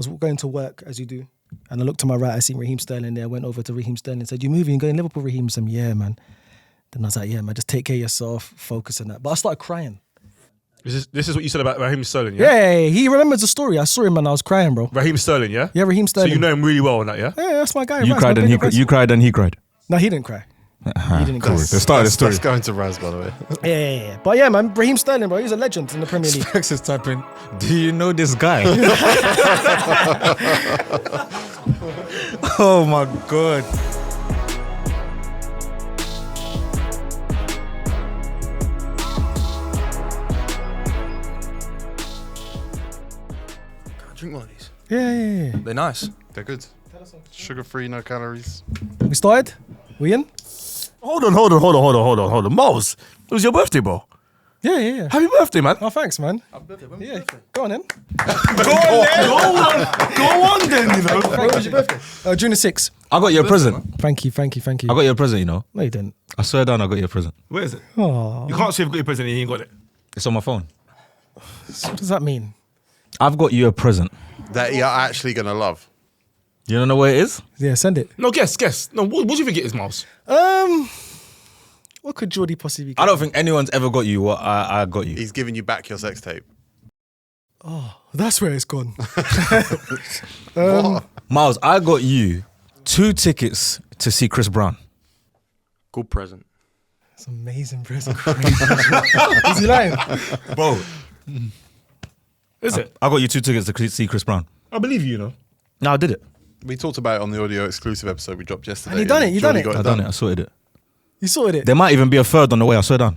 was going to work, as you do, and I looked to my right, I seen Raheem Sterling there. I went over to Raheem Sterling and said, "You moving? You going Liverpool, Raheem?" I said, "Yeah, man." Then I was like, "Yeah, man, just take care of yourself, focus on that." But I started crying. This is what you said about Raheem Sterling, yeah? Yeah, he remembers the story. I saw him and I was crying, bro. Raheem Sterling, yeah? Yeah, Raheem Sterling. So you know him really well on that, yeah? Yeah, that's my guy. You cried and he cried. No, he didn't cry. He didn't cry. Cool. The start of the story. Let's go into Raz, by the way. Yeah. But yeah, man, Raheem Sterling, bro, he's a legend in the Premier League. Specs is typing, do you know this guy? Oh my God. Drink one of these. Yeah. They're nice. They're good. Sugar-free, no calories. We started? We in? Hold on. Miles, it was your birthday, bro. Yeah. Happy birthday, man. Oh, thanks, man. Yeah, go on then. Go on then, you know. When was your birthday? June the 6th. I got you a present. Thank you. I got you a present, you know. No, you didn't. I swear down, I got you a present. Where is it? Oh, You can't say you've got your present and you ain't got it. It's on my phone. what does that mean? I've got you a present. That you're actually going to love. You don't know where it is? Yeah, send it. No, guess. No, what do you think it is, Miles? What could Jordy possibly get? I don't think anyone's ever got you what I got you. He's giving you back your sex tape. Oh, that's where it's gone. Miles, I got you 2 tickets to see Chris Brown. Good present. It's an amazing present. Is he lying? Bro, Is it? I got you 2 tickets to see Chris Brown. I believe you, you know. No, I did it. We talked about it on the audio exclusive episode we dropped yesterday. And you done it, you Jordy done it. got I done it. I sorted it. You sorted it. There might even be a third on the way. I swear down.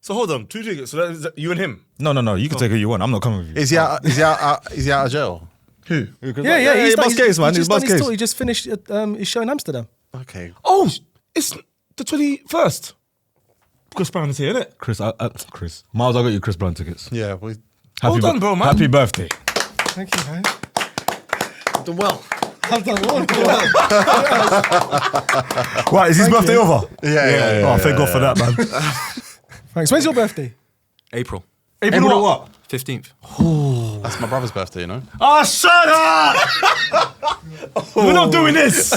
So hold on, 2 tickets. So that is you and him? No. You can take who you want. I'm not coming with you. Is he out of jail? Who? Yeah. He's bus case, man. He's bus case. He just finished his show in Amsterdam. Okay. Oh, it's the 21st. Chris Brown is here, isn't it? Chris. Miles, I got you Chris Brown tickets. Yeah. Well done, bro, man. Happy birthday. Thank you, man. I've done well. I've done well. Right, is his birthday over? Yeah. Oh, thank God for that, man. Thanks. When's your birthday? April April what? 15th. That's my brother's birthday, you know? Oh, shut up! We're not doing this.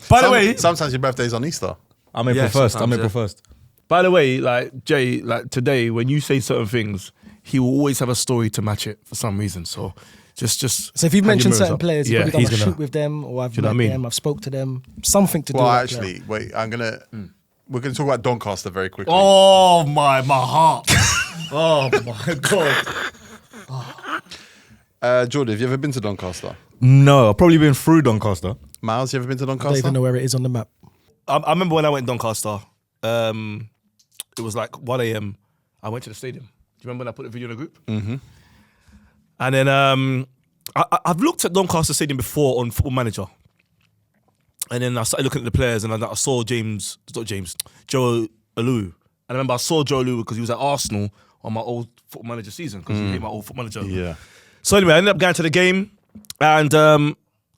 By the way, Sometimes your birthday's on Easter. I'm April 1st. I'm April 1st. By the way, like Jay, like today, when you say certain things, he will always have a story to match it for some reason. So just. So if you've have your mentioned mirrors certain up. players, you've probably done a shoot with them, or I've you know met what I mean? them, I've spoke to them, something to do Well, with that actually, wait, we're going to talk about Doncaster very quickly. Oh my heart. Oh my God. Jordy, have you ever been to Doncaster? No, I've probably been through Doncaster. Miles, you ever been to I don't Doncaster? even know where it is on the map. I remember when I went to Doncaster, it was like 1 a.m. I went to the stadium. Do you remember when I put the video in the group? Mm-hmm. And then I've looked at Doncaster Stadium before on Football Manager. And then I started looking at the players and I saw Joe Alou. And I remember I saw Joe Alou because he was at Arsenal on my old Football Manager season because he made my old Football Manager. Yeah. So anyway, I ended up going to the game and I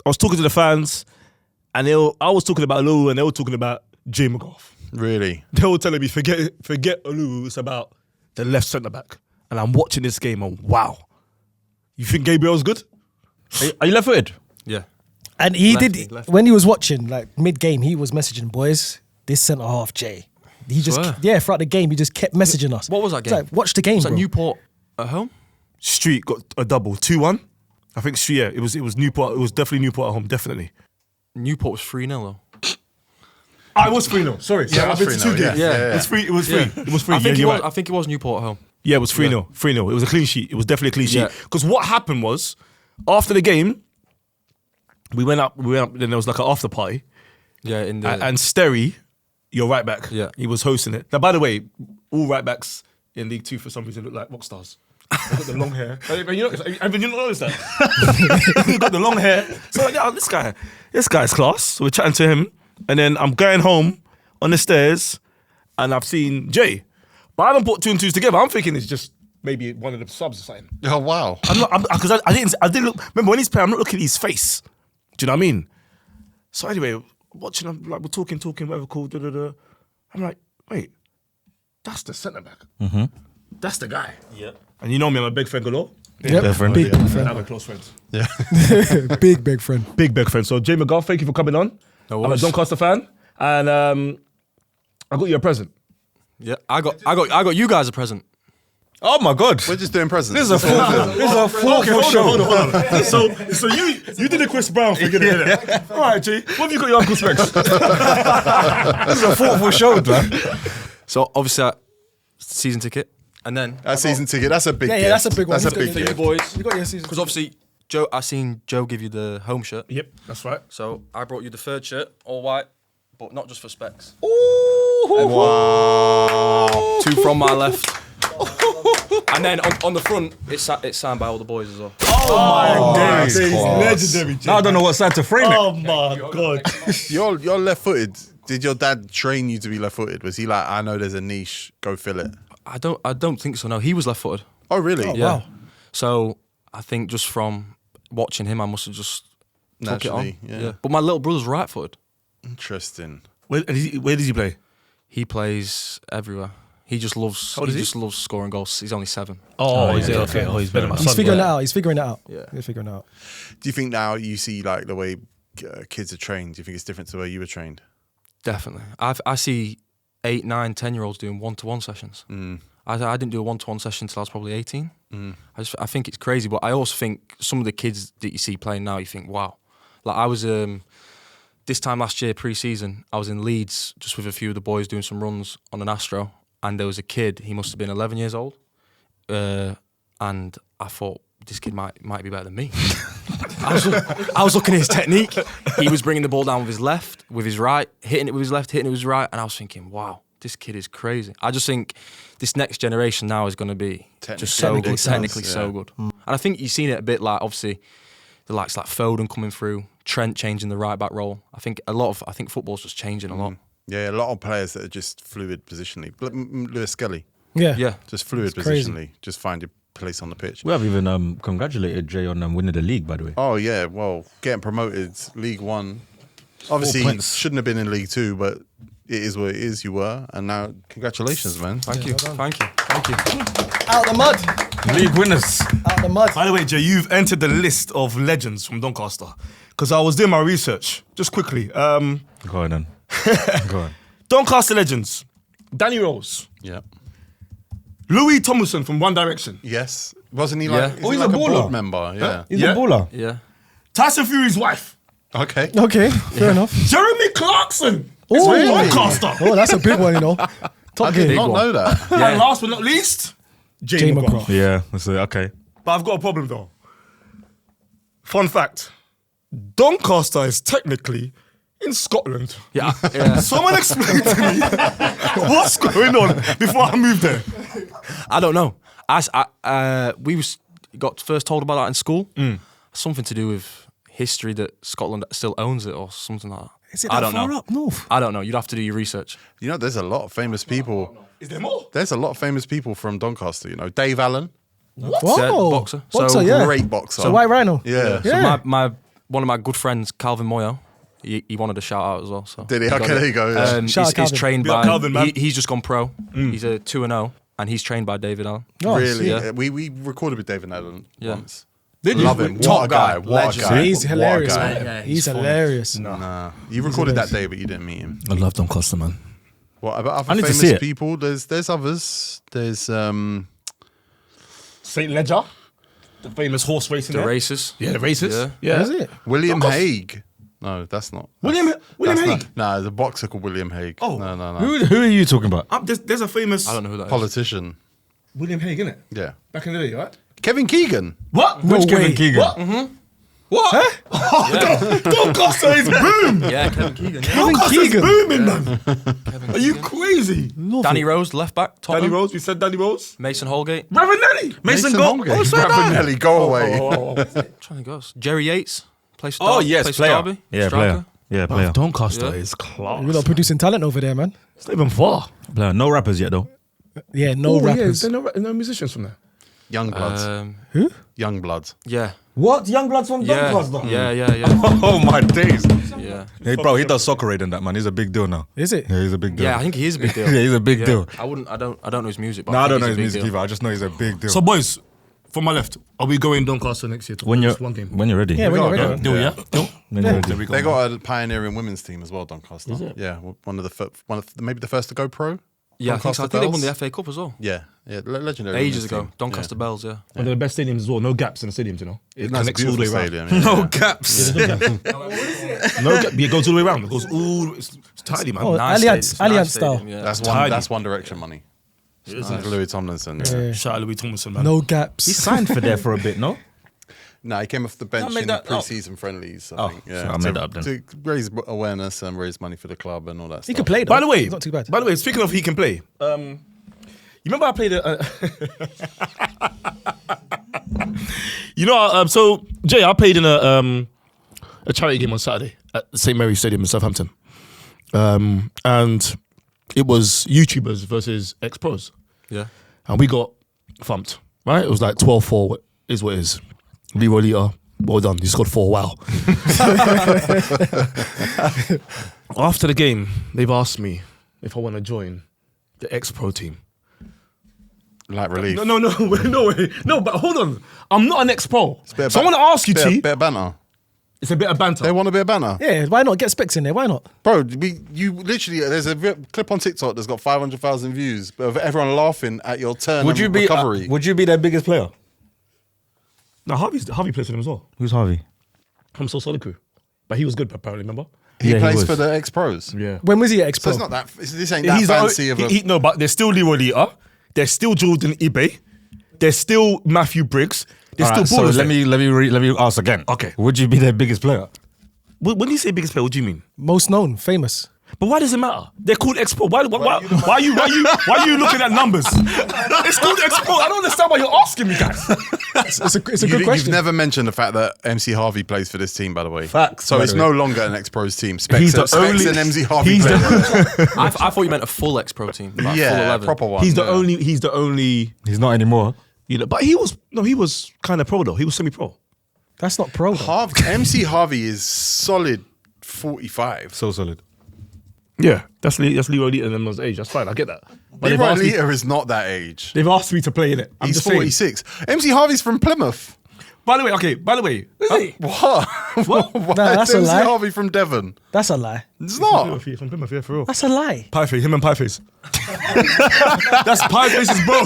was talking to the fans and I was talking about Alou and they were talking about Jay McGrath. Really? They were telling me, forget Alou, it's about the left centre-back. And I'm watching this game and wow. You think Gabriel's good? Are you left-footed? Yeah. And he Lefty. when he was watching, like mid-game, he was messaging, boys, this centre-half, Jay. He just, throughout the game, he just kept messaging us. What was that It's game? like, watch the game, Was that bro. Newport at home? Street got a double, 2-1. I think, it was Newport. It was definitely Newport at home, definitely. Newport was 3-0 though. It was 3-0. Sorry. Yeah, it was 3-0, yeah. It was 3. It was 3. It was 3. I think, you're right. I think it was Newport at home. Yeah, it was 3-0. 3-0. It was a clean sheet. It was definitely a clean sheet. Yeah. Because what happened was, after the game, we went up, then there was like an after party. Yeah, in the And Sterry, your right back, he was hosting it. Now, by the way, all right backs in League 2 for some reason look like rock stars. They've got the long hair. Have you not noticed that? They've got the long hair. So yeah, this guy's class. So we're chatting to him. And then I'm going home on the stairs and I've seen Jay. But I don't put 2 and 2s together. I'm thinking it's just maybe one of the subs or something. Oh, wow. Because I didn't look. Remember when he's playing, I'm not looking at his face. Do you know what I mean? So anyway, watching him, like we're talking, whatever, cool. I'm like, wait, that's the centre back. Mm-hmm. That's the guy. Yeah. And you know me, I'm a big fan galore. Yep. Big friend. Big friend. Now we're close friends. Big friend. Big friend. So Jay McGrath, thank you for coming on. No I'm a worries. Doncaster fan, and I got you a present. Yeah, I got you guys a present. Oh my God. We're just doing presents. This is a thoughtful show. Hold on. So you did a Chris Brown thing, innit? All right, G. What have you got your Uncle Specs? This is a thoughtful show, man. So obviously, season ticket, and then That season ticket, that's a big Yeah, gift. that's a big one. That's a He's big got for gift. you boys, You got your season. because obviously Joe, I seen Joe give you the home shirt. Yep, that's right. So I brought you the third shirt, all white, but not just for specs. Wow. Two from my left. And then on the front, it's signed by all the boys as well. Days. Legendary. Now I don't know what side to frame it. Oh my God. You're left-footed. Did your dad train you to be left-footed? Was he like, I know there's a niche, go fill it? I don't think so. No, he was left-footed. Oh, really? Yeah. Wow. So I think just from watching him, I must have just took it on. Naturally, yeah. But my little brother's right-footed. Interesting. Where does he play? He plays everywhere. He just loves. old is He he? just loves scoring goals. He's only 7. Oh, is it? okay. Oh, he's better than my He's son. figuring it out. He's figuring it out. Yeah. He's figuring it out. Do you think now you see like the way kids are trained? Do you think it's different to the way you were trained? Definitely. I see 8, 9, 10-year-olds doing one-to-one sessions. I didn't do a one-to-one session until I was probably 18. I think it's crazy, but I also think some of the kids that you see playing now, you think, wow. Like I was this time last year, pre-season, I was in Leeds just with a few of the boys doing some runs on an Astro, and there was a kid. He must have been 11 years old, and I thought this kid might be better than me. I was looking at his technique. He was bringing the ball down with his left, with his right, hitting it with his left, hitting it with his right, and I was thinking, wow, this kid is crazy. I just think this next generation now is going to be just so good, technically so good. And I think you've seen it a bit like, obviously, the likes like Foden coming through, Trent changing the right back role. I think football's just changing a lot. Yeah, a lot of players that are just fluid positionally. Lewis Skelly, Yeah. Yeah. just fluid crazy. positionally. Just find your place on the pitch. We have even congratulated Jay on winning the league, by the way. Oh yeah, well, getting promoted, League One. Obviously, points. shouldn't have been in League Two, but it is what it is. You were, and now congratulations, man. Thank you. Thank you. Out the mud. League winners. Out the mud. By the way, Jay, you've entered the list of legends from Doncaster. Because I was doing my research, just quickly. Go on then. Go on. Doncaster legends. Danny Rose. Yeah. Louis Tomlinson from One Direction. Yes. Wasn't he Yeah. like? Oh, He's he's a like a baller. board member. Yeah. He's Yeah. a baller. Yeah. Tyson Fury's wife. Okay. Okay, fair enough. Jeremy Clarkson. Oh, It's from really? Doncaster. Oh, that's a big one, you know. I Top did game. not know that. And last but not least, Jay Jay McGrath. McGrath. Yeah, that's it. Okay. But I've got a problem though. Fun fact. Doncaster is technically in Scotland. Yeah. Yeah. Someone explain to me what's going on before I moved there. I don't know. We got first told about that in school. Something to do with history that Scotland still owns it or something like that. Is it I that don't far know. up north? I don't know. You'd have to do your research. You know, there's a lot of famous people. Is there more? There's a lot of famous people from Doncaster. You know, Dave Allen, Whoa. boxer. Boxer, So yeah. great boxer. So White Rhino. Yeah. So Yeah. one of my good friends, Calvin Moyo, he wanted a shout out as well. So Did he? got Okay, it. there you go, yeah. He's, Shout out he's Calvin. trained Big up by. Calvin, man. He's just gone pro. He's a 2-0, and he's trained by David Allen. Oh, Really? yeah. We recorded with David Allen Yeah. once. Did you? Love him. Top What a guy. guy. What a Legend. guy. He's What a hilarious, guy. man. Yeah, He's he's funny. hilarious. Nah. You recorded that day, but you didn't meet him. I love Doncaster, man. What about I other need to famous see it. people? There's others. There's St. Ledger, the famous horse racing The there. races. Yeah, the races. Yeah. Yeah. Is it? William Doncaster. Hague. No, that's not. William that's Hague? not- Nah, there's a boxer called William Hague. Oh. No. Who are you talking about? There's a famous I don't know who that is. Politician. William Hague, innit? Yeah. Back in the day, right? Kevin Keegan. What? No Which Kevin way. Keegan? What? What? Doncaster is boom. Yeah, Kevin Keegan. Yeah. Doncaster's Keegan. booming, man. Kevin Are you Keegan. crazy? Danny Rose, left back. Danny Tottenham. Rose, we said Danny Rose. Mason Holgate. Ravanelli. Mason Go. Holgate. Ravanelli, go away. Trying to go. Jerry Yates. Plays for Oh, Derby. yes, plays for player. Derby. Yeah, Striker. player. Yeah, player. Doncaster Yeah. is class. We're not producing talent over there, man. It's not even far. Player. No rappers yet, though. Yeah, no Yeah, rappers. there no musicians from there. Young Bloods. Who? Young Bloods. Yeah. What? Young Bloods from Yeah. Yeah. Oh, my days. Yeah. Hey, bro, he does soccer aid and that, man. He's a big deal now. Is it? Yeah, he's a big deal. Yeah, I think he is a big deal. Yeah, he's a big Yeah. deal. I don't know his music, but No, I think don't know he's his a big music deal. either. I just know he's a big deal. So, boys, from my left, are we going Doncaster next year? To When you're just one game. when you're ready. Yeah, when you're ready. Deal, yeah. Deal. When you're ready. There we go. They got a pioneering women's team as well, Doncaster. Is it? Yeah, maybe the first to go pro. Yeah, I think so. I think they won Bells. the FA Cup as well. Yeah, legendary. Ages women's ago. team. Doncaster Bells, yeah. One of the best stadiums as well. No gaps in the stadiums, you know. It Nice, connects all the way beautiful around. stadium. Yeah. No gaps. No gap. It goes all the way around. It goes all. It's tidy, man. Oh, Nice Allianz stadium, nice style. stadium, yeah. That's One Direction money. It's Like Louis Tomlinson. Yeah. Yeah. Shout out Louis Tomlinson, man. No gaps. He signed for there for a bit, no? No, he came off the bench I made in that up. pre-season friendlies. I think. so Yeah, I made that up then. to raise awareness and raise money for the club and all that. He stuff. can play though. By the way, It's not too bad. By the way, speaking of he can play, you remember I played you know, so Jay, I played in a charity game on Saturday at St Mary's Stadium in Southampton, and it was YouTubers versus ex-pros, Yeah. and we got thumped. Right, it was like 12-4. Is what it is. Leroy Lita, well done. You scored 4. Wow. After the game, they've asked me if I want to join the ex-pro team. Like relief. No, but hold on. I'm not an ex-pro. So I want to ask you, T. Bit of banter. It's a bit of banter. They want a bit of banter. Yeah, why not get specs in there? Why not? Bro, you literally, there's a clip on TikTok that's got 500,000 views of everyone laughing at your turn Would you and be recovery. would you be their biggest player? No, Harvey plays for them as well. Who's Harvey? I'm so solid crew. But he was good, apparently, remember? he Yeah, he plays was. for the ex-pros. Yeah. When was he at So Expo? it's not that, this ain't that He's fancy of a... no, but there's still Leroy Lita. There's still Jordan eBay. There's still Matthew Briggs. There's Alright, still so ballers. let me ask again. Okay. Would you be their biggest player? When you say biggest player, what do you mean? Most known, famous. But why does it matter? They're called Expo. Why are you looking at numbers? It's called Expo. I don't understand why you're asking me, guys. It's a good question. You've never mentioned the fact that MC Harvey plays for this team, by the way. Facts, So by it's the no way. longer an ex-pros team. Specs, He's the Specs only- and MC Harvey he's play. I thought you meant a full ex-pro team. Like full Yeah, 11. proper one. He's the yeah. only. He's not anymore. You know, but he was kind of pro though. He was semi-pro. That's not pro. though. MC Harvey is solid 45. So solid. Yeah, that's Leroy Lita and them's age. That's fine. I get that. But they've Leroy asked, me, Lita is not that age. they've asked me to play in it. I'm He's just saying. 46. MC Harvey's from Plymouth. By the way, is he? What? What? Why that's is a MC lie. Harvey from Devon? That's a lie. It's not. From Plymouth, yeah, for real. That's a lie. Pieface, him and Pieface. That's Pieface's bro.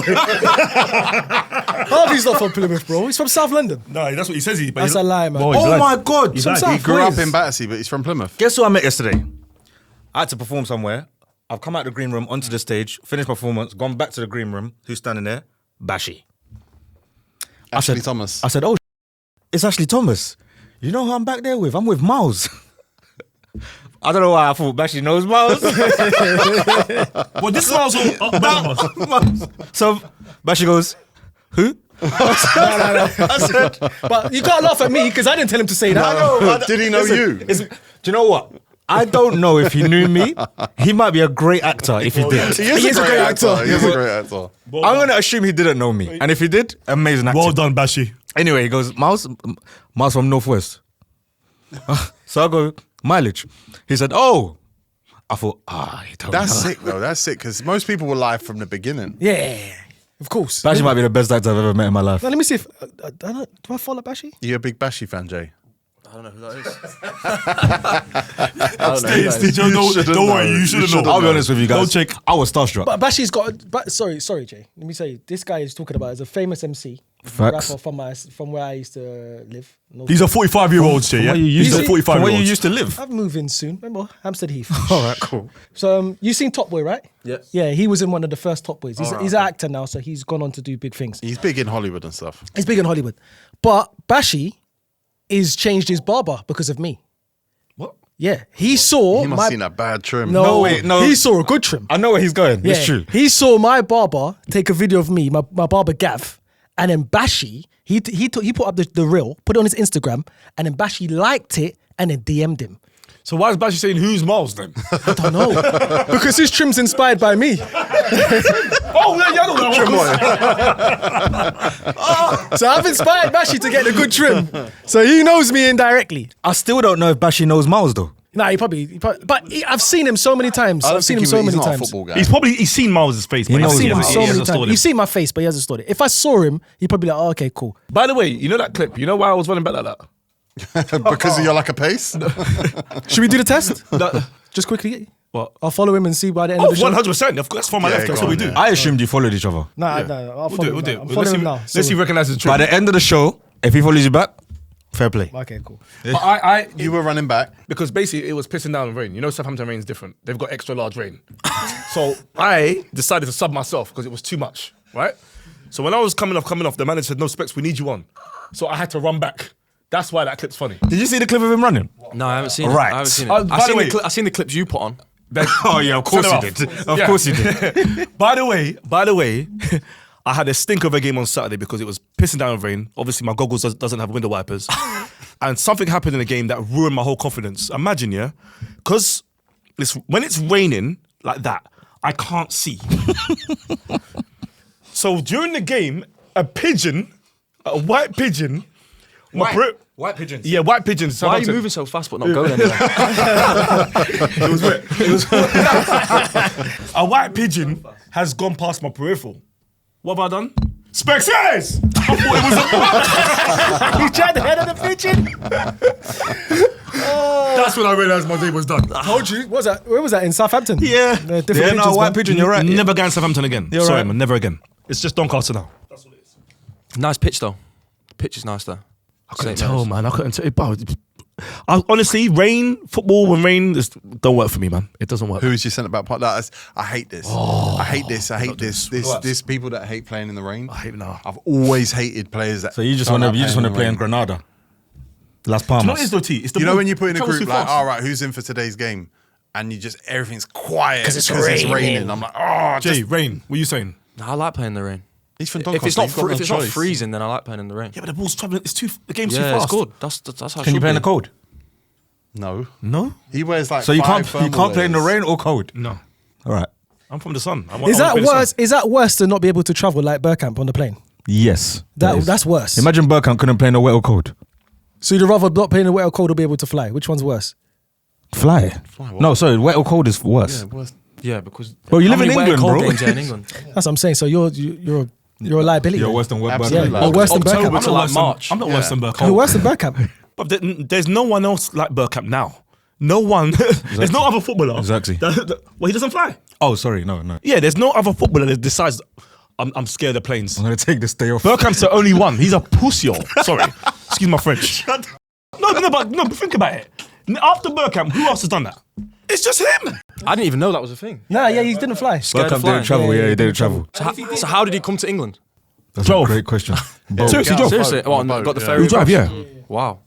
Harvey's not from Plymouth, bro. He's from South London. No, that's what he says. That's a lie, man. Boy, he's Oh lying. my God! He's Some lying. South He grew up Wales. in Battersea, but he's from Plymouth. Guess who I met yesterday? I had to perform somewhere. I've come out the green room onto the stage, finished my performance, gone back to the green room. Who's standing there? Bashy. Ashley Thomas. I said, "Oh, it's Ashley Thomas. You know who I'm back there with? I'm with Miles." I don't know why I thought Bashy knows Miles. Well, this smile's on. So Bashy goes, "Who?" I said, but you can't laugh at me because I didn't tell him to say that. Did he know you? Do you know what? I don't know if he knew me. He might be a great actor if he did. He is a great actor. He is a great actor. I'm going to assume he didn't know me. And if he did, amazing acting. Well done, Bashy. Anyway, he goes, Miles from Northwest. So I go, mileage. He said, oh. I thought, he don't That's know. sick, though. That's sick because most people were live from the beginning. Yeah, of course. Bashy might be the best actor I've ever met in my life. Now, let me see if do I follow Bashy? You're a big Bashy fan, Jay. I don't know who that is. Don't worry, you should have known. I'll be honest with you guys. Don't check. I was starstruck. But Bashy's got. But sorry, Jay. Let me say, this guy is talking about is a famous MC, Facts. rapper from where I used to live. These are 45-year-olds, Jay. Yeah, these are to- 45-year-olds. From where you used to live. I'm moving soon. Remember Hampstead Heath. All right, cool. So you seen Top Boy, right? Yes. Yeah, he was in one of the first Top Boys. He's an actor now, so he's gone on to do big things. He's big in Hollywood and stuff. He's big in Hollywood, but Bashy is changed his barber because of me. What? Yeah, he saw He must my have seen a bad trim. no, wait, no. he saw a good trim. I know where he's going. Yeah, It's true. he saw my barber take a video of me, my barber Gav, and then Bashy he put up the reel, put it on his Instagram, and then Bashy liked it and then DM'd him. So why is Bashy saying who's Miles then? I don't know because his trim's inspired by me. Oh, yeah, I don't know. So I've inspired Bashy to get a good trim. So he knows me indirectly. I still don't know if Bashy knows Miles though. Nah, I've seen him so many times. I've seen him so many He's not a times. football guy. He's seen Miles' face, but I've he seen him hasn't- so he many hasn't stored times. him. You've seen my face, but he hasn't stored it. If I saw him, he'd probably be like, oh, okay, cool. By the way, you know that clip? You know why I was running back like that? Because of your lack of pace. Should we do the test? That- Just quickly. What? I'll follow him and see by the end Oh, of the show. 100%. Of course, that's from my Yeah, left. That's go what we on, do. yeah. I assumed you followed each other. Nah, I'll We'll follow do it. him We'll do now. it. I'm Let's following see. him now. Let's see if he recognizes the By trick. the end of the show, if he follows you back, fair play. Okay, cool. But You were running back. because basically it was pissing down with rain. You know, Southampton rain's different. They've got extra large rain. So I decided to sub myself because it was too much, right? So when I was coming off, the manager said, no, Specs, we need you on. So I had to run back. That's why that clip's funny. Did you see the clip of him running? No, I haven't seen Right. it. I haven't seen it. By the way- I've seen the clips you put on. Oh yeah, of course Send you it did. off. Of Yeah. course you did. By the way, I had a stink of a game on Saturday because it was pissing down with rain. Obviously, my goggles doesn't have window wipers. And something happened in the game that ruined my whole confidence. Imagine, yeah? Because when it's raining like that, I can't see. So during the game, a white pigeon, White pigeons. yeah, white pigeons. Why are you Southampton. moving so fast but not going anywhere? It was wet. A white pigeon has gone past my peripheral. What have I done? Specs! I thought it was He tried the head of the pigeon. That's when I realised my day was done. Told you. Where was that? In Southampton? Yeah. Different Yeah, no, pigeons, white man. pigeon, you're right. Never again Southampton again. You're Sorry, right. man. Never again. It's just Doncaster now. Nice pitch though. The pitch is nice there. I couldn't tell, man. I couldn't tell. Honestly, football when rain, don't work for me, man. It doesn't work. Who is your centre back part? I hate this. I hate this. This people that hate playing in the rain. I hate it now. I've always hated players that. So you just don't want to like play in rain. Granada, Las Do you know what Palmas. it is though, T? It's the You know ball when you put in a travels group too like, fast. all right, who's in for today's game, and you just everything's quiet because it's raining. raining. I'm like, oh, Jay, just, rain. What are you saying? I like playing in the rain. he's from If Doncaster. it's not he's got no if it's not choice. freezing, then I like playing in the rain. Yeah, but the ball's traveling. The game's too Yeah, fast. it's good. That's how. it Can you should play in be. the cold? No, No, he wears like. So you five can't thermal play in the layers. rain or cold. no. All right. I'm from the sun. Is that worse? Is that worse to not be able to travel like Bergkamp on the plane? Yes. that is. That's worse. Imagine Bergkamp couldn't play in the wet or cold. So you'd rather not play in the wet or cold or be able to fly? Which one's worse? Fly. what? No, sorry, wet or cold is worse. Yeah, worse. Yeah, because Bro, you how live in many wet and England, cold bro. games are in England? That's what I'm saying. So you're a liability. You're then. worse than wet. Absolutely. Yeah, you're worse than October Bergkamp. to like March. I'm not worse than You're Bergkamp. worse than Bergkamp. But there's no one else like Bergkamp now. No one. There's no other footballer. Exactly. Well, he doesn't fly. Oh, sorry, no. Yeah, there's no other footballer that decides I'm scared of planes. I'm gonna take this day off. Bergkamp's the only one. He's a pussy. Sorry. Excuse my French. But think about it. After Bergkamp, who else has done that? It's just him. I didn't even know that was a thing. Nah, yeah, he didn't fly. Scared of Bergkamp flying. didn't travel. Yeah, he didn't travel. So how did he come to England? That's Drove. a great question. Seriously, Yeah. Joe. Seriously, boat, got the yeah. ferry. You drive, across? yeah. Wow.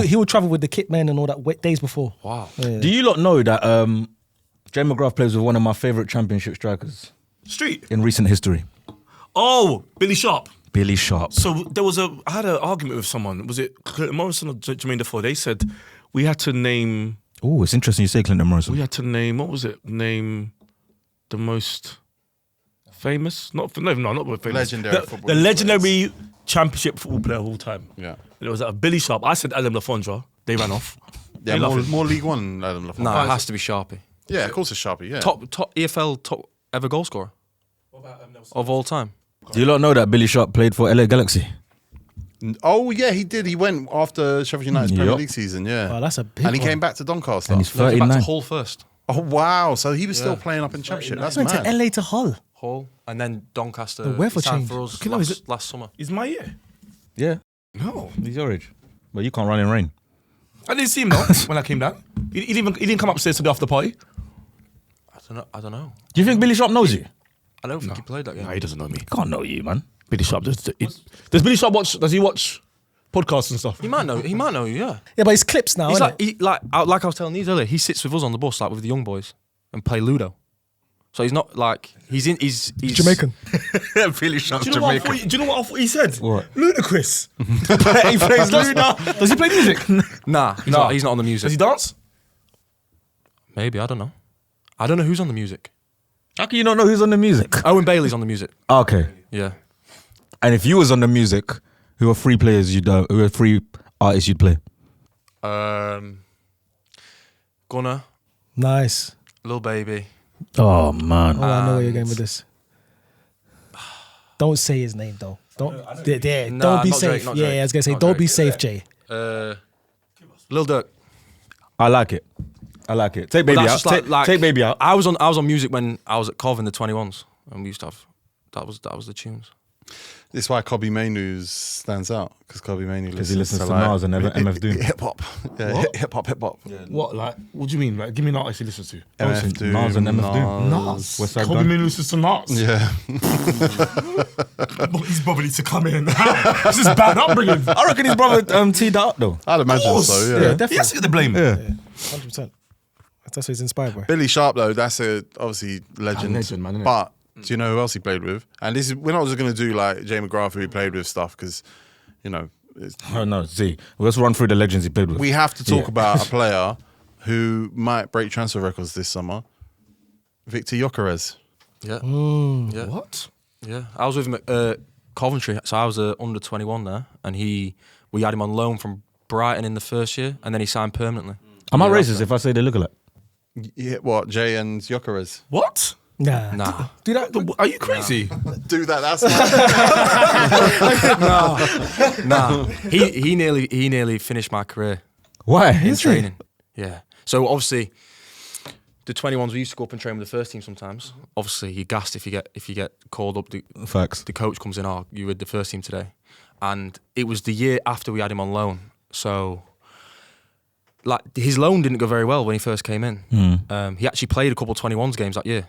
He would travel with the kit men and all that days before. Wow. Do you lot know that Jay McGrath plays with one of my favourite championship strikers Street. in recent history? Oh, Billy Sharp. Billy Sharp. So I had an argument with someone. Was it Clinton Morrison or Jermaine Defoe? They said we had to name. Oh, it's interesting you say Clinton Morrison. We had to name. What was it? Name the most famous. Not the most famous. Legendary The football legendary championship football player of all time. Yeah. And it was Billy Sharp. I said Adam Lafondra. They ran off. Yeah, They love him. more League One. Adam Lafont. No, it has to be Sharpie. Yeah, of course it's Sharpie. Yeah. Top EFL top ever goal scorer of all time. Do you lot know that Billy Sharp played for LA Galaxy? Oh yeah, he did. He went after Sheffield United's Premier Yup. League season. Yeah. Oh, that's a big and he one. came back to Doncaster. And he's No, he came back 39. to Hull first. Oh wow! So he was still playing up in Championship. That's Went mad. to LA to Hull. Hull and then Doncaster. The weather he signed changed. for us Okay, no, is it- last summer. He's my year. Yeah, No, he's your age. But you can't run in rain. I didn't see him though when I came down. He didn't come upstairs to the after party. I don't know. Do you think Billy Sharp knows you? I don't think he played that game. No, he doesn't know me. Can't know you, man. Billy Sharp. Does Billy Sharp watch? Does he watch podcasts and stuff? He might know. He might know you. Yeah. Yeah, but it's clips now. He's Isn't like like I was telling these earlier. He sits with us on the bus, like with the young boys, and play Ludo. So he's not like he's Jamaican. Billy Sharp, Do you know what I thought he said? What? Ludicrous. he plays Ludo. Does he play music? Nah, he's not on the music. Does he dance? Maybe, I don't know. I don't know who's on the music. How can you not know who's on the music? Owen Bailey's on the music. Okay. Yeah. And if you was on the music, who are three players who are three artists you'd play? Gunner, Nice. Lil Baby. Oh man. Oh, I know where you're going with this. Don't say his name though. Don't. Nah, don't be not safe. Drake, not yeah, Drake, I was gonna say, not don't Drake. be safe, Jay. Lil Durk. I like it. Take But baby that's out. just like Take baby out. I was on music when I was at Cov in the 21s, and we used to have that was the tunes. This is why Kobbie Mainoo stands out, because Kobbie Mainoo Because he listens to Nas and MF Doom. hip hop. Yeah, hip hop. What? Like, what do you mean? Like, give me an artist he listens to. MF Doom, Nas and MF Doom. Nas. West Side Kobbie Gun. Mainoo listens to Nas. Yeah. He's probably to come in. This is bad upbringing. I reckon his brother teed that up though. I'd imagine so, yeah. definitely. He has to get the blame. Yeah. 100%. That's what he's inspired by. Billy Sharp, though, that's a obviously legend. legend, man, innit? But do you know who else he played with? And this is, we're not just going to do like Jay McGrath, who he played with stuff, because, you know, Oh no, see. Let's run through the legends he played with. we have to talk Yeah. about a player who might break transfer records this summer. Victor Gyokeres. Yeah. Yeah. What? Yeah. I was with him at Coventry, so I was under 21 there, and we had him on loan from Brighton in the first year, and then he signed permanently. Am I Yeah, racist if I say they look alike? Yeah, what? Jay and Gyokeres. What? Nah. Nah. Do that. Are you crazy? Do that. That's Nah. He nearly finished my career Why? in training. Yeah. So obviously, the 21s we used to go up and train with the first team sometimes. Obviously, you're gassed if you get called up. Facts. The coach comes in, oh, you with the first team today. And it was the year after we had him on loan. So, like, his loan didn't go very well when he first came in. He actually played a couple of 21s games that year.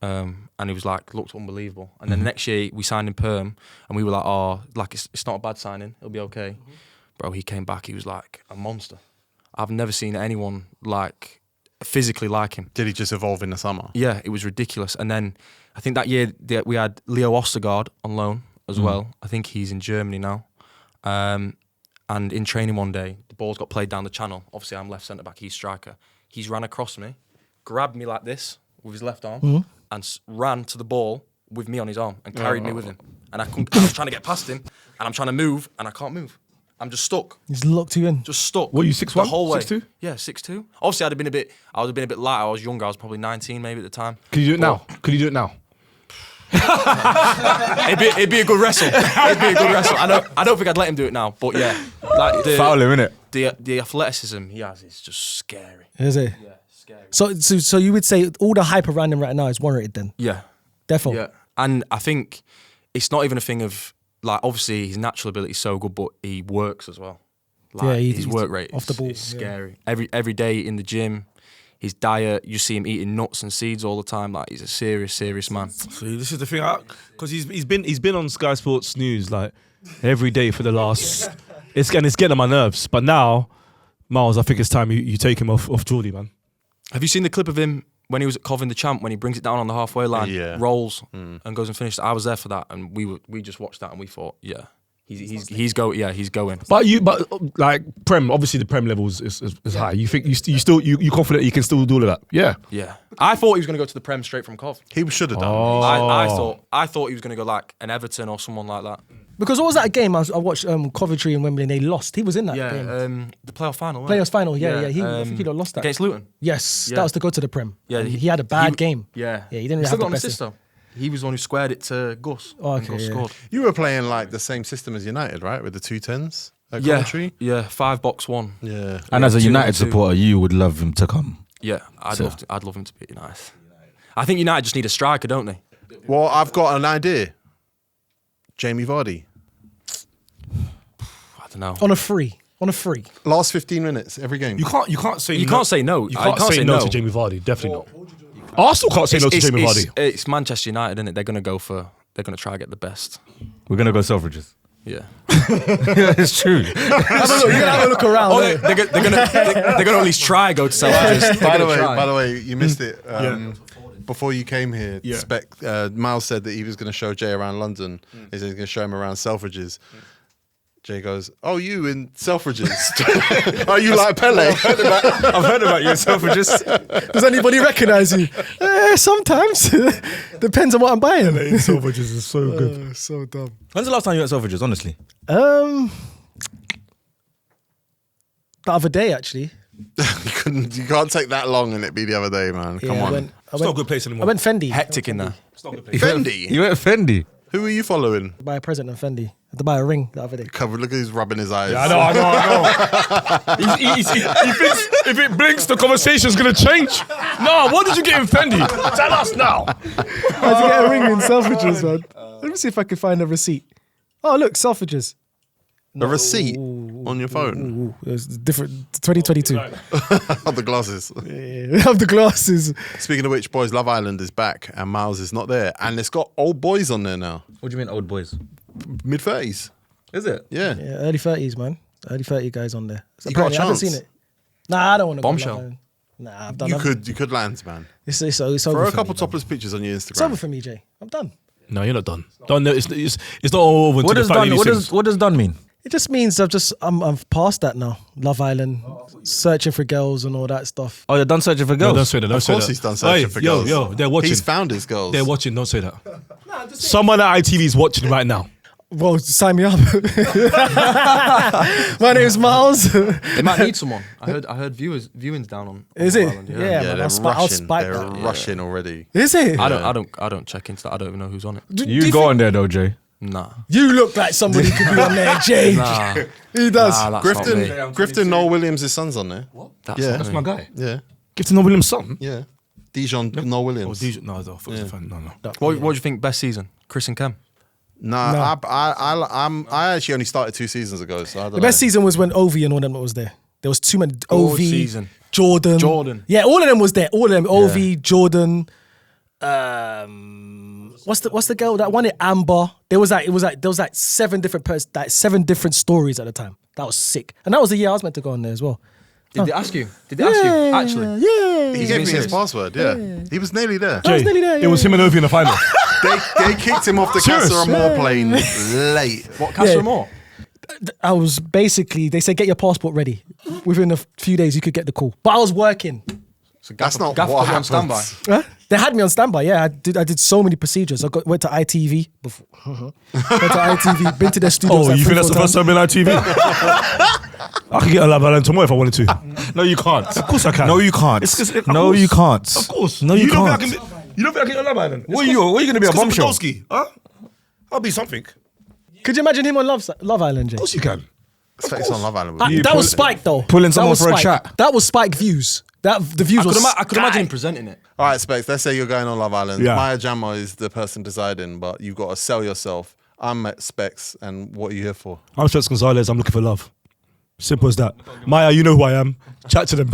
And he was like, looked unbelievable. And then the next year we signed him perm, and we were like, oh, like it's not a bad signing. It'll be okay. Bro, he came back. He was like a monster. I've never seen anyone like physically like him. Did he just evolve in the summer? Yeah, it was ridiculous. And then I think that year we had Leo Ostergaard on loan as well. I think he's in Germany now. And in training one day, the ball's got played down the channel. Obviously, I'm left centre back. He's striker. He's ran across me, grabbed me like this with his left arm, and ran to the ball with me on his arm and carried me with him. And I was trying to get past him, and I'm trying to move, and I can't move. I'm just stuck. He's locked you in. Just stuck. Were you 6'1", The whole way. 6'2"? Yeah, 6'2". Obviously, I would have been a bit lighter. I was younger. I was probably 19 maybe at the time. Could you do it now? Could you do it now? It'd be a good wrestle. It'd be a good wrestle. I don't think I'd let him do it now, but yeah, like Foul him, innit? the athleticism he has is just scary. Is it? Yeah, scary. So you would say all the hype around him right now is warranted then? Yeah, Definitely. yeah, and I think it's not even a thing of like obviously his natural ability is so good, but he works as well. Like, Yeah, his he's work rate off the ball, is yeah. scary. Every day in the gym. His diet, you see him eating nuts and seeds all the time. Like he's a serious man. See, this is the thing, because he's been on Sky Sports News like every day for the last. It's getting on my nerves. But now, Miles, I think it's time you take him off Jordy, man. Have you seen the clip of him when he was at Cov in the Champ when he brings it down on the halfway line, Yeah. rolls and goes and finishes? I was there for that, and we just watched that and we thought, yeah, he's going. But like Prem, obviously the Prem level is high. You think you confident you can still do all of that? Yeah. Yeah, I thought he was going to go to the Prem straight from Cov. He should have done. I thought he was going to go like an Everton or someone like that. Because what was that game? I watched Coventry and Wembley and they lost. He was in that game. Yeah, the playoff final. wasn't Playoffs it? final, yeah. I think he lost that. against Luton. Yes, Yeah. that was to go to the Prem. Yeah, And he had a bad game. Yeah, Yeah, he didn't He have still the got an best assist though. He was the one who squared it to Gus. Oh, and okay, Gus yeah. scored. You were playing like the same system as United, right? With the 210s at Yeah, Coventry? yeah, 5-box-1. Yeah. And as a 2-1-2. United supporter, you would love him to come. Yeah, I'd love him to be United. I think United just need a striker, don't they? Well, I've got an idea. Jamie Vardy. I don't know. On a free. Last 15 minutes every game. You can't say You can't say no. You I can't, say no to Jamie Vardy. Definitely not. Arsenal can't say no to Jamie Vardy. It's Manchester United, isn't it? They're going to try to get the best. We're gonna go Selfridges. Yeah. It's true. You're going to have a look around. Oh, they're going to at least try go to Selfridges. By the way, you missed it. Before you came here, Miles said that he was going to show Jay around London. He said he's going to show him around Selfridges. Jay goes, "Oh, you in Selfridges? Are you like Pele?" I've heard about you in Selfridges. Does anybody recognise you? Sometimes. Depends on what I'm buying. Selfridges is so good. So dumb. When's the last time you went Selfridges, honestly? The other day, actually. You can't take that long and it be the other day, man. Come on. It's not a good place anymore. I went Fendi. Hectic in there. It's not a good place. Fendi. You went Fendi. Who are you following? Buy a present of Fendi. I had to buy a ring the other day. Cover. Look at he's rubbing his eyes. I know. he thinks if it blinks, the conversation's gonna change. No, what did you get in Fendi? Tell us now. I had to get a ring in Selfridges, man. Let me see if I can find a receipt. Oh, look, Selfridges. A receipt on your phone. Ooh, it was different. 2022. Of the glasses. Yeah, of the glasses. Speaking of which, boys, Love Island is back and Miles is not there. And it's got old boys on there now. What do you mean, old boys? Mid-30s. Is it? Yeah. Yeah, early 30s, man. Early 30 guys on there. So You got a apparently I haven't chance. seen it. Nah, I don't want to. Bombshell. Nah, I've done. You could land, man. It's over Throw for a couple me, topless pictures on your Instagram. It's over for me, Jay. I'm done. No, you're not done. Done. It's not all over. What does done? What does done mean? It just means I'm past that now. Love Island, searching for girls and all that stuff. Oh, you're done searching for No, girls. don't say that. Don't Of say course that. he's done searching for girls. Yo, they're watching. He's found his girls. They're watching. Don't say that. Someone at ITV is watching right now. Well, sign me up. My name's Miles. They might need someone. I heard viewings down on. Is Love it? Island, Yeah, Yeah, man. they're I'll rushing. spike They're that. rushing already. Is it? I don't check into that. I don't even know who's on it. Do You go on there though, Jay. Nah. You look like somebody could be on there, Jay. Nah. He does. Nah, that's not me. Griffin Noel Williams' son's on there. That's Yeah. not That's me. my guy. Yeah. Gifton Williams' son. Yeah. Dijon Noel Oh, Williams. DJ. No, I thought it was a fan. No. What do you think best season? Chris and Kem? Nah, I actually only started 2 seasons ago, so I don't know. The best season was when Ovi and all them was there. There was too many. Good Ovi, season. Jordan. Yeah, all of them was there. All of them. Ovi, Jordan. What's the girl that won it? Amber. There was 7 different stories at the time. That was sick. And that was the year I was meant to go on there as well. Did they ask you? Did they ask you? Actually? Yeah. He He's gave being me his serious. password, yeah. He was nearly there. I was nearly there. It was him and Ovi in the final. They kicked him off the Serious? Casa Amor plane late. What, Casa Yeah. Amor? I was basically, they said, get your passport ready. Within a few days, you could get the call. But I was working. So That's not Gaff what put you on happens. standby. Huh? They had me on standby. Yeah, I did so many procedures. Went to ITV before. Went to ITV. Been to their studios. Oh, like you 3, think that's the 4 first time in ITV? I can get a Love Island tomorrow if I wanted to. No, you can't. Of course I can. No, you can't. No, you can't. Of course. No, you don't can't. think you don't think I can get a Love Island? What are you going to be, a bombshell? Podolski, huh? I'll be something. Of Could you imagine him on Love Island, Jay? course you can. It's on Love Island. That was Spike though. pulling That someone was for a Spike. chat. That was Spike views. The views was. I could imagine him presenting it. All right, Specs, let's say you're going on Love Island. Yeah. Maya Jama is the person deciding, but you've got to sell yourself. I'm at Specs, and what are you here for? I'm Specs Gonzalez. I'm looking for love. Simple as that. Maya, you know who I am. Chat to them.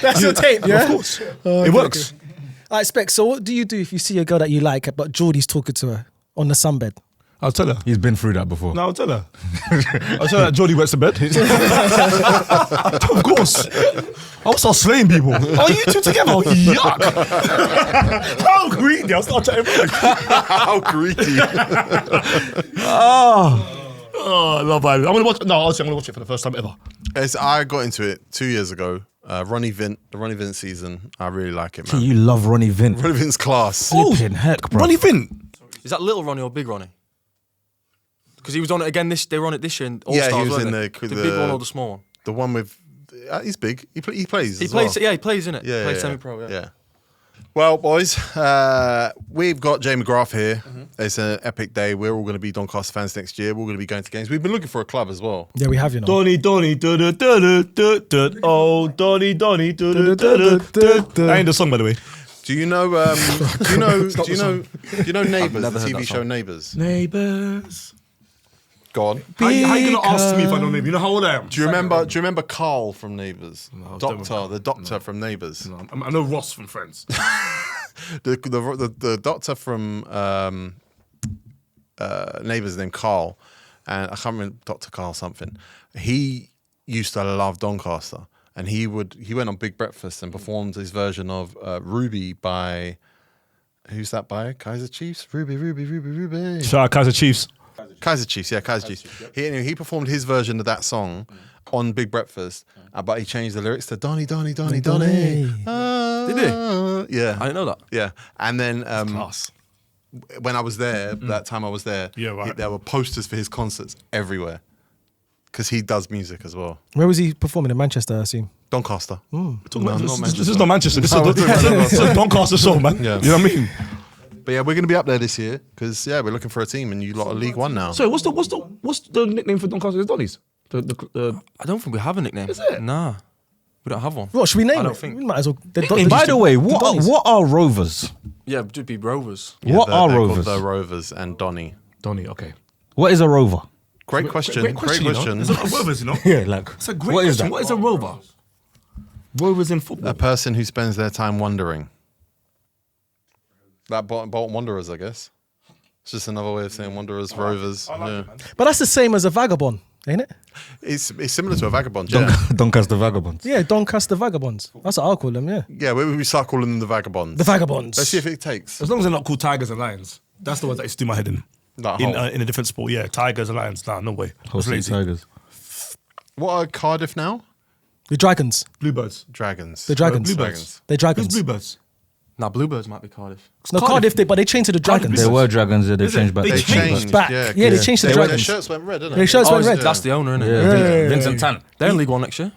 That's your tape, yeah. Of course. It works. All right, Spec. So what do you do if you see a girl that you like, but Jordy's talking to her on the sunbed? I'll tell her. He's been through that before. No, I'll tell her. I'll tell her that Jordy wets the bed. Of course. I'll start slaying people. Oh, you two together? Yuck. How greedy. I'll start chatting back. How greedy. Oh, Love Island. I'm going to watch. No, honestly, I'm going to watch it for the first time ever. I got into it 2 years ago. The Ronnie Vint season. I really like it, man. You love Ronnie Vint. Ronnie Vint's class. Flipping heck, bro. Ronnie Vint. Is that little Ronnie or big Ronnie? Because he was on it again. They were on it this year in All Yeah, Stars. he was in the big one or the small one. The one with, he's big. He plays. He as plays. well. Yeah, he plays in it. Yeah, plays yeah, semi-pro. Yeah. Well, boys, we've got Jay McGrath here. It's an epic day. We're all going to be Doncaster fans next year. We're going to be going to games. We've been looking for a club as well. Yeah, we have, you know. Donny, Donny, oh, Donny, Donny, That ain't the song, by the way. Do you know? Do you know Neighbours? The never heard TV that show song. Neighbours. Neighbours. Go on. How you gonna ask me if I don't know? You know how old I am? Do you remember Carl from Neighbours? I don't remember. The doctor from Neighbours. No, I know Ross from Friends. The doctor from Neighbours named Carl, and I can't remember Dr. Carl something. He used to love Doncaster, and he went on Big Breakfast and performed his version of Ruby by, who's that by? Kaiser Chiefs? Ruby. Shout out Kaiser Chiefs. Kaiser Chiefs. He performed his version of that song on Big Breakfast, but he changed the lyrics to Donny. Did he? Yeah. I didn't know that. Yeah. And then Class. when I was there, that time I was there, Yeah, right. there were posters for his concerts everywhere. because he does music as well. Where was he performing? In Manchester, I assume. Doncaster. This is not Manchester. This is a Doncaster show, man. Yeah. You know what I mean? But yeah, we're going to be up there this year because we're looking for a team, and you lot are League One now. So what's the nickname for Doncaster? Is Donnies? I don't think we have a nickname. Is it? Nah, we don't have one. What should we name I it? don't think. We might as well. By the way, what are Rovers? Yeah, it should be Rovers. Yeah, What are they're called Rovers? The Rovers and Donny. Donny, okay. What is a rover? Great question. Great question. Great question. There's a lot of rovers, you know? Yeah, like It's a great what is question. that? What is a rover? Rovers in football. A person who spends their time wandering. Like Bolton Wanderers, I guess. It's just another way of saying Wanderers, Rovers. Yeah. But that's the same as a vagabond, ain't it? It's similar to a vagabond, yeah. Doncaster Vagabonds. Yeah, Doncaster vagabonds. That's what I'll call them. Yeah, Yeah, we start calling them the vagabonds. the vagabonds. Let's see if it takes. As long as they're not called tigers and lions. That's the ones that used to do my head in. That In whole- a different sport, yeah. Tigers and lions. Nah, no way. That's Hosting lazy. Tigers. What are Cardiff now? The dragons. Bluebirds. Dragons. The dragons. Bluebirds. They're Who's dragons. bluebirds? Nah, Bluebirds might be Cardiff. No, Cardiff, but they changed to the dragons. There were dragons. They Is it? changed back. They They changed. changed. back. Yeah, Yeah, they changed to the Their dragons. shirts went red, didn't Their it? shirts went red. That's the owner, isn't it? Yeah, Vincent Tan. They're in League One next year.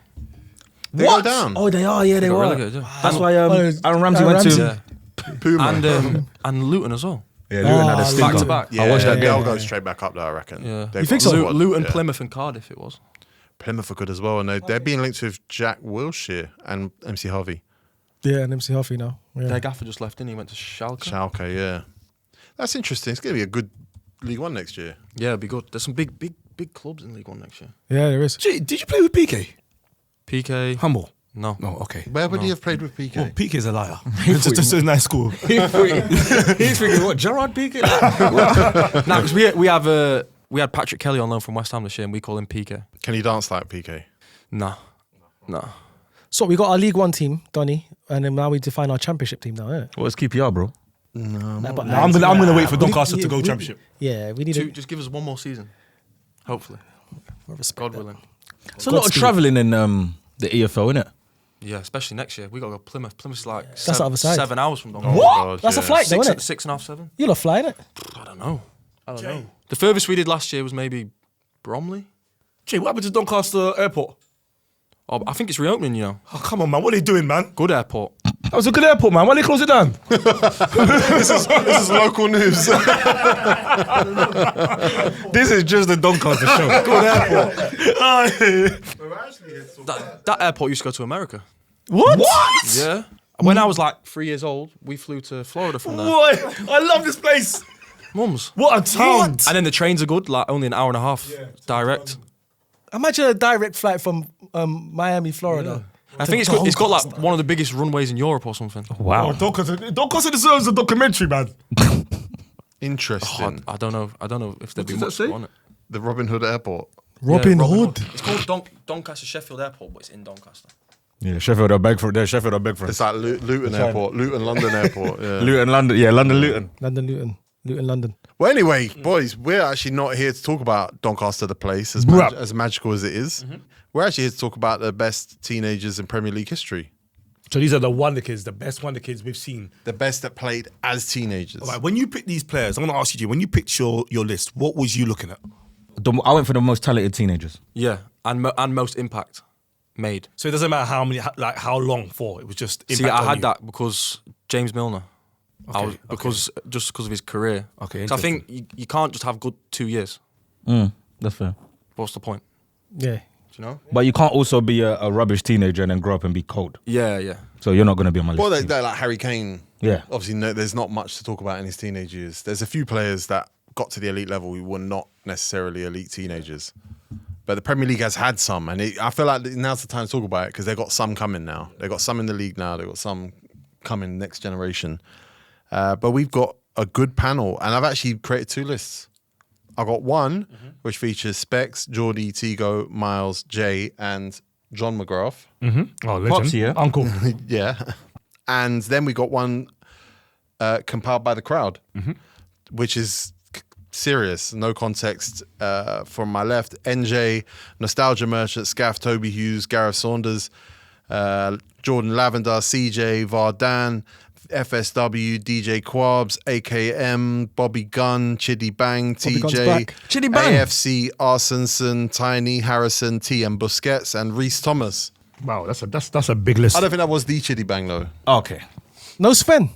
They go down. Oh, they are. Yeah, they Got were. relegated, yeah. That's why Oh, Aaron Ramsey Aaron went Ramsey. to. Puma. And Luton as well. Yeah, Luton had a Oh, stinker. back to back. Yeah, I watched that they'll game. go straight back up there, I reckon. Yeah. They've You think got so? squad, Luton, yeah. Plymouth, and Cardiff. It was. Plymouth are good as well, and they're being linked with Jack Wilshere and MC Harvey. Yeah, and MC Huffy now. Yeah. Their gaffer just left in. He went to Schalke. Schalke, yeah. That's interesting. It's going to be a good League One next year. Yeah, it'd be good. There's some big clubs in League One next year. Yeah, there is. Gee, did you play with PK? PK. Humble. No. No, okay. Where would you have played with PK? Well, PK's a liar. It's just a nice school. He's thinking, what, Gerard Piqué? Nah, because we had Patrick Kelly on loan from West Ham this year, and we call him PK. Can he dance like PK? Nah. So we got our League One team, Donny, and then now we define our Championship team now, innit? What's QPR, bro? Nah, but I'm gonna wait for we need- Doncaster to go Championship. Yeah, we need to. Just give us one more season. Hopefully. God willing. It's a lot of Godspeed. travelling in the EFL, innit? Yeah, especially next year. We got to go Plymouth. Plymouth's like the other side. 7 hours from Doncaster. What? God, That's a yeah. flight, though, isn't it? 6.5, 7. You'll fly, innit? I don't know. The furthest we did last year was maybe Bromley. Jay, what happened to Doncaster Airport? Oh, I think it's reopening, you know. Oh, come on, man. What are they doing, man? Good airport. That was a good airport, man. Why they close it down? This is local news. This is just the Doncaster show. That airport used to go to America. What? Yeah. When I was like 3 years old, we flew to Florida from there. What? I love this place. Mums. What a town. And then the trains are good, like only an hour and a half direct. Imagine a direct flight from Miami, Florida. I think it's got like one of the biggest runways in Europe or something. Wow. Oh, Doncaster deserves a documentary, man. Interesting. I don't know if there'd be does that much say? on it. The Robin Hood Airport. Robin Yeah, Hood. It's called Doncaster Sheffield Airport, but it's in Doncaster. Yeah, Sheffield are beg for there. Sheffield are beg for It's like Luton Airport, Luton London Airport. Yeah. Luton, London. Yeah, London, Luton. Luton, London. Well, anyway, boys, we're actually not here to talk about Doncaster, the place, as magical as it is. We're actually here to talk about the best teenagers in Premier League history. So these are the wonder kids, the best wonder kids we've seen. The best that played as teenagers. All right, when you pick these players, I'm going to ask you, Jay, when you picked your list, what was you looking at? I went for the most talented teenagers. Yeah, and most impact made. So it doesn't matter how many, like how long for. It was just impact See, I on had you. that because James Milner. Okay, because of his career. Okay, So I think you can't just have good 2 years. That's fair. What's the point? Yeah. Do you know? But you can't also be a rubbish teenager and then grow up and be cold. Yeah. So you're not going to be on my list. Well, they're like Harry Kane. Yeah. Obviously, there's not much to talk about in his teenage years. There's a few players that got to the elite level who were not necessarily elite teenagers. But the Premier League has had some. And I feel like now's the time to talk about it because they've got some coming now. They've got some in the league now. They've got some coming next generation. But we've got a good panel. And I've actually created 2 lists. I've got one which features Specs, Jordy, Tego, Miles, Jay, and John McGrath. Oh, legend. Pops, yeah. Uncle. Yeah. And then we got one compiled by the crowd, which is serious, no context from my left. NJ, Nostalgia Merchant, Scaff, Toby Hughes, Gareth Saunders, Jordan Lavender, CJ, Vardan, FSW, DJ Quabs, AKM, Bobby Gunn, Chiddy Bang, Bobby Gunn's TJ, back. Chiddy Bang. AFC, Arsonson, Tiny, Harrison, TM Busquets, and Reese Thomas. Wow, that's a big list. I don't think that was the Chiddy Bang though. Okay. No Sven.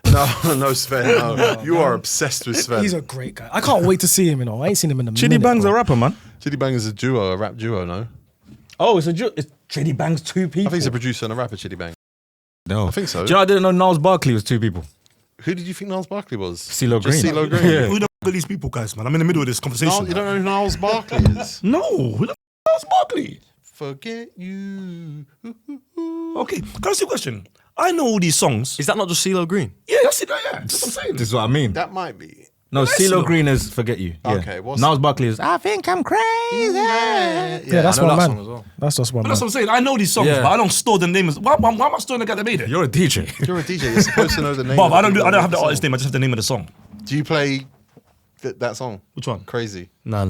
No, Sven. No. You are obsessed with Sven. He's a great guy. I can't wait to see him. I ain't seen him in a minute. Chiddy Bang's bro. a rapper, man. Chiddy Bang is a duo, a rap duo. No, Oh, it's Chiddy Bang's two people. I think he's a producer and a rapper. Chiddy Bang. No. I think so. Do you know I didn't know Niles Barkley was two people? Who did you think Niles Barkley was? CeeLo Just Green. CeeLo Green. Yeah. Who the f are these people, guys, man? I'm in the middle of this conversation. You don't know who Niles Barkley is? No, who the f is Barkley? Forget you. Okay, can I ask you a question? I know all these songs. Is that not just CeeLo Green? Yeah, that's it. Yeah, that's what I'm saying. This is what I mean. That might be. No, That's CeeLo CeeLo. Green is Forget You. Yeah. Okay, what's- Niles Barkley is I Think I'm Crazy. Yeah, Yeah, that's I know one that man. song as well. That's just one But man. that's what I'm saying. I know these songs, Yeah. but I don't store the names. Why am I storing the guy that made it? You're a DJ. You're a DJ. You're supposed to know the name. Bob, of I don't people have the that artist song. name. I just have the name of the song. Do you play that song? Which one? Crazy. No.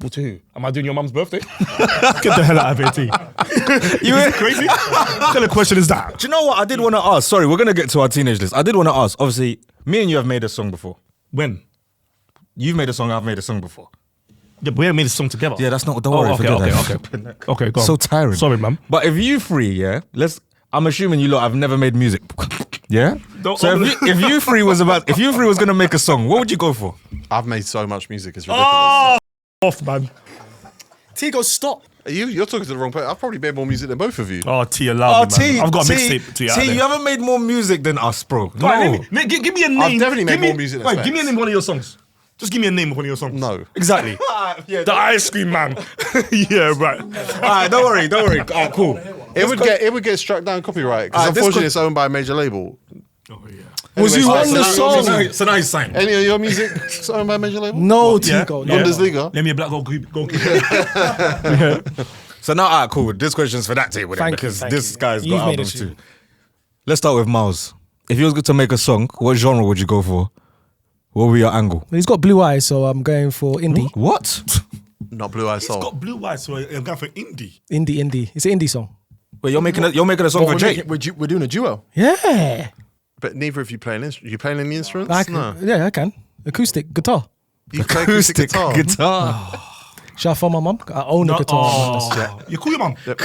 What to who? Am I doing your mum's birthday? Get the hell out of here, T. You ain't crazy? What kind of question is that? Do you know what I did want to ask? Sorry, we're going to get to our teenage list. I did want to ask. Obviously, me and you have made a song before. When? You've made a song, I've made a song before. Yeah, we haven't made a song together. Yeah, that's not. Don't worry, forget that. Okay, go on. So tiring. Sorry, man. But if you three, yeah, I'm assuming you lot have never made music. Yeah? Don't- So if you three was gonna make a song, what would you go for? I've made so much music. It's ridiculous. Oh, off, man. Tego, stop. You're talking to the wrong person. I've probably made more music than both of you. Oh, T, allow me, man. T, I've got a T, mixtape to you out T, there. you haven't made more music than us, bro. Go on, No. give me a name. I've definitely made Give me- more music than Wait, Specs. give me a name of one of your songs. Just give me a name of one of your songs. No. Exactly. The ice cream man. Yeah, right. All right, don't worry. All right, cool. It would get struck down copyright because this unfortunately could- it's owned by a major label. Oh, yeah. Was you Anyway, on so the now- song? So now he's signed. Any of your music is owned by a major label? No, Yeah. Tego. Yeah. No. Bundesliga? Let me a black goalkeeper. So now, all right, cool. This question's for that table then, Thank you, because thank this you. guy's You've got made albums it too. too. Let's start with Miles. If you was to make a song, what genre would you go for? What would be your angle? He's got blue eyes, so I'm going for indie. What? Not Blue Eye He's Soul. got blue eyes, so I'm going for indie. Indie. It's an indie song. Wait, you're making a song for Jay? We're doing a duo. Yeah. But neither of you playing instruments. You playing any instruments? I can, No. Yeah, I can. Acoustic guitar. You play acoustic guitar. Should I phone my mum? I own a guitar. Oh, you call your mum. Yep,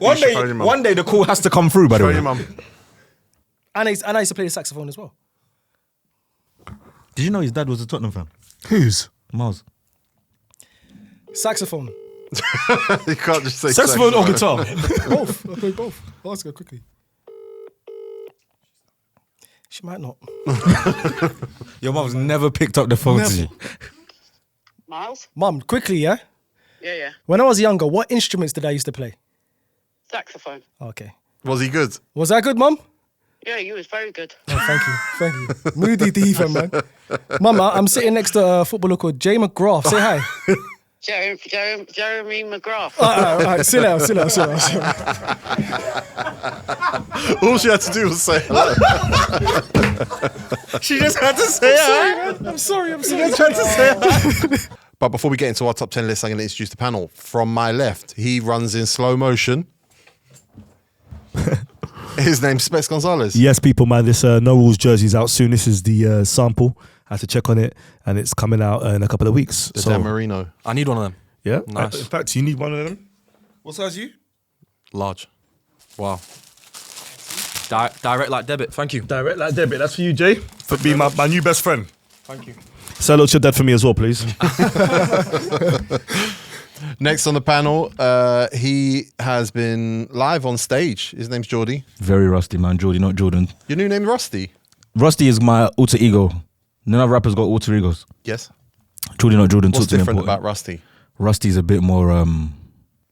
you should phone your mum. One day the call has to come through, by the Phone way. your mum. And I used to play the saxophone as well. Did you know his dad was a Tottenham fan? Who's? Miles. Saxophone. You can't just say Saxophone or guitar? Both. I play both. I'll ask her quickly. She might not. Your mum's never picked up the phone to you. Miles? Mum, quickly, yeah? Yeah. When I was younger, what instruments did I used to play? Saxophone. Okay. Was he good? Was that good, Mum? Yeah, you was very good. Oh, thank you. Moody diva, man. Mum, I'm sitting next to a footballer called Jay McGrath. Say hi. Jeremy McGrath. All right, sit down. All she had to do was say hello. She just had to say it. I'm sorry. Trying to say But before we get into our top 10 list, I'm going to introduce the panel. From my left, he runs in slow motion. His name's Specs Gonzalez. Yes, people, man. This No Rules jersey's out soon. This is the sample. I had to check on it, and it's coming out in a couple of weeks. The Dan Marino. I need one of them. Yeah, Nice. In fact, you need one of them. What size are you? Large. Wow. Direct like debit. Thank you. Direct like debit. That's for you, Jay, for being my new best friend. Thank you. Say hello to your dad for me as well, please. Next on the panel, he has been live on stage. His name's Jordy. Very rusty, man. Jordy, not Jordan. Your new name, Rusty? Rusty is my alter ego. None of rappers got alter egos. Yes. Jordy, not Jordan. What's Talk to me different important. about Rusty? Rusty's a bit more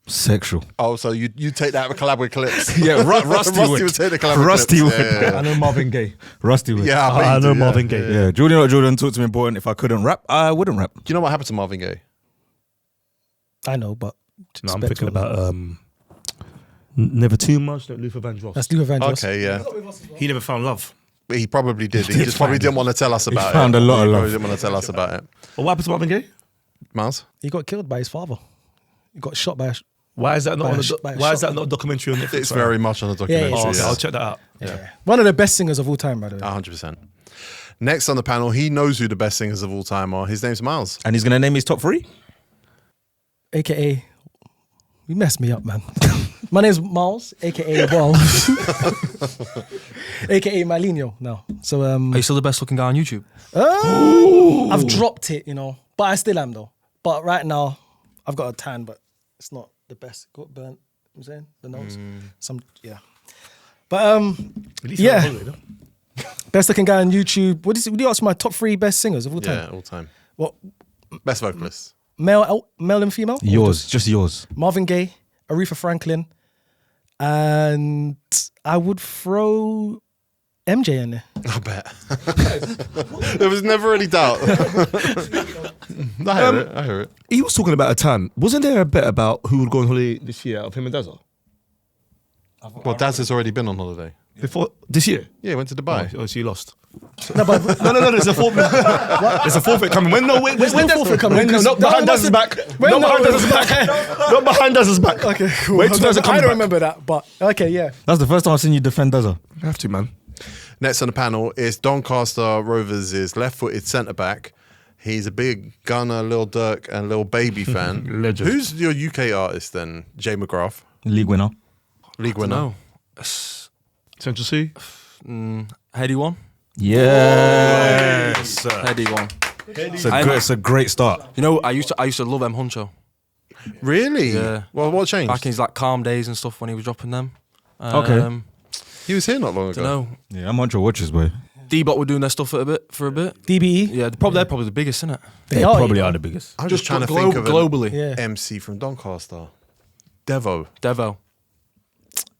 sexual. Oh, so you take that with collab with Clips. Yeah, Rusty would take the collab with Rusty Clips. would. Yeah, yeah. I know Marvin Gaye. Rusty would. Yeah, I you know do, Marvin Gaye. Yeah, Jordy, not Jordan. Talk to me important. If I couldn't rap, I wouldn't rap. Do you know what happened to Marvin Gaye? I know, but No, I'm Specs thinking will- about Never Too Much, like Luther Vandross. That's Luther Van Dijk. Okay, yeah. He never found love. He probably did. He just probably didn't want to tell us about it. found a lot of He love. probably didn't want to tell us about it. Well, what happened to Marvin Gaye? Miles? He got killed by his father. He got shot by Why is that not By on a a sh- by a Why is shot. that not a documentary on Netflix? It's right? very much on the documentary. Yeah, Oh, it's- okay, I'll check that out. Yeah. One of the best singers of all time, by the way. 100%. Next on the panel, he knows who the best singers of all time are. His name's Miles. And he's going to name his top 3? AKA, you messed me up, man. My name's Miles, AKA Miles, AKA Mainoo now. So Are you still the best looking guy on YouTube? I've dropped it, but I still am though. But right now, I've got a tan, but it's not the best. Got burnt. I'm saying the nose. But At least you're on holiday, though. best looking guy on YouTube. What do you ask for my top 3 best singers of all time? Yeah, all time. What Best vocalist. male and female? Or Yours, just yours. Marvin Gaye, Aretha Franklin, and I would throw MJ in there. I bet. There was never any doubt. I hear it. He was talking about a tan. Wasn't there a bet about who would go on holiday this year out of him and Dazza? Well, Daz has already been on holiday. Before this year? Yeah, he went to Dubai. Oh, so you lost. No, but No. There's a forfeit. There's a forfeit coming. When There's no forfeit coming. No, not behind Daz's back. Not behind Daz's back. Not behind Daz's back. okay, cool. Wait till there's a I comeback. don't remember that, but okay, yeah. That's the first time I've seen you defend Dazza. You have to, man. Next on the panel is Doncaster Rovers' left-footed centre-back. He's a big Gunner, Lil Durk and Lil Baby fan. Legend. Who's your UK artist then? Jay McGrath? League winner. League winner? No. Central C? Heady one. Yes. Heady one. It's a great start. You know, I used to love M Huncho. Really? Yeah. Well, what changed? Back in his like calm days and stuff when he was dropping them. Okay. He was here not long ago. Dunno. Yeah, I'm on your watches, boy. D-Bot were doing their stuff for a bit. DBE. Yeah, they're probably the biggest, isn't it? They are, probably you know. are the biggest. I'm just trying to think of globally. Yeah. an MC from Doncaster. Devo. Devo.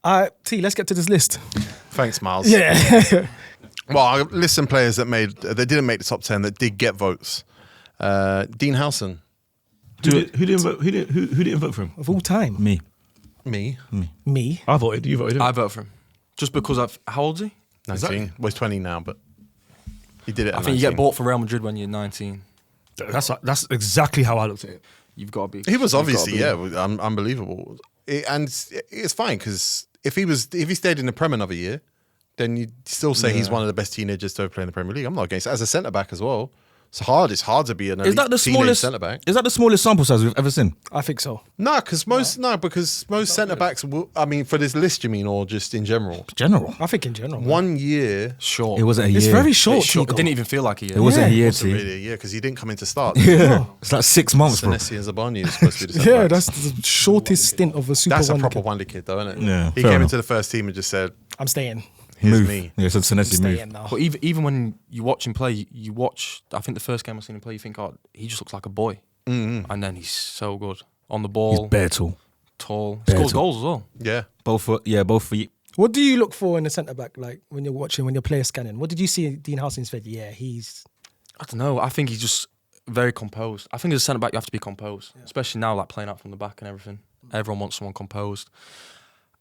All right, T, let's get to this list. Thanks, Miles. Yeah. Well, I listen players that didn't make the top 10 that did get votes. Dean Howson. Who didn't vote for him? Of all time. Me. Me. Me. I voted. You voted. I vote for him. Just because how old is he? 19. Well, he's 20 now, but he did it at I think you get 19. bought for Real Madrid when you're 19. That's exactly how I looked at it. You've got to be. He was you've gotta obviously, be- unbelievable. And it's fine because if he stayed in the Prem another year, then you'd still say he's one of the best teenagers to ever play in the Premier League. I'm not against it. As a centre-back as well. It's hard to be an elite Is that the teenage smallest? centre-back. Is that the smallest sample size we've ever seen? I think so. Because most centre-backs will, I mean, for this list, you mean, or just in general? General. I think in general. 1 year. Short. It wasn't a year. It's very short, It's short. It Tigo. didn't even feel like a year. It wasn't a Yeah. year, Wasn't T. really a year because he didn't come into start. Yeah. It's like 6 months, bro. Senesi and Zabani is supposed to be the Yeah, centre-backs. that's the shortest stint of a super That's a wonder proper kid. wonder kid, though, isn't it? Yeah, He fair came enough. into the first team and just said, I'm staying. "Here's Move. me." Yeah, so Senesi move. Staying now. But even when you watch him play, you watch. I think the first game I seen him play, you think, oh, he just looks like a boy. And then he's so good on the He's ball, bare tall. tall, bare scores tall. goals as well. Yeah. Both feet. What do you look for in a centre back, like when you're player scanning? What did you see in Dean Howson's fed? Yeah, he's I don't know. I think he's just very composed. I think as a centre back, you have to be composed, especially now, like playing out from the back and everything. Everyone wants someone composed.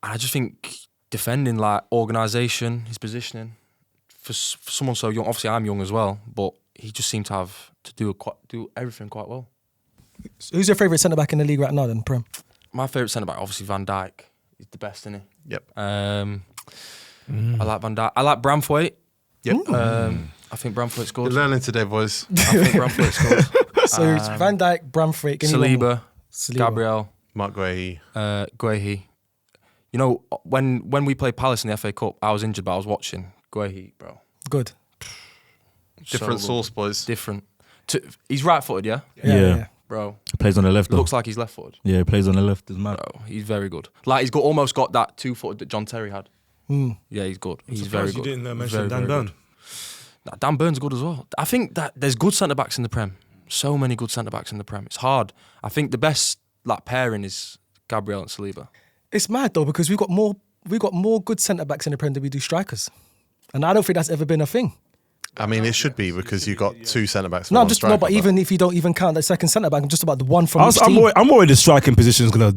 And I just think defending, like organisation, his positioning, for someone so young. Obviously, I'm young as well, but he just seemed to have to do everything quite well. who's your favourite centre back in the league right now? Then Prem. My favourite centre back, obviously Van Dijk. He's the best, isn't he? Yep. I like Van Dijk. I like Bramthwaite. Yep. I think Bramthwaite's good. You're learning today, boys. I think Bramthwaite's good. So it's Van Dijk, Bramthwaite, give me one more. Saliba, Gabriel, Marc Guehi. Guehi. You know, when we played Palace in the FA Cup, I was injured, but I was watching Guehi, bro. Good. Different So sauce, boys. Different. He's right-footed, yeah? Yeah. Bro. He plays on the left, though. Looks like he's left-footed. Yeah, he plays on the left. It's mad. Bro, he's very good. Like, he's almost got that 2-footed that John Terry had. Yeah, he's good. He's very good. You didn't mention Very, Dan very Burn. good. Nah, Dan Burn's good as well. I think that there's good centre-backs in the Prem. So many good centre-backs in the Prem. It's hard. I think the best pairing is Gabriel and Saliba. It's mad though because we've got more good centre backs in the Prem than we do strikers, and I don't think that's ever been a thing. I mean, it should be because you got two centre backs. No, I'm just no, but even if you don't even count that second centre back, I'm just about the one from each team. I'm worried the striking position is gonna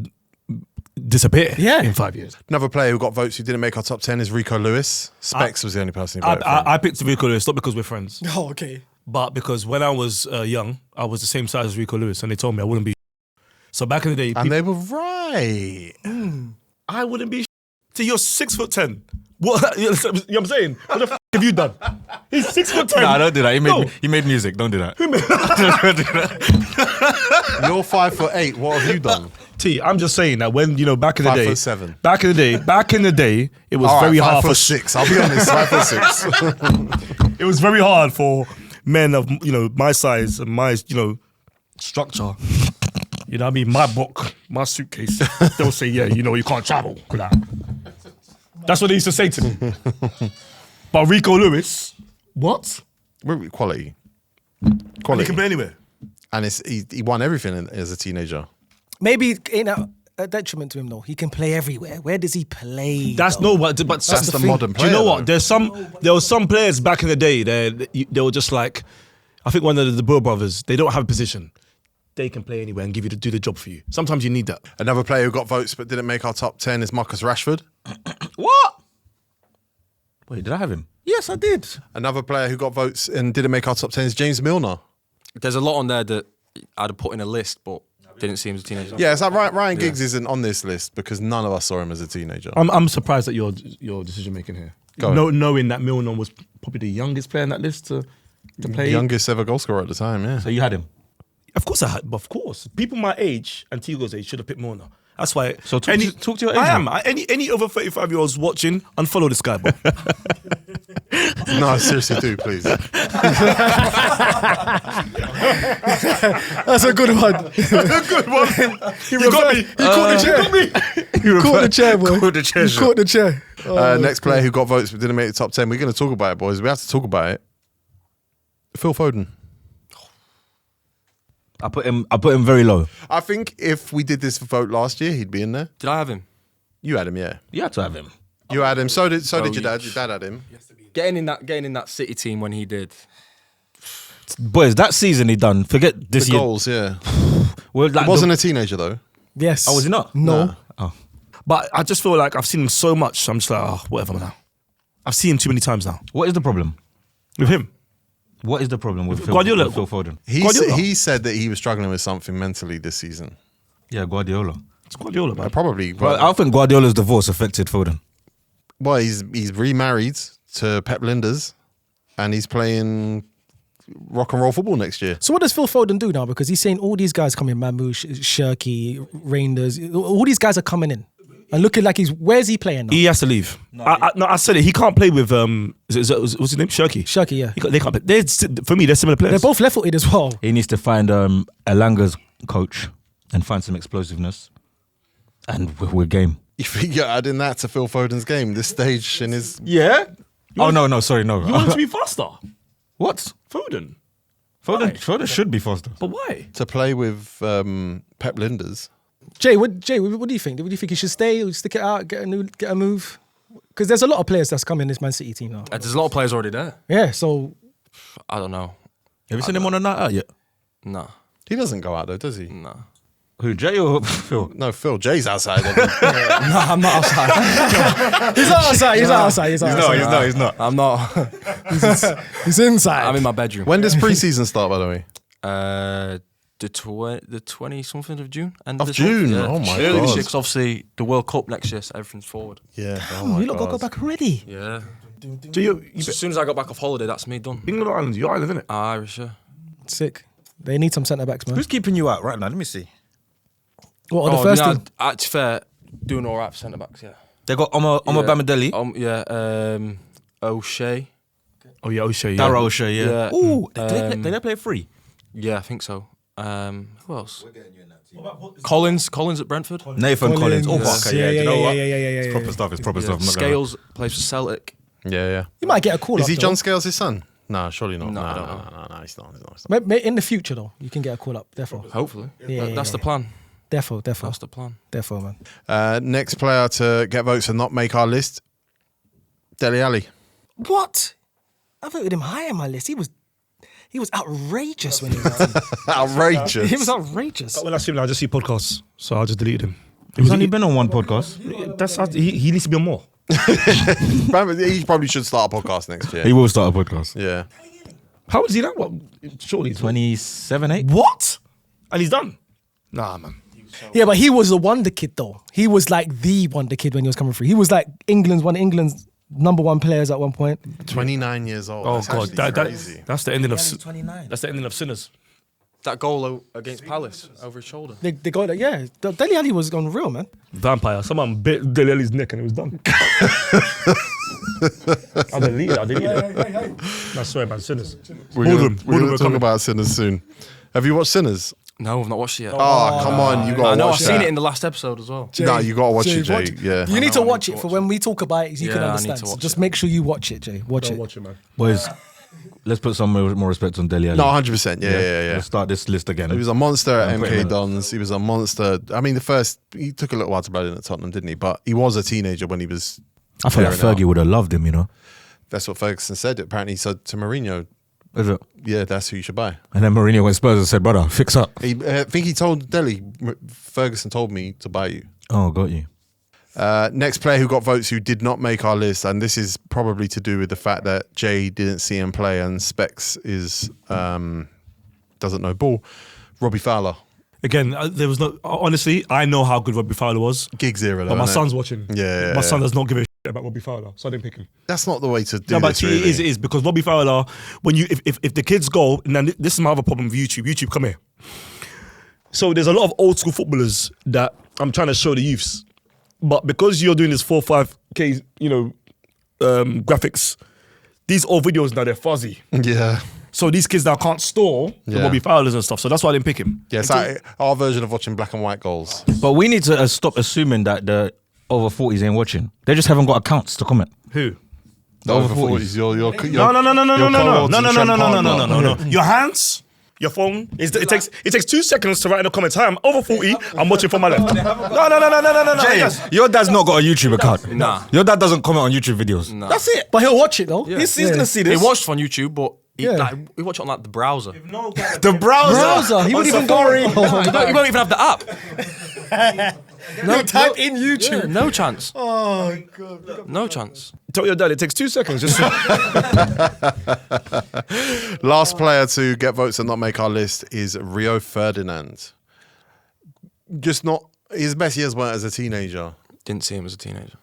disappear. Yeah. In 5 years. another player who got votes who didn't make our top 10 is Rico Lewis. Specs was the only person who voted for him. I picked Rico Lewis not because we're friends, Oh, okay. but because when I was young, I was the same size as Rico Lewis, and they told me I wouldn't be. So back in the day, And they were right. Right. I wouldn't be. See, you're 6'10". What? You know what I'm saying? What the have you done? He's 6'10". Nah, don't do that. He made music. Don't do that. You're 5'8". What have you done? T, I'm just saying that when, back in the day. 5'7". Back in the day, it was very hard for 5'6". I'll be honest, 5'6". it was very hard for men of my size and my structure. You know what I mean? My book, my suitcase. They'll say, yeah, you can't travel with that. That's what they used to say to me. But Rico Lewis, what? Quality. And he can play anywhere. And he won everything as a teenager. Maybe ain't that a detriment to him though? He can play everywhere. Where does he play? That's though? but That's the the thing. modern Do player. you know what? though. There were some players back in the day they were just like, I think one of the Bill brothers, they don't have a position. They can play anywhere and do the job for you. Sometimes you need that. Another player who got votes but didn't make our top 10 is Marcus Rashford. What? Wait, did I have him? Yes, I did. Another player who got votes and didn't make our top 10 is James Milner. There's a lot on there that I'd have put in a list, but didn't see him as a teenager. Yeah, it's like Ryan Giggs isn't on this list because none of us saw him as a teenager. I'm surprised at your decision making here. Go on. Knowing that Milner was probably the youngest player in that list to play. Youngest ever goal scorer at the time, yeah. So you had him. Of course I had, but of course. People my age and Tego's age should have picked Milner. That's why. So talk to your age. I am. Any over 35-year-olds watching, unfollow this guy, bro. No, seriously do, please. That's a good one. Good one. He got me. He caught the chair. He caught the chair, boy. Caught the chair, He caught the chair. Next player who got votes but didn't make the top 10. We're going to talk about it, boys. We have to talk about it. Phil Foden. I put him very low. I think if we did this vote last year, he'd be in there. Did I have him? You had him, yeah. You had to have him. You had him. So did your dad. Your dad had him. Getting in that City team when he did. Boys, that season he done. Forget this The year. goals, yeah. Well, like He wasn't a teenager though. Yes. Oh, was he not? No. Nah. Oh. But I just feel like I've seen him so much. I'm just like, oh, whatever now. I've seen him too many times now. What is the problem? With him. What is the problem with Guardiola? with Phil Foden? He said that he was struggling with something mentally this season. Yeah, Guardiola. It's Guardiola, man. Probably. Well, But, I think Guardiola's divorce affected Foden. well, he's remarried to Pep Linders, and he's playing rock and roll football next year. So what does Phil Foden do now? Because he's saying all these guys coming, Mamouche, Shirky, Reinders, all these guys are coming in and looking like where's he playing now? He has to leave. I said it. He can't play with what's his name? Shirky. Shirky, yeah. They can't play. For me, they're similar players. They're both left-footed as well. He needs to find Elanga's coach and find some explosiveness. And we're game. You think you're adding that to Phil Foden's game, this stage in his... Yeah? Oh, no, sorry, no. You want him to be faster. What? Foden. Foden should be faster. But why? To play with Pep Linders. Jay, what do you think? Do you think he should stay or stick it out, get a move? Because there's a lot of players that's coming in this Man City team now. There's a lot of players already there. Yeah, so I don't know. Have you seen him on a night out yet? Nah. He doesn't go out though, does he? Nah. Who, Jay or Phil? No, Phil. Jay's outside. No, I'm not outside. he's not outside. He's not outside. He's not. I'm not. He's inside. I'm in my bedroom. When does pre-season start, by the way? The 20 something of June. End Of this month, June? yeah. Oh my Early this God. year, 'cause obviously the World Cup next year, so everything's forward. Yeah. you lot got to go back already. Yeah. So you So as soon as I got back off holiday, that's me done. England or Ireland? You're Ireland, isn't it? Irish, yeah. Sick. They need some centre backs, man. Who's keeping you out right now? Let me see. What are the first no, team? to fair, doing all right for centre backs, yeah. They got Omar Bamidele. O'Shea. Oh yeah, O'Shea. Yeah. Darryl O'Shea, yeah. Yeah. Ooh, did they play free? Yeah, I think so. Who else? Collins at Brentford. Nathan Collins. Oh, Collins. okay, yeah. Do you know what? Yeah. It's proper stuff. It's proper Yeah. stuff. I'm not gonna lie. Scales plays for Celtic. Yeah. You might get a call. Is up, he though. John Scales' son? No, surely not. No, I don't No, he's not. In the future, though, you can get a call up. Therefore, Hopefully. Yeah, That's the plan. therefore, That's the plan. man. Next player to get votes and not make our list, Dele Alli. What? I voted him high on my list. He was outrageous when he was out. Outrageous. He was outrageous. When I see him, I just see podcasts, so I just deleted him. He's only been on one podcast. He needs to be on more. He probably should start a podcast next year. He will start a podcast. Yeah. How old is he now? What? Surely he's 27, 8? What? And he's done? Nah, man. Yeah, but he was a wonder kid though. He was like the wonder kid when he was coming through. He was like one of England's number one players at one point. 29 years old. Oh That's God, actually crazy. that's the ending of 29. that's the ending of sinners. That goal against Palace over his shoulder. They got that. Yeah, Dele Alli was on real, man. Vampire. Someone bit Dele Alli's neck and it was done. I deleted it. No, sorry, man. Sinners. We're going to talk about Sinners soon. Have you watched Sinners? No, I've not watched it yet. Oh, come on. You got I to know, I've watch seen that. it in the last episode as well. No, you got to watch it, Jay. watch Yeah. You need to I watch need it to for watch when we talk about it. You can Yeah, I need understand. to So watch just it. make sure you watch it, Jay. Watch it. Watch it, man. Boys, let's put some more respect on Dele Alli. No, 100%. Yeah. Let's start this list again. He was a monster at Yeah, pretty MK much. Dons. He was a monster. I mean, he took a little while to blow in at Tottenham, didn't he? But he was a teenager when he was. I feel like tearing Fergie out. would have loved him, you know. That's what Ferguson said. Apparently, he said to Mourinho, Is it? yeah, that's who you should buy. And then Mourinho went Spurs and said, brother, fix up. I think he told Dele, Ferguson told me to buy you. Oh, got you. Next player who got votes who did not make our list, and this is probably to do with the fact that Jay didn't see him play and Specs is doesn't know ball. Robbie Fowler, Again, there was no. Honestly, I know how good Robbie Fowler was, Giggs era. but my isn't it? son's watching. Yeah. My son does not give a shit about Robbie Fowler, so I didn't pick him. That's not the way to do No, but this. it Really. is because Robbie Fowler, when you if the kids go, and then this is my other problem with YouTube. YouTube, come here. So there's a lot of old school footballers that I'm trying to show the youths, but because you're doing this 4-5K, graphics, these old videos now they're fuzzy. Yeah. So these kids now can't store the Yeah. Robbie Fowlers and stuff. So that's why I didn't pick him. Yeah, it's like our version of watching black and white goals. But we need to stop assuming that the over 40s ain't watching. They just haven't got accounts to comment. Who? The over 40s. You're No. Your hands, your phone. It takes 2 seconds to write in the comments. Hi, I'm over 40. I'm watching from my left. No. Yes. Your dad's not got a YouTube account. Nah. Your dad doesn't comment on YouTube videos. Nah. That's it. But he'll watch it though. He's gonna see He this. watched on YouTube, but he Yeah. watched it on like the browser. the browser. He on wouldn't even Safari. go. Oh, You don't even have the app. no, type in YouTube. Yeah, no chance. Oh god. No chance. Tell your dad it takes 2 seconds. Just Last player to get votes and not make our list is Rio Ferdinand. Just not his best years weren't as a teenager. Didn't see him as a teenager.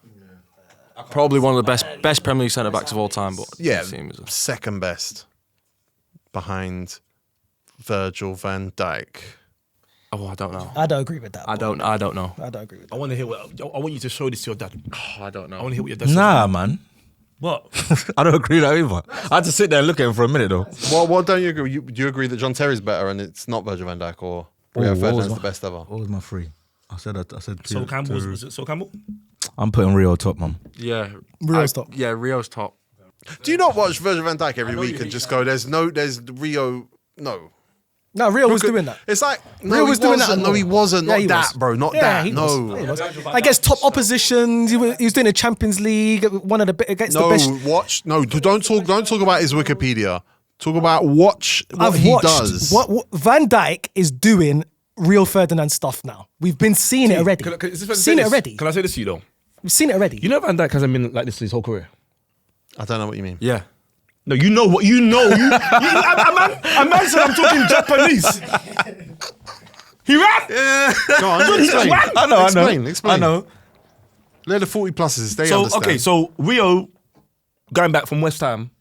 Probably one of the best Premier League centre backs of all time, but Yeah, didn't see him as a... second best behind Virgil van Dijk. Oh, I don't know. I don't agree with that. I don't know. I don't agree with I that. want to hear I want you to show this to your dad. Oh, I don't I know. want to hear what your dad says. Nah, man. What? I don't agree with that either. I had to sit there and look at him for a minute though. What don't you agree? Do you agree that John Terry's better and it's not Virgil van Dijk, or Rio what was Ferdinand's my- the best ever? What was my three? I said Sol Campbell? Was it Sol Campbell? I'm putting Rio top, man. Yeah. Rio's top. Yeah, Rio's top. Do you not watch Virgil van Dijk every week and just go, there's Rio, no. No, Rio was doing that. It's like, Rio no, was he doing that. wasn't. No, he wasn't. Yeah, Not he that, was. bro. Not Yeah, that. he No. was. Yeah, he was. Against top oppositions, he was doing the Champions League. One of the against the best. Watch. No, don't talk about his Wikipedia. Talk about watch what I've he watched does. what Van Dijk is doing. Rio Ferdinand stuff now. We've been seeing it already. Seen it already. Can I say this to you though? We've seen it already. You know Van Dijk hasn't been like this his whole career. I don't know what you mean. Yeah. No, you know what you know. A man said I'm talking Japanese. He ran. Go on, explain. I know. Explain. I know. They're the 40 pluses. They So understand. okay, so Rio going back from West Ham,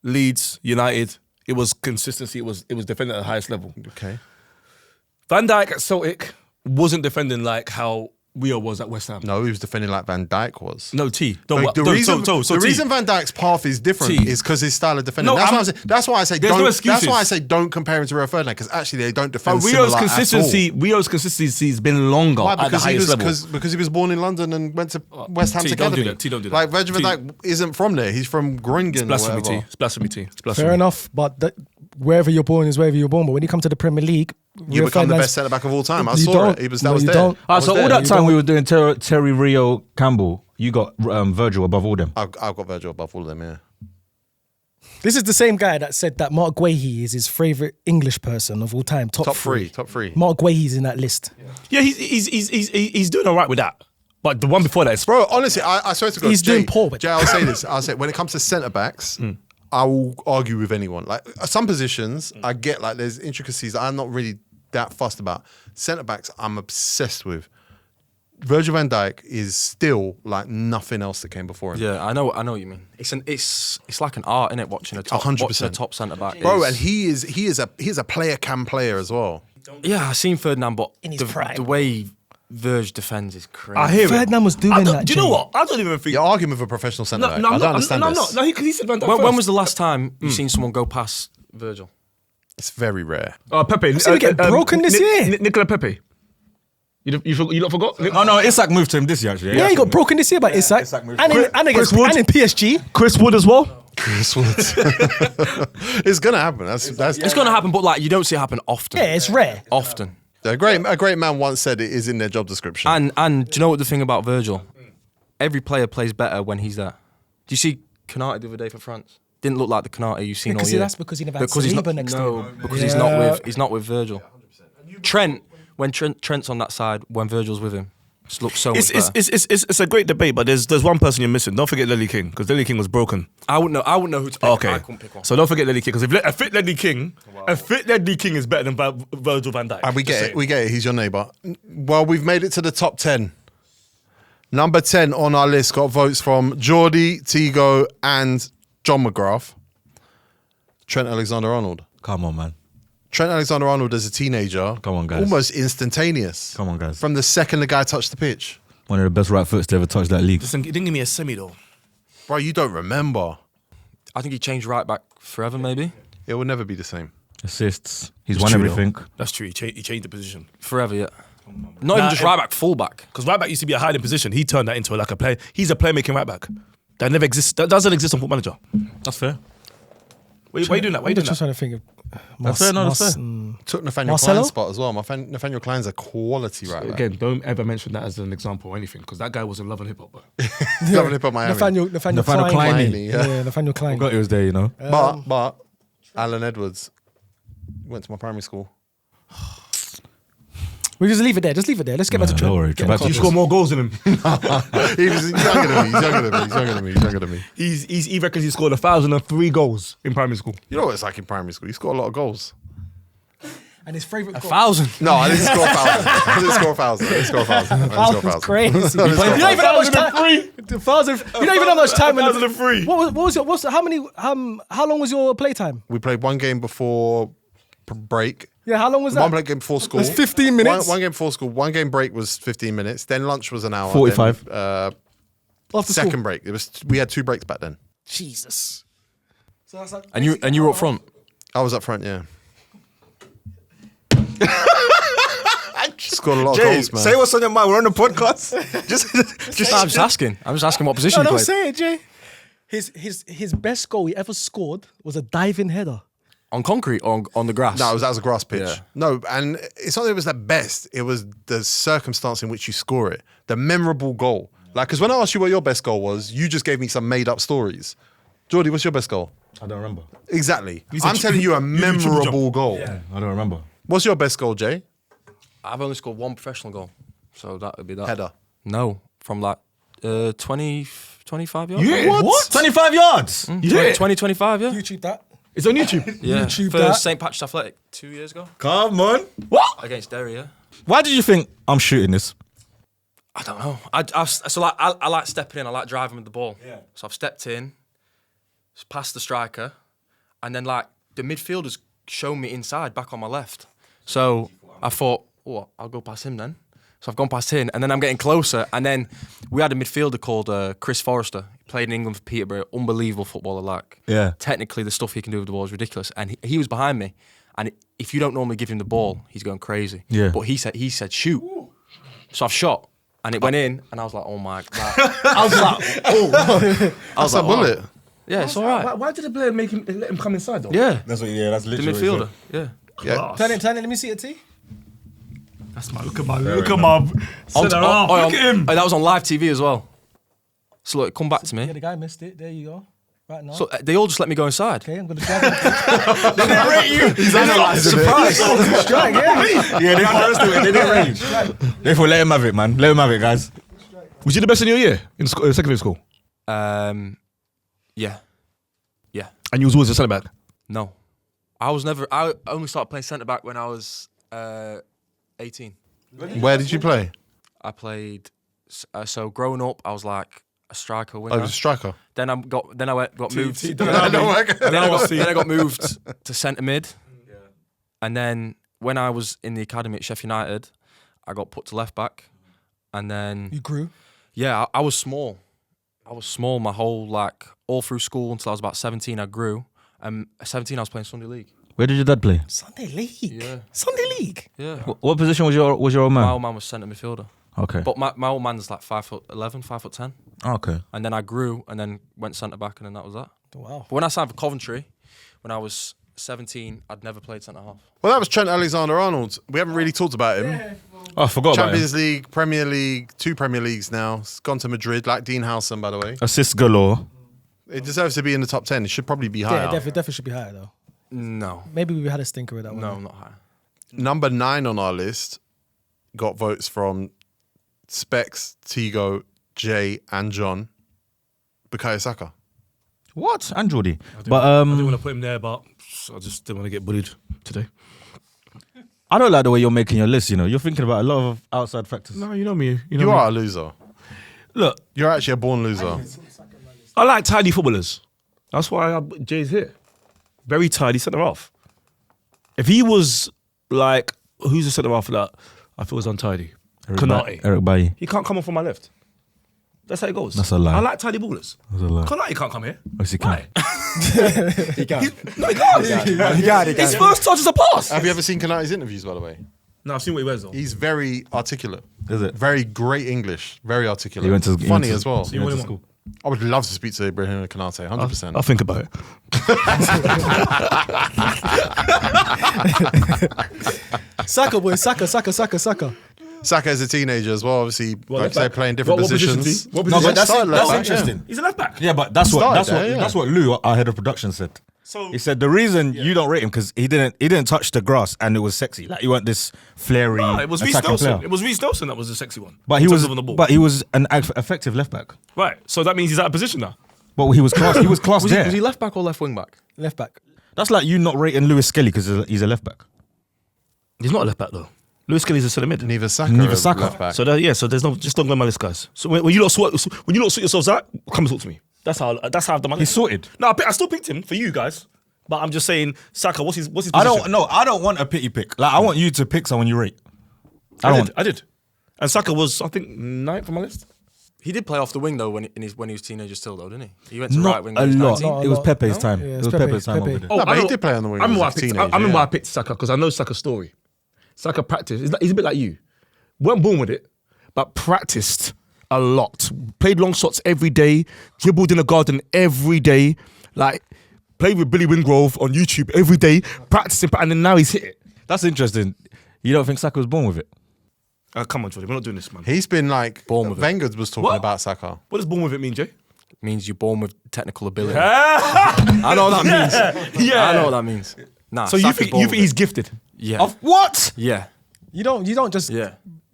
Leeds, United. It was consistency. It was defending at the highest level. Okay. Van Dijk at Celtic wasn't defending like how Rio was at West Ham. No, he was defending like Van Dijk was. No, T. Like, the reason Van Dijk's path is different T. is because his style of defending. No, that's why I say there's no don't. excuses. That's why I say don't compare him to Rio Ferdinand, because actually they don't defend But similar Rio's consistency has been longer Why? at the Because he highest was level. because he was born in London and went to West Ham's T, don't do academy. that. T, don't do that. Like Virgil van T. Dijk isn't from there. He's from Groningen or Blasphemy, whatever. T. It's blasphemy, T. It's blasphemy. Fair enough, but wherever you're born is wherever you're born. But when you come to the Premier League, You Rio become the Ferdinand's- best centre back of all time. I You saw don't. it. He was No, that was you there. don't. I was So all there. that time we were doing Terry, Rio, Campbell, you got Virgil above all them. I've got Virgil above all of them. Yeah. This is the same guy that said that Marc Guehi is his favourite English person of all time. Top three. Top three. Marc Guehi's in that list. Yeah, he's doing all right with that. But the one before that is Bro, honestly, I swear to God, He's doing poor with Jay, I'll say this. I'll say when it comes to centre backs, I will argue with anyone. Like some positions, I get like there's intricacies that I'm not really that fussed about. Centre backs, I'm obsessed with. Virgil van Dijk is still like nothing else that came before him. Yeah, I know what you mean. It's like an art, innit? Watching a top 100%. centre back, Bro, and he is a player as well. Yeah, I seen Ferdinand, but In his prime. the way Virg defends is crazy. I hear Ferdinand was doing that. Do you know Jay. what? I don't even think. You're arguing with a professional centre back. No, I don't understand this. No, because he said Van Dijk When first. was the last time you seen someone go past Virgil? It's very rare. Pepe. seen him get broken this year. Nicola Pepe. You not forgot? Oh no, Isak moved to him this year actually. Yeah, he got broken this year by Isak. Isak moved And in PSG. Chris Wood as well. Chris Woods. It's gonna happen. That's It's going to happen, but like you don't see it happen often. Yeah, it's rare. Often. a great man once said it is in their job description. And do you know what the thing about Virgil? Every player plays better when he's there. Do you see Konate the other day for France? Didn't look like the Konate you've seen all Because year. that's because he never had he's Saliba not, next to no, him. because Yeah. he's not with Virgil. Trent, when Trent's on that side, when Virgil's with him, just looks so much better. It's a great debate, but there's one person you're missing. Don't forget Dele King, because Dele King was broken. I wouldn't know who to pick. Okay, I couldn't pick one. so don't forget Dele King, because if a fit Dele King is better than Virgil van Dijk. And we get it. He's your neighbour. Well, we've made it to the top 10. Number 10 on our list got votes from Jordy, Tego, and John McGrath. Trent Alexander-Arnold. Come on, man. Trent Alexander-Arnold as a teenager. Come on, guys. Almost instantaneous. Come on, guys. From the second the guy touched the pitch. One of the best right foots to ever touch that league. Listen, he didn't give me a semi though. Bro, you don't remember. I think he changed right back forever, maybe. It will never be the same. Assists. He's It's won true, everything. though. That's true. He changed the position. Forever, yeah. Not even just right back, full back. Because right back used to be a hiding position. He turned that into like a play. He's a playmaking right back. That never exists. That doesn't exist on Football Manager. That's fair. Why are you doing that? Why are you doing just that? trying to think of. That's fair, no, that's fair. Took Nathaniel Marcelo? Klein's spot as well. Nathaniel Klein's a quality right back. Again, don't ever mention that as an example or anything, because that guy was in Love and Hip Hop. Loving Hip Hop Miami. Nathaniel Nathaniel Klein. Klein. Yeah. Nathaniel Klein. Forgot he was there, you know. But Alan Edwards went to my primary school. We just leave it there. Just leave it there. Let's get back to Don't Trent. worry, Get back to back You to score more goals than him. He's younger than me. He reckons he scored 1,003 goals in primary school. You know what it's like in primary school? You score a lot of goals. And his favourite goal. 1,000. No, I didn't score 1,000. I didn't score 1,000. I didn't score 1,000. I didn't score 1,000. That's crazy. I didn't score You don't even have much time. 1,003. You don't even have much time. 1,003. What was your? How long was your playtime? We played one game before break. Yeah, how long was that? One game before school. It was 15 minutes? One game before school. One game break was 15 minutes. Then lunch was an hour. 45. Then, After second school. break. We had 2 breaks back then. Jesus. So that's like And you were up front. I was up front, yeah. Scored a lot of goals, man. say what's on your mind. We're on the podcast. I'm just asking. I'm just asking what position No, you don't played. say it, Jay. His best goal he ever scored was a diving header. On concrete or on the grass? No, that was a grass pitch. Yeah. No, and it's not that it was the best. It was the circumstance in which you score it. The memorable goal. Like, because when I asked you what your best goal was, you just gave me some made up stories. Jordy, what's your best goal? I don't remember. Exactly. said I'm telling you a you said triple memorable goal. I don't remember. What's your best goal, Jay? I've only scored one professional goal. So that would be that. Header. No, from like 20, 25 yards. Yeah. What? 25 yards. 20, 25, yeah. YouTube that. It's on YouTube. Yeah, YouTube for that. St. Patrick's Athletic 2 years ago. Come on. What? Against Derry, yeah. Why did you think I'm shooting this? I don't know. I like stepping in. I like driving with the ball. Yeah. So I've stepped in, past the striker, and then like the midfielders shown me inside, back on my left. So I thought, oh, I'll go past him then. So I've gone past him, and then I'm getting closer. And then we had a midfielder called Chris Forrester. He played in England for Peterborough. Unbelievable footballer, like. Yeah. Technically, the stuff he can do with the ball is ridiculous. And he was behind me. And if you don't normally give him the ball, he's going crazy. Yeah. But he said shoot. So I've shot, and it went in, and I was like, oh my god. I was like, oh. I was That's a like, bullet. wow. Yeah, it's all right. Why did the player let him come inside though? Yeah. That's that's The literally midfielder. Yeah. Yeah. Turn it. Let me see it, T. That's my look at my centre On- half. oh, Look at him. that was on live TV as well. So look, come back to Yeah, me. the guy missed it. There you go. Right now. So they all just let me go inside. Okay, I'm gonna drive it. He's analysing it. Surprise. Strike, yeah. Yeah, they underestimated. They didn't range. Therefore, let him have it, man. Let him have it, guys. Was you the best in your year in secondary school? Yeah. Yeah. And you was always a centre back. No. I only started playing centre back when I was 18. Where did you play? I played. So growing up, I was like a striker Oh, winger. you was a striker. Then I got moved. Then I got moved to centre mid. And then when I was in the academy at Sheffield United, I got put to left back. And then You grew. yeah, I was small. I was small my whole all through school until I was about 17. I grew. At 17, I was playing Sunday League. Where did your dad play? Sunday League. Yeah. Sunday League. Yeah. What position was your old man? My old man was centre midfielder. Okay. But my old man's like 5'11", 5'10". Okay. And then I grew and then went centre back and then that was that. Wow. But when I signed for Coventry, when I was 17, I'd never played centre half. Well, that was Trent Alexander-Arnold. We haven't really talked about him. Oh, I forgot about him. Champions League, Premier League, 2 Premier Leagues now. He's gone to Madrid, like Dean Howson, by the way. Assists galore. It deserves to be in the top 10. It should probably be Yeah, higher. definitely should be higher though. No. Maybe we had a stinker with that one. No, not high. Number 9 on our list got votes from Specs, Tego, Jay, and John. Bukayo Saka. What? And Jordy. But I didn't want to put him there, but I just didn't want to get bullied today. I don't like the way you're making your list, you know. You're thinking about a lot of outside factors. No, you know me. You are a loser. Look, You're actually a born loser. I like tidy footballers. That's why Jay's here. Very tidy centre half. If he was like, who's the centre half that I feel was untidy? Konate. Eric Bailly. He can't come on for my left. That's how it goes. That's a lie. I like tidy ballers. That's a lie. Konate can't come here. Yes, he Why? He can't. No, he can't. His first touch is a pass. Have you ever seen Konate's interviews, by the way? No, I've seen what he wears though. He's very articulate. Is it? Very great English. Very articulate. He went to Funny as well. You want him on? I would love to speak to Ibrahim Konate, 100%. I'll think about it. Saka boy, Saka. Saka as a teenager as well, obviously, What, like left I say, back? playing different What position positions. is he? What No, position? but that's Started left back, interesting. He's a left back. Yeah, but that's what Started there, yeah. that's what Lou, our head of production, said. So He said the reason you don't rate him because he didn't touch the grass and it was sexy. Like he weren't this flary. no, it was Reece attacking Nelson. player. It was Reece Nelson that was the sexy one. But in he terms was of on the ball. but he was an effective left back. Right. So that means he's out of position now. But he was class. He was class there. Was he left back or left wing back? Left back. That's like you not rating Lewis Skelly because he's a left back. He's not a left back though. Lewis Kelly's a centre mid. Neither Saka. Neither or Saka. left back. So so there's no, just don't go on my list, guys. So when you lot sort yourselves out, come and talk to me. That's how I've done my He's list. sorted. No, I still picked him for you guys, but I'm just saying Saka. What's his position? I don't want a pity pick. Like I want you to pick someone you rate. I did. And Saka was, I think, 9th on my list. He did play off the wing though when he was a teenager still though, didn't he? He went to Not right wing a when he was lot. 19. Not a It was lot. Pepe's No? time. Yeah, It it's was Pepe, Pepe's time Pepe. over there. No, but I he know- did play on the wing I as remember a why I picked. teenager. I remember yeah. why I picked Saka because I know Saka's story. Saka practiced. He's a bit like you. Weren't born with it, but practiced a lot. Played long shots every day. Dribbled in the garden every day. Like played with Billy Wingrove on YouTube every day. Practicing, and then now he's hit it. That's interesting. You don't think Saka was born with it? Come on, Jordy. We're not doing this, man. He's been like, Born with it. Wenger was talking What? about Saka. What does born with it mean, Jay? Means you're born with technical ability. I know what that means. Yeah. I know what that means. Nah. So you Saka's think born with he's it. gifted? Yeah. Of what? Yeah. You don't just Yeah.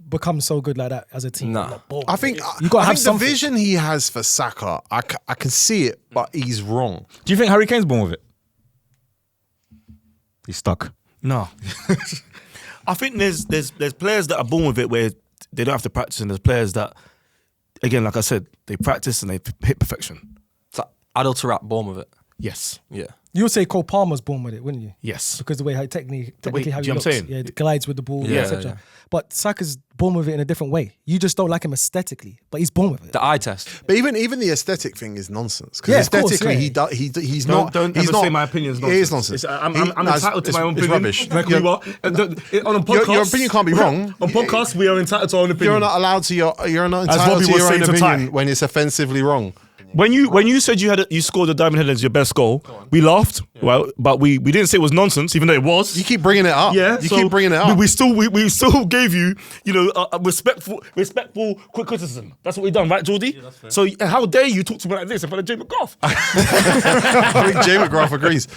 become so good like that as a team. Nah. Like, boom. I think you gotta I have think something. the vision he has for Saka, I can see it, but he's wrong. Do you think Harry Kane's born with it? He's stuck. No. I think there's players that are born with it where they don't have to practice, and there's players that, again, like I said, they practice and they hit perfection. It's like Adel Taarabt born with it. Yes. Yeah. You would say Cole Palmer's born with it, wouldn't you? Yes. Because the way how technically do how you he know what I'm looks, saying? yeah, it glides with the ball, Yeah, etc. yeah. But Saka's born with it in a different way. You just don't like him aesthetically, but he's born with it. The eye test. But even the aesthetic thing is nonsense. Because Yeah, of course, aesthetically, yeah. he's not. Don't he's ever not, say my opinion is nonsense. It is nonsense. I'm He- no, entitled to my own it's opinion. rubbish. Like we You're- are. On a podcast, your opinion can't be wrong. On podcast, we are entitled to our own opinion. You're not allowed to. You're not As entitled Robbie to was your own saying to Ty. opinion when it's offensively wrong. When you said you scored the diamond header as your best goal, we laughed. Well, but we didn't say it was nonsense, even though it was. You keep bringing it up. Yeah, you so keep bringing it up. We still gave you, a respectful quick criticism. That's what we done, right, Jordy? So how dare you talk to me like this in front of Jay McGrath? I think Jay McGrath agrees.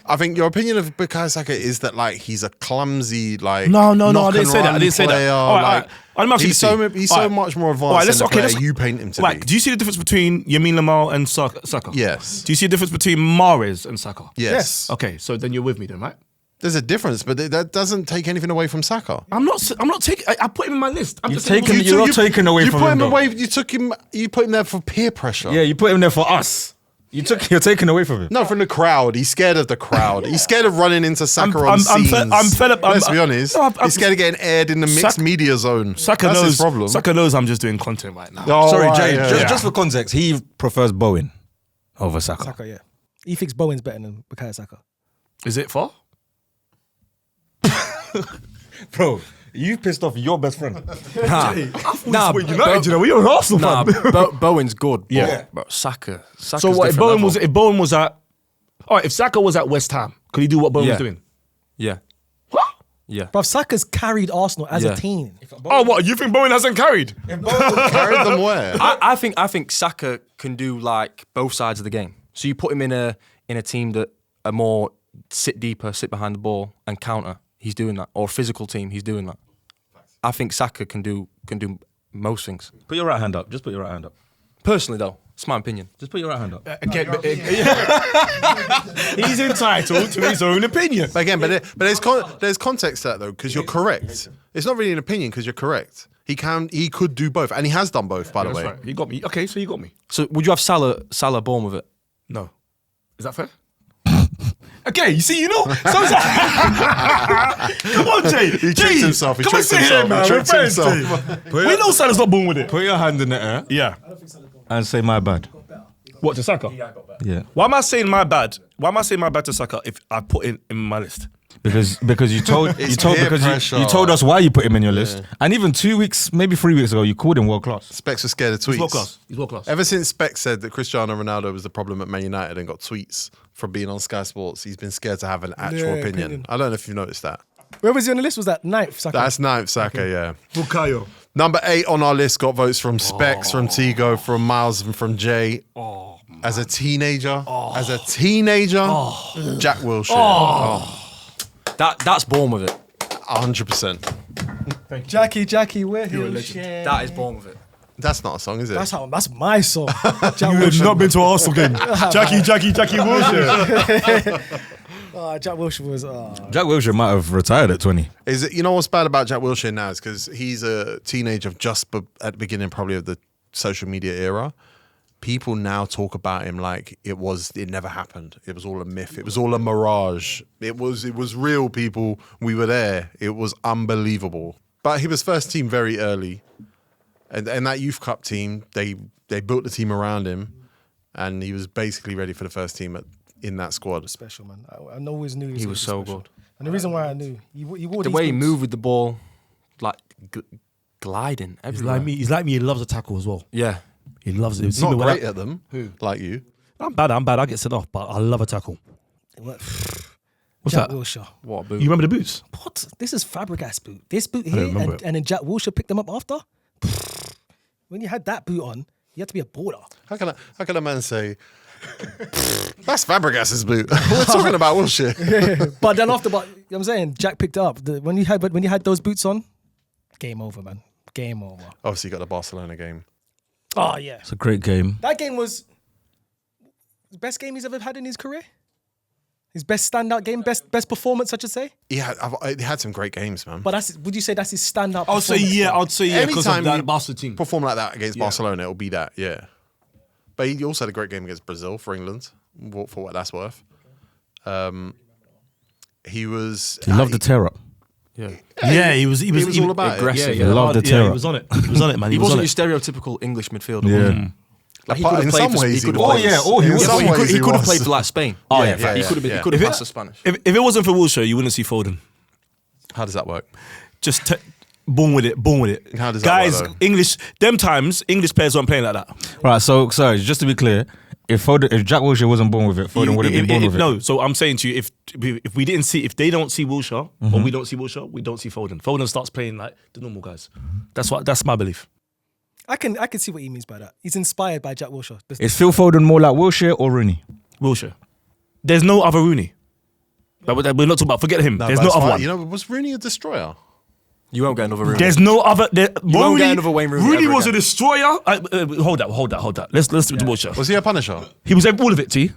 I think your opinion of Bukayo Saka is that like he's a clumsy like No, I knock didn't and say that. I run didn't say that. player, All right, like, all right. I'm asking he's you. he's All so right. much more All right, advanced let's- than the okay, player you paint him to Right, be. do you see the difference between Yamin Lamar and Saka? Yes. Do you see the difference between Mahrez and Saka? Yes. Okay, so then you're with me then, right? There's a difference, but that doesn't take anything away from Saka. I'm not taking. I put him in my list. I'm You're just saying- taking. You're not taking away You from put him. him though. away. You put him there for peer pressure. Yeah, you put him there for us. You're taking away from him. No, from the crowd. He's scared of the crowd. He's scared of running into Saka on I'm scenes. fed up. Let's be honest. No, He's scared of getting aired in the mixed Saka- media zone. Saka That's knows. his problem. Saka knows I'm just doing content right now. Oh, Sorry, right, Jay. yeah. Just for context, he prefers Bowen over Saka. Saka, yeah. He thinks Bowen's better than Bukayo Saka. Is it far? Bro, you pissed off your best friend. Nah, We're an Arsenal nah, Bowen's good. Yeah. But Saka's So what? If different Bowen level. was, if Bowen was at, all right, if Saka was at West Ham, could he do what Bowen was Yeah. doing? Yeah, What? yeah. Bruv, Saka's carried Arsenal as Yeah. a team. Oh, what? You think Bowen hasn't carried? Carried them where? I think Saka can do like both sides of the game. So you put him in a team that are more sit deeper, sit behind the ball and counter. He's doing that, or a physical team. He's doing that. I think Saka can do most things. Put your right hand up. Just put your right hand up. Personally, though, it's my opinion. Just put your right hand up. He's entitled to his own opinion. But again, there's context to that though, because you're correct. It's not really an opinion because you're correct. He could do both, and he has done both, by the way. Right. You got me. Okay, so you got me. So would you have Salah born with it? No. Is that fair? Okay, you see, so it's like, come on, Jay. He tricked himself. He come and tricked sit here, himself. man. He We're tricked friends, himself. Jay. We know Salah's not born with it. Put your hand in the air Yeah. and say my bad. What, to Saka? Yeah. Why am I saying my bad? Why am I saying my bad to Saka if I put it in my list? Because you told It's peer pressure. you told us why you put him in your list, and even 2 weeks, maybe 3 weeks ago, you called him world class. Specs was scared of tweets. He's world class. He's world class. Ever since Specs said that Cristiano Ronaldo was the problem at Man United and got tweets from being on Sky Sports, he's been scared to have an actual Yeah, opinion. opinion. I don't know if you've noticed that. Where was he on the list? Was that ninth? Saka? That's ninth, Saka, yeah. Bukayo. Number 8 on our list got votes from Specs, from Tego, from Miles, and from Jay. As a teenager, Jack Wilshere. That's born with it. 100%. Jackie, where he'll share. That is born with it. That's not a song, is it? That's my song. Jack You have Wilshere. not been to an Arsenal game. Jackie Wilshere. Jack Wilshere was. Jack Wilshere might have retired at 20. Is it? You know what's bad about Jack Wilshere now is because he's a teenager at the beginning probably of the social media era. People now talk about him like it never happened. It was all a myth. It was all a mirage. It was real, people. We were there. It was unbelievable. But he was first team very early. And that Youth Cup team, they built the team around him, and he was basically ready for the first team in that squad. Special, man. I always knew He was so special. good. And the reason why I knew, he wore The these way he boots. moved with the ball, like gliding He's everywhere. like me. He's like me. He loves a tackle as well. Yeah. He loves it. He's not great at them, like you. I'm bad. I get sent off, but I love a tackle. What's that? Jack Wilshere. What a boot. You remember the boots? What? This is Fabregas boot. This boot don't here, remember and it. then Jack Wilshere picked them up after. When you had that boot on, you had to be a baller. How can a man say, that's Fabregas's boot? We're talking about Wilshere. But then after, you know what I'm saying, Jack picked it up. When you had those boots on, game over, man. Game over. Obviously, you got the Barcelona game. Oh yeah, It's a great game. that game was the best game he's ever had in his career. His best standout game, best performance, I should say. Yeah, he had some great games, man. But would you say that's his standout? I'd say performance? yeah. I'd say yeah because of Anytime that you Barca team. perform like that against Barcelona, it'll be that, yeah. But he also had a great game against Brazil for England, for what that's worth. He Loved the tear up. Yeah. Yeah, he was. He was all about aggressive. it. Yeah, Loved the yeah, terror. he was on it. He was on it, man. He was on wasn't it. your stereotypical English midfielder. was Yeah. he? Like, he But could have in played some for- ways he he could have was. played- he In was. some ways He could have was. played for like Spain. Oh, yeah, yeah, he yeah, could have been. yeah. He could have passed the Spanish. If it wasn't for Wilshere, you wouldn't see Foden. How does that work? Just born with it. How does that Guys, work, though? English players weren't playing like that. Right, so sorry, just to be clear, if Jack Wilshere wasn't born with it, Foden would have been born with it. No, so I'm saying to you, if they don't see Wilshere or we don't see Wilshere, we don't see Foden. Foden starts playing like the normal guys. That's my belief. I can see what he means by that. He's inspired by Jack Wilshere. Is Phil Foden more like Wilshere or Rooney? Wilshere. There's no other Rooney. We're not talking about. Forget him. There's no other one. You know, was Rooney a destroyer? You won't get another Rooney. There's no other. won't get another Wayne Rooney Rooney ever was a again. destroyer. Hold that. Let's do Wilshere. Was he a punisher? He was all of it. T.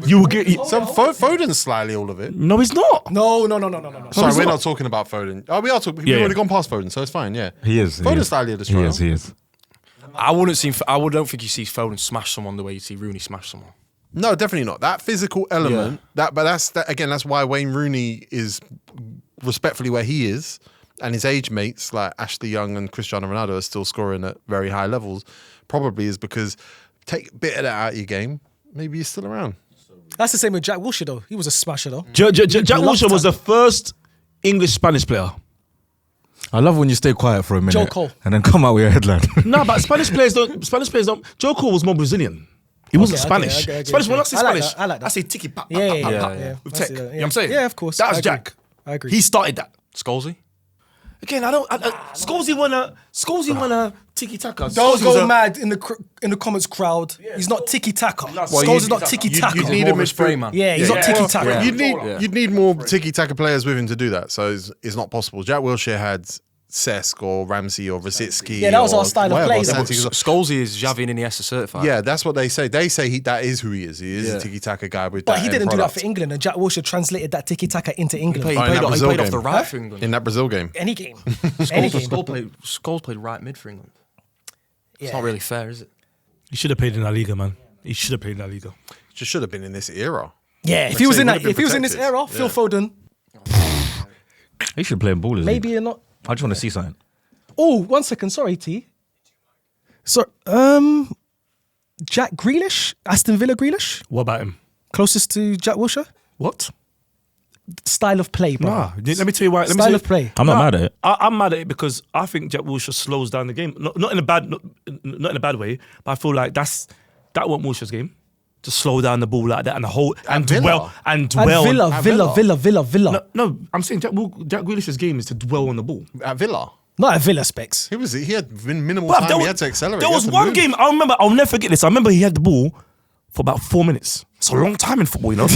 You will get. So Foden's slightly all of it. No, he's not. No. Sorry, we're not talking about Foden. Oh, we are talking. We've already gone past Foden, so it's fine. Yeah, He is. Foden's slightly a destroyer. He is. I don't think you see Foden smash someone the way you see Rooney smash someone. No, definitely not. That physical element. But that's why Wayne Rooney is respectfully where he is, and his age mates like Ashley Young and Cristiano Ronaldo are still scoring at very high levels. Probably is because take a bit of that out of your game. Maybe he's still around. That's the same with Jack Wilshere though. He was a smasher though. Jack Wilshere was the first English-Spanish player. I love when you stay quiet for a minute. Joe Cole. And then come out with your headline. No, but Spanish players don't. Joe Cole was more Brazilian. He wasn't Okay, Spanish. okay. When I say I like Spanish, that, I like that. I say tiki pop. Yeah. With I tech. see You that, know what I'm saying? Yeah, of course. That I was agree. Jack. I agree. He started that. Scholesy? Again, Scholesy wanna tiki taka. Don't go mad in the comments crowd. He's not tiki taka. Scholes is not tiki taka. You need More him of a in spray man. Yeah, he's not tiki taka. Yeah. You'd need more tiki-taka players with him to do that. So it's not possible. Jack Wilshere had Cesc or Ramsey or Rosicki. Yeah, that was or our style of whatever. play, though. Santi- Scholesy is Xavi and Iniesta certified. Yeah, that's what they say. They say that is who he is. He is a tiki-taka guy with But that he end didn't do that product. for England, and Jack Wilshere translated that tiki taka into England. He in that played Brazil off game. the right for England. In that Brazil game. Any game. Any game. Scholes played right mid for England. It's not really fair, is it? He should have played in La Liga, man. He should have played in La Liga. Just should have been in this era. Yeah, if Like he was say, in he that, would've been if he was in this protected. era, Phil Foden, He should play in ballers. maybe you're not. I just want to see something. Oh, 1 second. Sorry, T. So, Jack Grealish, Aston Villa Grealish, What about him? closest to Jack Wilshere. What? Style of play, bro. Nah. Let me tell you why. Style of play. I'm not mad at it. I'm mad at it because I think Jack Wilshere slows down the game. Not in a bad, not in a bad way, but I feel like that wasn't Wilshere's game. To slow down the ball like that and Villa. And Villa. No, I'm saying Jack Grealish's game is to dwell on the ball. At Villa. Not at Villa specs. He had minimal Bruv, time. He had to accelerate. There He was had to one move. game I remember. I'll never forget this. I remember he had the ball for about 4 minutes. It's a long time in football, you know.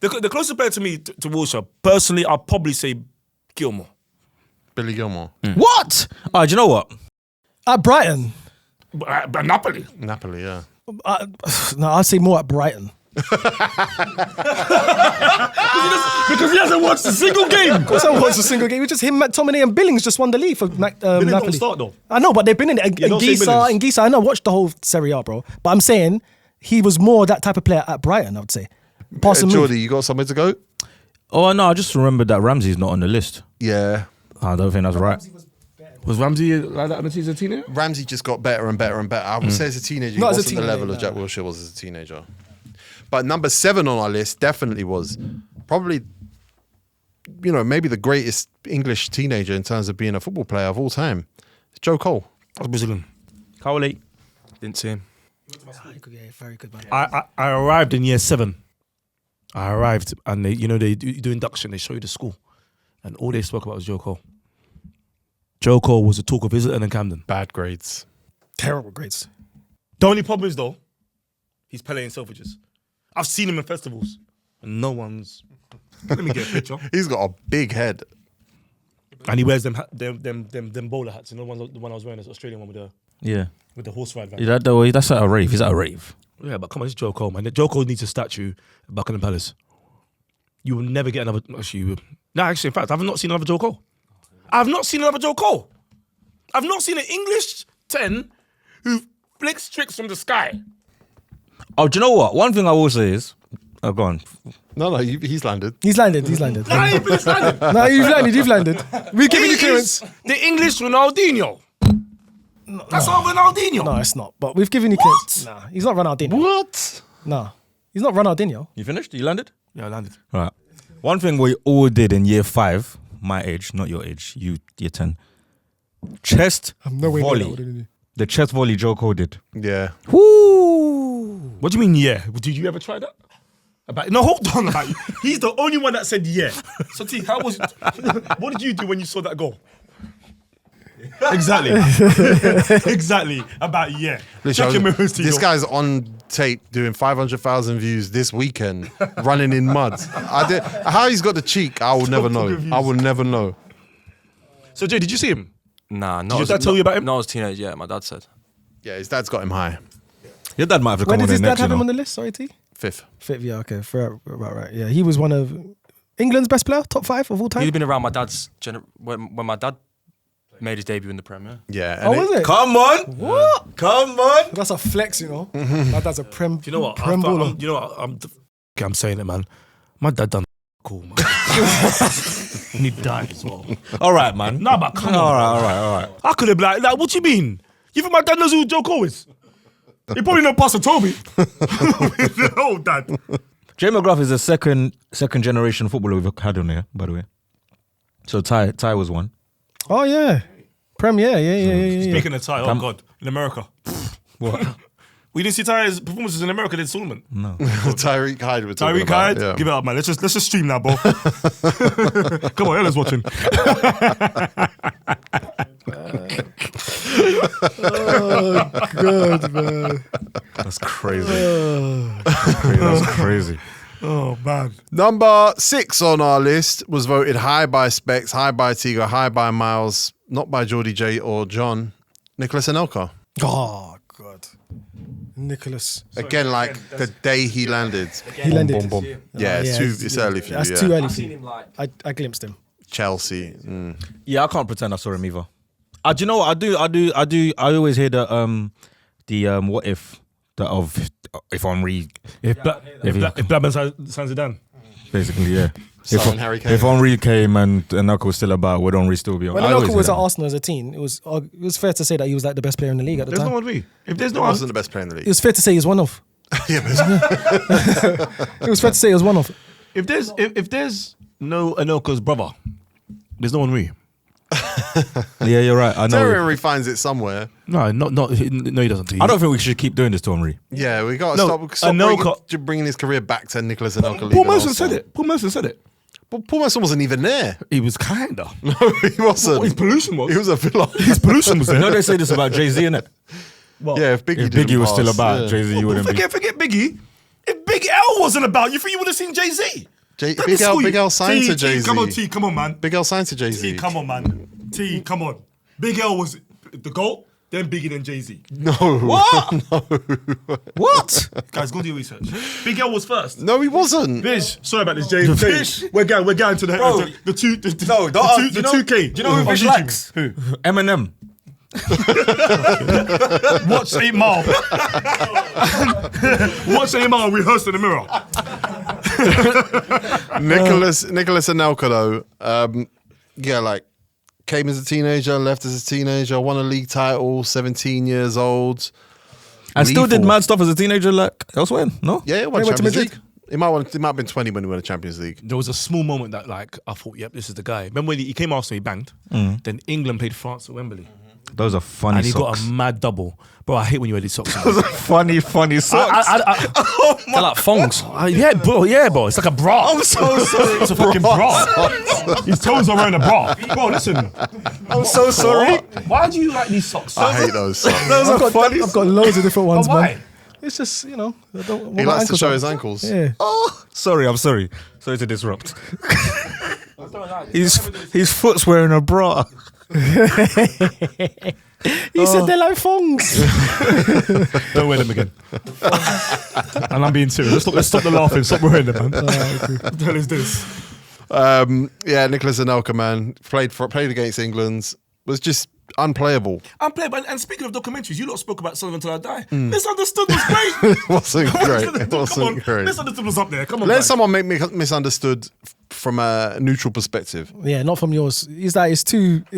The closest player to me to Wilshere, personally, I'll probably say Gilmore. Billy Gilmore. What? Oh, do you know what? At Brighton. But Napoli. Napoli, yeah. No, I'd say more at Brighton. Because he hasn't watched a single game. Of course, I watched a single game. It was just him, McTominay, and Billings just won the league for Billings Napoli. don't start though. I know, but they've been in it. And don't say Billings. Gisa, I know. I watched the whole Serie A, bro. But I'm saying he was more that type of player at Brighton. I would say. Pass and move. Jordy, you got somewhere to go? Oh, no, I just remembered that Ramsey's not on the list. Yeah. I don't think that's right. Was Ramsey like that when he was a teenager? Ramsey just got better and better and better. I would say as a teenager, he Not as a wasn't the teenager, level of no. Jack Wilshere was as a teenager. But number 7 on our list definitely was probably, maybe the greatest English teenager in terms of being a football player of all time. It's Joe Cole. I was Brazilian. Cowley. Didn't see him. Yeah, very good man. I arrived in year 7. I arrived and they do induction. They show you the school, and all they spoke about was Joe Cole. Joe Cole was the talk of Islington and Camden. Bad grades. Terrible grades. The only problem is though, he's playing in Selfridges. I've seen him in festivals, and no one's. Let me get a picture. He's got a big head. And he wears them bowler hats. The one I was wearing, this Australian one with the horse ride. That's at a rave. He's at a rave. Yeah, but come on, it's Joe Cole, man. Joe Cole needs a statue at Buckingham Palace. You will never get another. Actually, in fact, I've not seen another Joe Cole. I've not seen another Joe Cole. I've not seen an English 10 who flicks tricks from the sky. Oh, do you know what? One thing I will say is, go on. No, he's landed. He's landed. Nah, he ain't finished landing. No, you've landed. We're giving you He clearance. is the English Ronaldinho. That's our Ronaldinho. No, it's not. But we've given you clearance. Nah, he's not Ronaldinho. What? No, he's not Ronaldinho. You finished? You landed? Yeah, I landed. All right. One thing we all did in year 5, my age, not your age, you year 10, chest volley. The chest volley Joe Cole did. Yeah. Woo! What do you mean, yeah? Did you ever try that? No, hold on. He's the only one that said yeah. So, T, what did you do when you saw that goal? Exactly. Exactly. About yeah. Check your mirrors, T. This guy's on tape doing 500,000 views this weekend, running in mud. How he's got the cheek, I will never know. Views. I will never know. So, Jay, did you see him? Nah, Did your dad tell you about him? Not as a teenager, yeah, my dad said. Yeah, his dad's got him high. Your dad might have to Where come on did his there dad next, have you him know. on the list? Sorry, T? Fifth. Yeah, okay. Right. Yeah, he was one of England's best player, top 5 of all time. He'd been around my dad's when my dad made his debut in the Premier. Yeah. Oh, was it? Come on. What? Come on. That's a flex, you know. That's a prem. Do you know what? Prem baller. You know what? I'm saying it, man. My dad done cool, man. And he died as well. All right, man. Nah, but come on. All right. I could have been like, what you mean? You think my dad knows who Joe Cole is? He probably know Pastor Toby. Oh, dad. Jay McGrath is the second generation footballer we've had on here, by the way. So Ty was one. Oh yeah, Prem. Yeah. Speaking of Ty, oh God, in America. What? We didn't see Ty's performances in America this tournament. No. Tyreek Hyde. We're talking Tyreek about, Hyde, yeah. give it up, man. Let's just stream now, bro. Come on, Ella's watching. Oh God, man. That's crazy. That's crazy. Oh man. Number 6 on our list was voted high by Specs, high by Tego, high by Miles, not by Jordy J or John. Nicholas Anelka. Oh God, Nicholas. Again, like the day he landed. He landed. Boom. Yeah, it's early for you. That's yeah. too early for you. I glimpsed him. Chelsea. Yeah, I can't pretend I saw him either. Do you know what I do? I always hear the what if if Henri If Blackman signs Zidane. basically, yeah. Son Harry Kane. If Henri came and Anelka was still about, would Henri still be on? When I always Anelka hear was at that. Arsenal as a teen, it was fair to say that he was like the best player in the league at the There's time. no one me. If there's no He one, wasn't the best player in the It league. was fair to say he was one of. Yeah, but It was fair to say he was one of. if there's no Anelka's brother, there's no one me. Yeah, you're right. I Terry know. Henry finds it somewhere. No, he doesn't. I don't think we should keep doing this to Henri. Yeah, we got No, to stop Anelka- bringing his career back to Nicholas Anelka. Paul leaving Merson Arsenal. said it. Paul Merson said it. But Paul Merson wasn't even there. He was kinda. No, he wasn't. His pollution was. He was a Villa. His pollution was You there. know they say this about Jay-Z, innit? Yeah, if Biggie, If didn't Biggie was still pass, about, yeah. Jay-Z, you wouldn't be. Forget Biggie. If Big L wasn't about, you think you would have seen Jay-Z? Big L signed to Jay-Z. Come on, T, come on, man. Big L signed to Jay-Z. T, come on, man. T, come on. Big L was the GOAT, then Biggie, then Jay-Z. No. What? No. What? Guys, go do your research. Big L was first. No, he wasn't. Vish, sorry about this, James. We're going to the Bro, the 2K. Do you know who on Vish YouTube. likes? Who? Eminem. Watch 8 Mile. Watch 8 Mile rehearse in the mirror. Nicholas Anelka though, yeah, like came as a teenager, left as a teenager, won a league title, 17 years old. And still did Lethal. mad stuff as a teenager, like elsewhere. No. Yeah, won He went to Champions Madrid. League. It might have been 20 when he won the Champions League. There was a small moment that like I thought, yep, this is the guy. Remember when he came Arsenal, he banged. Then England played France at Wembley. Those are funny And he socks. got a mad double. Bro, I hate when you wear these socks. Those are funny socks. They're like thongs. Yeah, bro. It's like a bra. I'm so sorry. It's a fucking bra. His toes are wearing a bra. Bro, listen. I'm so sorry. Why do you like these socks? I hate those socks. Those are funny. I've got loads of different ones, But why? man. It's just, I don't want He my likes to ankles show out. his ankles. Yeah. Oh, sorry. I'm sorry. Sorry to disrupt. His foot's wearing a bra. He said they're like thongs. Don't wear them again. And I'm being serious. Let's stop the laughing. Stop wearing them, man. What the hell is this? Yeah, Nicholas Anelka, man, played against England, was just unplayable. Unplayable. And speaking of documentaries, you lot spoke about Sullivan Till I Die. Misunderstood was great. It wasn't great. It Come wasn't on. great. Misunderstood was up there. Come on, Let guys. someone make me misunderstood from a neutral perspective. Yeah, not from yours. It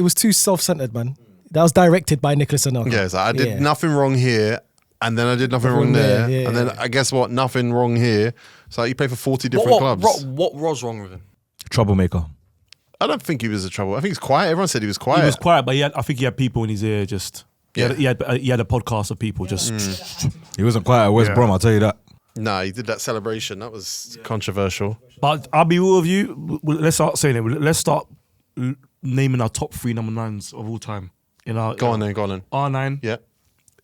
was too self-centered, man. That was directed by Nicholas Anelka. Yeah, so I did nothing wrong here, and then I did nothing wrong there, yeah, and then yeah. I guess what? Nothing wrong here. So you play for 40 different clubs. What was wrong with him? Troublemaker. I don't think he was a trouble. I think he's quiet. Everyone said he was quiet. He was quiet, but I think he had people in his ear just... He had a podcast of people just... He wasn't quiet at West Brom, I'll tell you that. Nah, he did that celebration. That was controversial. But I'll be real with you. Let's start saying it. Let's start naming our top 3 number 9s of all time. Go on then. R9, Yeah.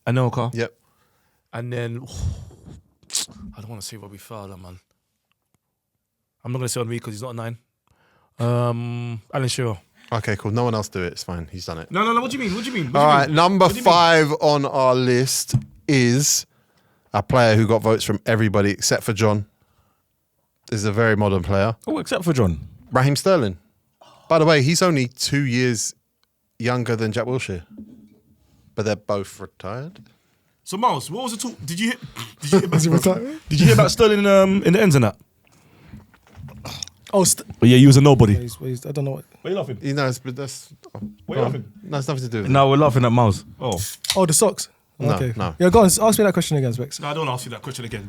Anelka, Yep. and then... I don't want to say Robbie Fowler, man. I'm not going to say on me because he's not a 9. Alan Shearer. Okay, cool. No one else do it. It's fine. He's done it. No. What do you mean? All right, number 5 on our list is a player who got votes from everybody except for John. This is a very modern player. Oh, except for John. Raheem Sterling. By the way, he's only 2 years younger than Jack Wilshere. But they're both retired. So Miles, what was the talk? Did you hear about Sterling in the ends and that? Oh, But yeah, he was a nobody. I don't know what. Why are you laughing? You know, but that's... Why are you laughing? No, it's nothing to do with it. No, we're laughing at Miles. Oh, the socks. No, Okay. no. Yeah, go on. Ask me that question again, Specs. No, I don't want to ask you that question again.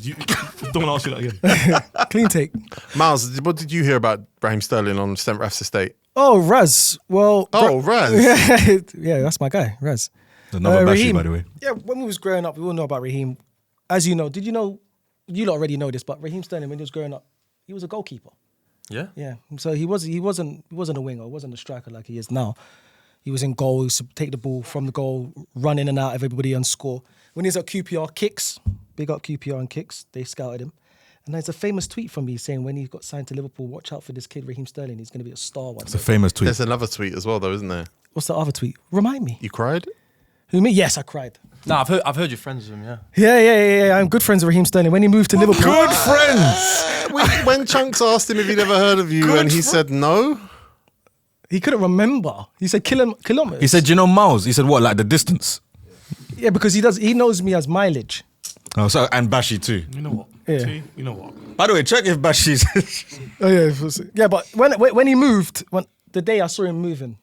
Don't want to ask you that again. Clean take. Miles, what did you hear about Raheem Sterling on St. Raph's estate? Oh, Raz. Well. Raz. Yeah, that's my guy, Raz. Another Bashy, Raheem. by the way. Yeah, when we was growing up, we all know about Raheem. As you know, did you know? You lot already know this, but Raheem Sterling, when he was growing up, he was a goalkeeper. Yeah. Yeah, so he wasn't a winger, he wasn't a striker like he is now. He was in goal, he used to take the ball from the goal, run in and out of everybody and score. When he was at QPR, kicks, big up QPR and kicks, they scouted him. And there's a famous tweet from me saying when he got signed to Liverpool, watch out for this kid, Raheem Sterling, he's going to be a star one It's day. a famous tweet. There's another tweet as well, though, isn't there? What's the other tweet? Remind me. You cried? Who, me? Yes, I cried. No, I've heard you're friends with him. Yeah. Yeah. I'm good friends with Raheem Sterling. When he moved to Liverpool. Good friends. When Chunks asked him if he'd ever heard of you and he said no, He couldn't remember. He said kilometers. He said, "Do you know Miles?" He said, "What, like the distance?" Yeah, because he knows me as mileage. Oh, so and Bashy too. You know what? Yeah. See? You know what? By the way, check if Bashy's. Oh yeah, but when he moved, the day I saw him moving,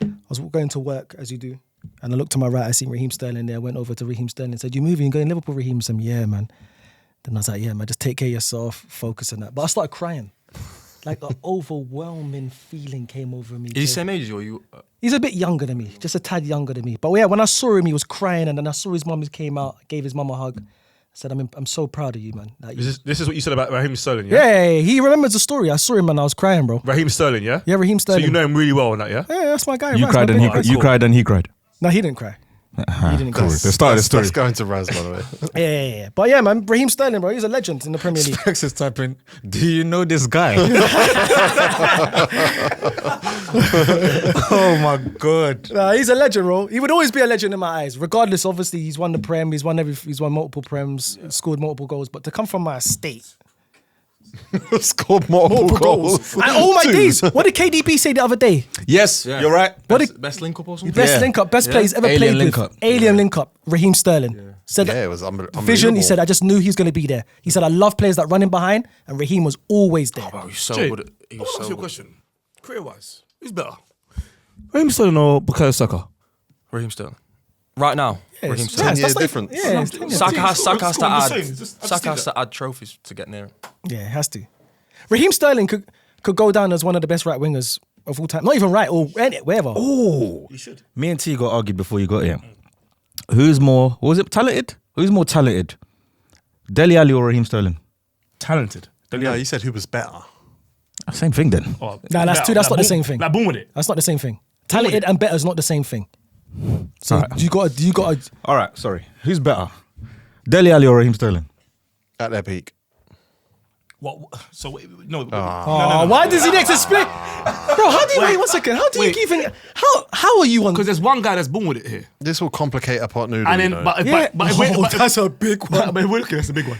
I was going to work as you do, and I looked to my right, I seen Raheem Sterling there. I went over to Raheem Sterling and said, "You moving? You going Liverpool?" Raheem said, "Yeah, man." Then I was like, "Yeah, man, just take care of yourself, focus on that." But I started crying, like an overwhelming feeling came over me. Is he the same age as you? Or you? He's a bit younger than me, just a tad younger than me. But yeah, when I saw him, he was crying, and then I saw his mum came out, gave his mum a hug. I said, I'm so proud of you, man. Like, This is what you said about Raheem Sterling, yeah? yeah, he remembers the story. I saw him and I was crying, bro. Raheem Sterling, yeah? Yeah, Raheem Sterling. So you know him really well on that, yeah? Yeah, that's my guy. You Raz, cried my and he big cried. guy. You cried and he cried. No, he didn't cry. He didn't cry. The start of the story. That's going to Raz, by the way. Yeah. But yeah, man, Raheem Sterling, bro, he's a legend in the Premier League. Specs is typing, "Do you know this guy?" Oh my god. Nah, he's a legend, bro. He would always be a legend in my eyes. Regardless, obviously, he's won the Prem, he's won multiple Prems, scored multiple goals. But to come from my estate, Scored multiple goals. and all my days. What did KDB say the other day? Yes, you're right. Best link up or something? Best Yeah. link up, best Yeah. players ever Alien played link with. up. Alien link up. Raheem Sterling said Yeah, it was unbelievable. vision. He said, I just knew he was going to be there. He said, I love players that run in behind, and Raheem was always there. Oh, he's so Jay, good. He I was want to so ask you a good. question. Career-wise, who's better? Raheem Sterling or Bukayo Saka? Raheem Sterling. Right now, Yeah, Raheem it's- Sterling. yeah, years that's difference. Yeah, it's 10 years. Saka has to add. Saka Saka has to add trophies to get near him. Yeah, it has to. Raheem Sterling could go down as one of the best right wingers of all time. Not even right, or wherever. Oh, You should. me and T got argued before you got here. Who's more? What was it talented? Who's more talented? Dele Alli or Raheem Sterling? Talented. Yeah, you said who was better. Same thing then. Oh, Nah, that's not the same thing. Like, boom with it. That's not the same thing. Talented and better is not the same thing. So Alright. you got. All right, sorry. Who's better? Dele Alli or Raheem Sterling? At their peak. What? So, no. Why does he need to explain? Bro, how do you wait 1 second? How do you even? How are you on? Because there's one guy that's born with it here. This will complicate a pot noodle. And then, you know. but that's a big one. But we're looking, that's a big one.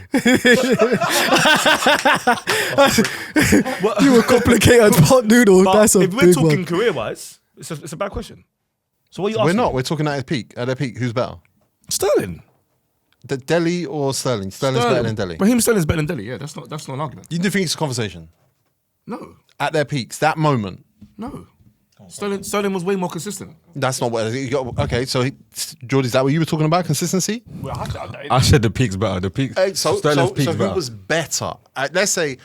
You were complicated pot noodle. But That's a if we're big talking one. career-wise, it's a bad question. So what are you We're asking? not. We're talking at his peak. At their peak, who's better? Sterling. Delhi or Sterling? Sterling's better than Delhi. Raheem Sterling's better than Dele. Yeah, that's not an argument. You do think it's a conversation? No, At their peaks, that moment. no. Sterling was way more consistent. That's not what you got. Okay, so Jordy, is that what you were talking about? Consistency? Well, I said the peak's better. The peak. Sterling's peak's who better. was better? Let's say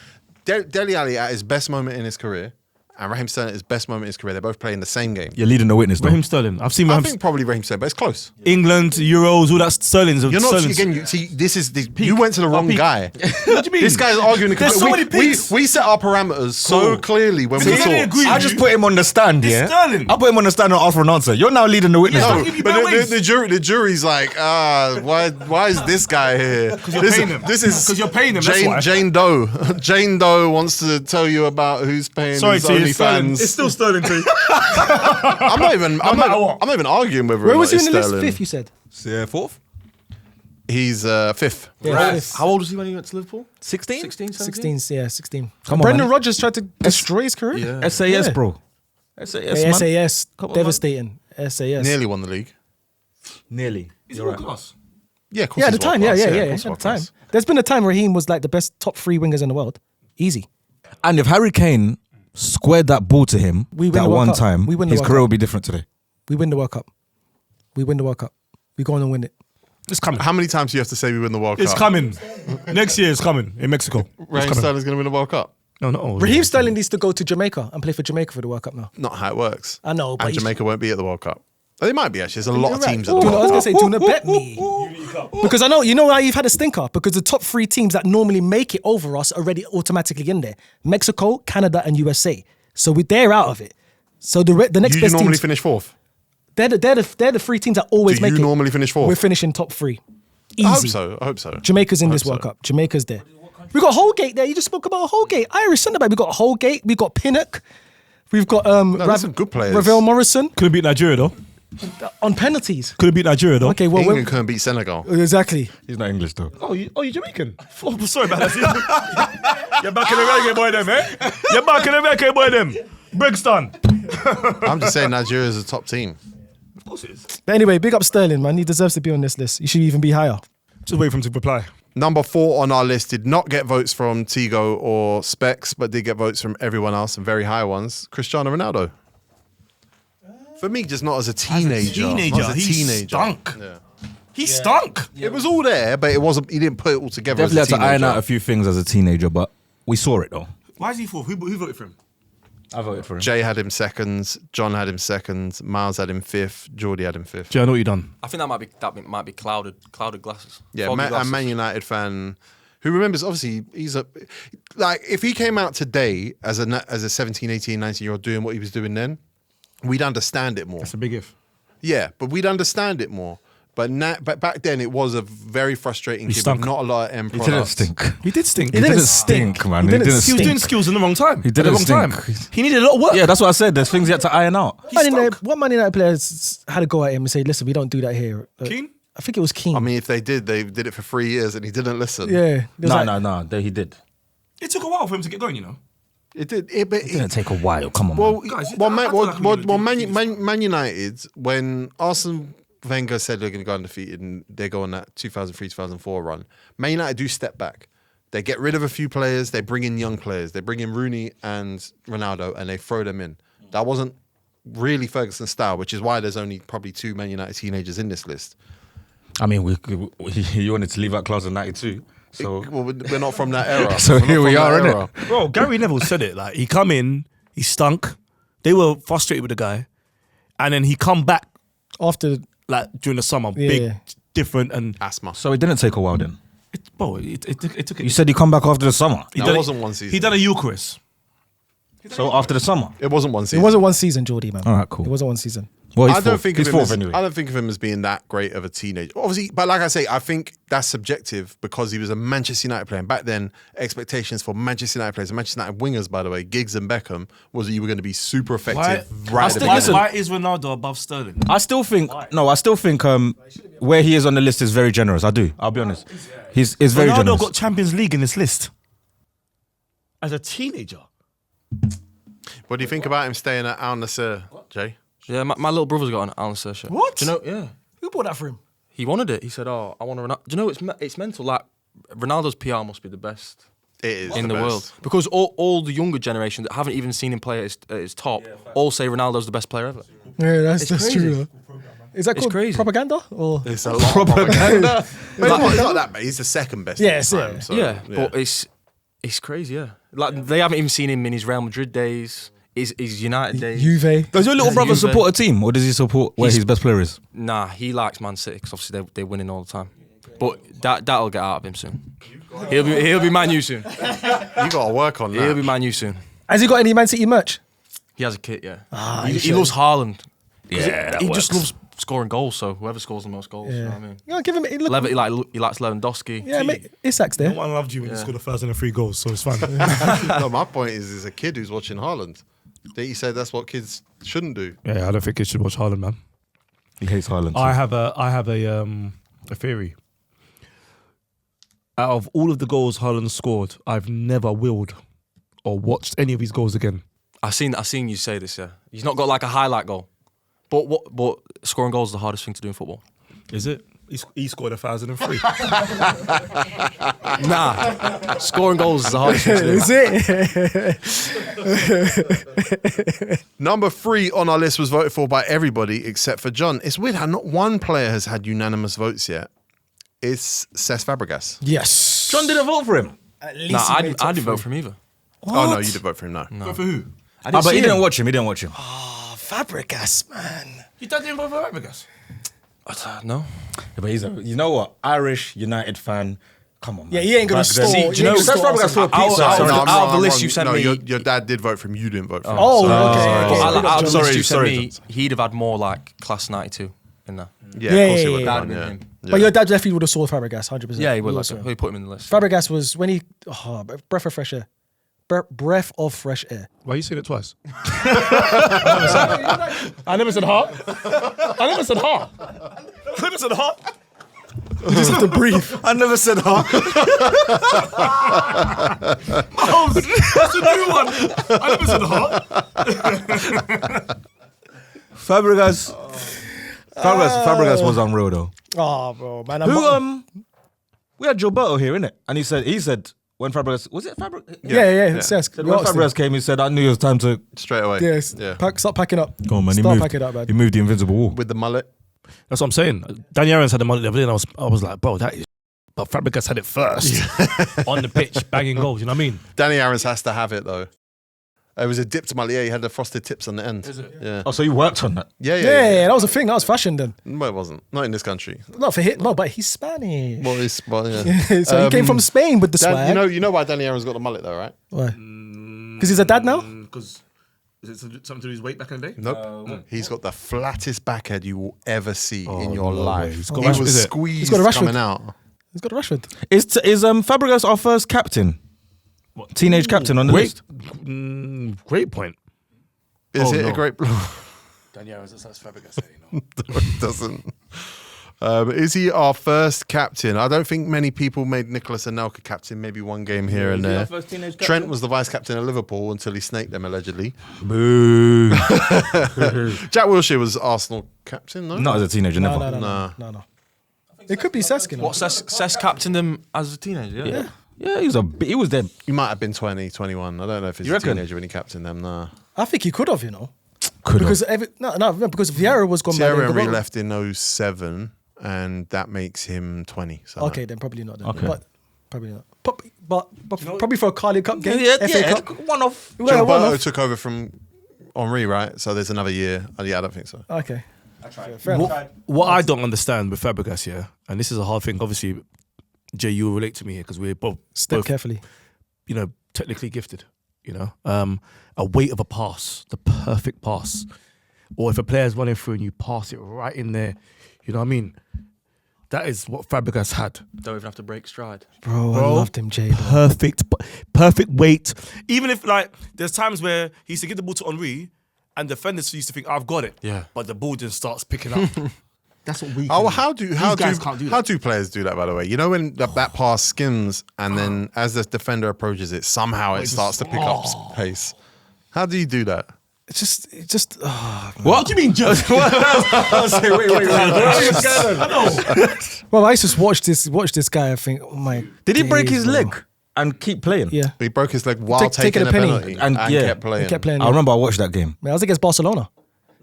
Dele Alli at his best moment in his career, and Raheem Sterling at his best moment in his career. They're both playing the same game. You're leading the witness, though. Raheem Sterling. I've seen I Raheem think probably Raheem Sterling, but it's close. England, Euros, all that Sterling's. You're not Sterling's. again. You see, this is you went to the wrong peak. guy. What do you mean? This guy's arguing. There's so many peaks. We set our parameters so clearly when we See, I talk. agree. I just put him on the stand, yeah? Sterling. I put him on the stand and asked for an answer. You're now leading the witness. Yeah, though. give you But better ways. the jury's like, why is this guy here? Because you're paying him. This is 'Cause you're paying him, that's why. Jane Doe. Jane Doe wants to tell you about who's paying Sorry, his T, it's Sterling. OnlyFans. It's still Sterling, T. I'm not even matter what. I'm not even arguing whether Where or was not he it's in the list? Sterling. Fifth, you said. Yeah, fourth? He's fifth. Yeah, fifth. How old was he when he went to Liverpool? 16? 16, 17? 16, yeah, 16. Come on, Brendan man. Rodgers tried to destroy his career. Yeah. SAS, Yeah. bro. SAS, Yeah, man. SAS, Come on, devastating. SAS. Nearly won the league. Nearly. Is he world class? Yeah, of course. Yeah, at the he's time, world yeah, class. yeah. of At course the world time. class. There's been a time Raheem was like the best top 3 wingers in the world. Easy. And if Harry Kane squared that ball to him We win that the World one Cup. time, We win the his World career Cup. will be different today. We win the World Cup. We win the World Cup. We go on and win it. It's coming. How many times do you have to say we win the World It's Cup? coming. Next year it's coming in Mexico. It's Raheem coming. Sterling's going to win the World Cup. No. Raheem Sterling needs to go to Jamaica and play for Jamaica for the World Cup now. Not how it works. I know, but And he's- Jamaica won't be at the World Cup. Oh, they might be actually. There's a lot of teams at Ooh, the I World was Cup. going to say, do you want to bet me? Because I know, you know why you've had a stinker? Because the top 3 teams that normally make it over us are already automatically in there. Mexico, Canada and USA. So they're out of it. So the next You best normally teams, finish fourth. they're the 3 teams that always Do make you it. normally finish fourth? We're finishing top 3. Easy. I hope so. Jamaica's in I this hope World so. Cup. Jamaica's there. We got Holgate there. You just spoke about Holgate. Irish centre back. We got Holgate. We got Pinnock. We've got there's some good players. Ravel Morrison Couldn't beat Nigeria though. on penalties. Couldn't beat Nigeria though. Okay, well, England couldn't beat Senegal. exactly. He's not English though. Oh, you Jamaican? Oh, sorry about that. You're back in the reggae boy, them, eh? You're back in the reggae boy, them. Brixton. I'm just saying Nigeria is a top team. Of course it is. But anyway, big up Sterling, man. He deserves to be on this list. He should even be higher. Just wait for him to reply. Number 4 on our list did not get votes from Tego or Specs, but did get votes from everyone else and very high ones. Cristiano Ronaldo. For me, just not as a teenager. Not as a he teenager. stunk. Yeah. He stunk. It was all there, but it wasn't. He didn't put it all together. Definitely had as a to iron teenager. out a few things as a teenager, but we saw it though. Why is he fourth? Who voted for him? I voted for him. Jay had him second. John had him second. Miles had him fifth. Jordy had him fifth. Jay, I know what you done. I think that might be clouded glasses. Yeah, Foggy a glasses. Man United fan who remembers, obviously, he's a, like, if he came out today as a 17, 18, 19-year-old doing what he was doing then, we'd understand it more. That's a big if. Yeah, but we'd understand it more. But back then, it was a very frustrating kid with stunk. not a lot of end He products. didn't stink. He did stink. He didn't stink, man. He didn't He was doing stink. skills in the wrong time. He didn't At the wrong stink. time. He needed a lot of work. Yeah, that's what I said. There's things he had to iron out. What Man United players had to go at him and say, listen, we don't do that here. Keane? I think it was Keane. I mean, if they did it for 3 years and he didn't listen. yeah. No, he did. It took a while for him to get going, you know. It did. It didn't take a while. Come on, Well, man. Guys, well, I feel like Man United, when Arsene Wenger said they're going to go undefeated and they go on that 2003-2004 run, Man United do step back. They get rid of a few players. They bring in young players. They bring in Rooney and Ronaldo and they throw them in. That wasn't really Ferguson's style, which is why there's only probably 2 Man United teenagers in this list. I mean, you wanted to leave out class in '92, so Well, we're not from that era. So We're not here we from are, that innit? era. Bro, Gary Neville said it. Like, he come in, he stunk. They were frustrated with the guy. And then he come back, After, like, during the summer, Yeah. big, different, and... Asthma. it didn't take a while then. It took... You said you come back after the summer. he No, done it wasn't one season. He done a Eucharist. So after the summer. It wasn't one it season. wasn't one season, Jordy, man. All right, cool. It wasn't one season. Well, he's I don't fourth. think He's of him fourth as, anyway. I don't think of him as being that great of a teenager. Obviously, but like I say, I think that's subjective because he was a Manchester United player. And back then, expectations for Manchester United players and Manchester United wingers, by the way, Giggs and Beckham, was that you were going to be super effective right at the still- beginning. listen- Why is Ronaldo above Sterling? I still think where he is on the list is very generous. I do. I'll be honest. He's very Ronaldo generous. got Champions League in this list. As a teenager. What do you think about him staying at Al Nassr, Jay? Yeah, my little brother's got an Al Nassr shirt. What? Do you know? Yeah. Who bought that for him? He wanted it. He said, "Oh, I want to." Do you know it's mental? Like Ronaldo's PR must be the best It is in the best. world because all the younger generation that haven't even seen him play at his top all say Ronaldo's the best player ever. Yeah, that's crazy. true. Though. Is that It's called crazy. propaganda? Or It's a lot propaganda. But it's not that bad. He's the second best. Yes, of the time, yeah. so, yeah, but it's crazy. Yeah, like they haven't even seen him in his Real Madrid days, his United days. Juve? Does your little brother Juve. support a team, or does he support where his best player is? Nah, he likes Man City because obviously they're winning all the time. But that'll get out of him soon. He'll be Man U soon. You got to work on that. He'll be Man U soon. Has he got any Man City merch? He has a kit, yeah. he he should. loves Haaland. Yeah, he just loves scoring goals. So whoever scores the most goals, you know what I mean. You know, give him. Look, He likes Lewandowski. yeah, mate, Isak's there. No one loved you when you scored 1,003 goals, so it's fine. No, my point is a kid who's watching Haaland. That he said that's what kids shouldn't do. Yeah, I don't think kids should watch Haaland, man. He hates Ireland. I have a theory. out of all of the goals Haaland scored, I've never willed or watched any of his goals again. I seen you say this. Yeah, he's not got like a highlight goal, but scoring goals is the hardest thing to do in football. Is it? He scored 1,003. Nah, scoring goals is the hardest thing to do. Is it? Number 3 on our list was voted for by everybody except for John. It's weird how not one player has had unanimous votes yet. It's Cesc Fabregas. Yes. John didn't vote for him. At least Nah, he I made didn't top vote three. for him either. Oh, no, you didn't vote for him, no. Vote for who? But he didn't watch him. He didn't watch him. Oh, Fabregas, man. Your dad didn't vote for Fabregas? No. Yeah, but he's you know what? Irish United fan. Come on, man. Yeah, he ain't gonna Back then. store. See, do you know Cesc Fabregas for a pizza? Out of Sorry. the list you sent no, me- your dad did vote for him. You didn't vote for him. Oh, But okay. out of the Sorry, list you sent sorry. me, he'd have had more like class 92 in there. Yeah, of course he would yeah, have yeah. done, yeah. But your dad definitely would have saw Fabregas, 100%. Yeah, he would also. like. He put him in the list. Fabregas was when he breath of fresh air. Breath of fresh air. Why are you saying it twice? I never said heart. I never said heart. I never said heart. You just have to breathe. I never said heart. That's a new one. I never said heart. Fabregas was unreal though. Oh, bro, man. We had Gilberto here, innit? And he said when Fabregas was it Fabregas? yeah. Cesc. When Fabregas came, he said, "I knew it was time to Straight away. Yes. Yeah. Start packing up. go on, man." Start packing up, man. He moved the invisible wall. With the mullet. That's what I'm saying. Danny Aaron's had the money the other day, and I was like, bro, that is. But Fabregas had it first on the pitch, banging goals. You know what I mean? Danny Aaron's has to have it though. It was a dipped mullet. Yeah, he had the frosted tips on the end. Is it? Yeah. Oh, so you worked on that? Yeah, that was a thing. That was fashion then. No, it wasn't. Not in this country. Not for him. No, but he's Spanish. Well, yeah. So he came from Spain with the swag. You know why Danny Aaron's got the mullet though, right? Why? Because he's a dad now? Because is it something to do with his weight back in the day? Nope. He's got the flattest backhead you will ever see in your no life. way. He's He got Rashford, was is it? squeezed He's got a Rashford. coming out. He's got a Rashford. Is Fabregas our first captain? Teenage captain on the list? Great point. Is Oh, it no. a great blow? Danny Aaron's that's Fabregas. You know? It doesn't. Is he our first captain? I don't think many people made Nicolas Anelka captain. Maybe one game here and there. Trent was the vice captain of Liverpool until he snaked them allegedly. Boo. Jack Wilshere was Arsenal captain, no? Not as a teenager, never. No. It could be Cesc. What Cesc captained him as a teenager? Yeah. Yeah, he was there. He might have been 20, 21. I don't know if he's You a reckon? teenager when he captained them. Nah. I think he could have, you know. Could Because because Vieira was gone. Thierry by Henry then. left in 07, and that makes him 20. So Okay, then probably not. Then. Okay. But probably not. But probably for a Carling Cup game. Yeah, FA Cup. one off. Yeah, one Gilberto off. took over from Henri, right? So there's another year. Yeah, I don't think so. Okay. Fair enough. What I don't understand with Fabregas, yeah, and this is a hard thing. Obviously, Jay, you will relate to me here because we're both Carefully. you know, technically gifted. You know, a weight of a pass, the perfect pass, or if a player's running through and you pass it right in there, you know what I mean? That is what Fabregas had. Don't even have to break stride. Bro, I loved him, Jay. Perfect weight. Even if like there's times where he used to give the ball to Henri, and defenders used to think I've got it. Yeah. But the ball just starts picking up. That's what we. Oh, These guys can't do that. how do players do that? By the way, you know when that pass skims and then as the defender approaches it, somehow it starts to pick up pace. How do you do that? It's just. What do you mean, just? Wait. Well, I used to watch this guy. I think, oh my. Did he break his days, bro. leg and keep playing? Yeah. He broke his leg while Taking taking a a penny. penalty And and yeah. kept playing. He kept playing. I remember I watched that game. Man, I was against Barcelona,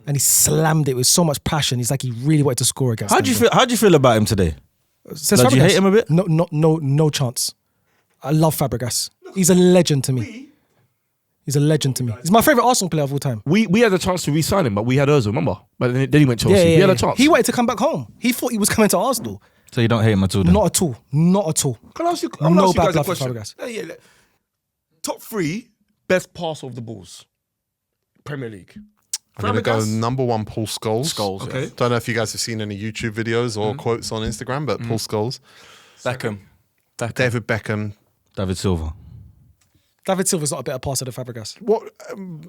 and he slammed it with so much passion. He's like he really wanted to score against. How do you feel about him today? Says Like, do you Fabregas. hate him a bit? No chance. I love Fabregas. He's a legend to me. He's a legend to me. He's my favorite Arsenal player of all time. We had a chance to re-sign him, but we had Ozil, remember? But then he went Chelsea. Yeah, we had a chance. He wanted to come back home. He thought he was coming to Arsenal. So you don't hate him at all then? Not at all. Not at all. Can I ask you, No ask you bad guys a blood for question? Fabregas. Yeah. Top 3 best passer of the balls. Premier League. I'm going to go Fabregas? number 1, Paul Scholes. Scholes, Okay. yeah. Don't know if you guys have seen any YouTube videos or quotes on Instagram, but Paul Scholes. Beckham. David Beckham. David Silva. David Silva's not a better passer than Fabregas. What?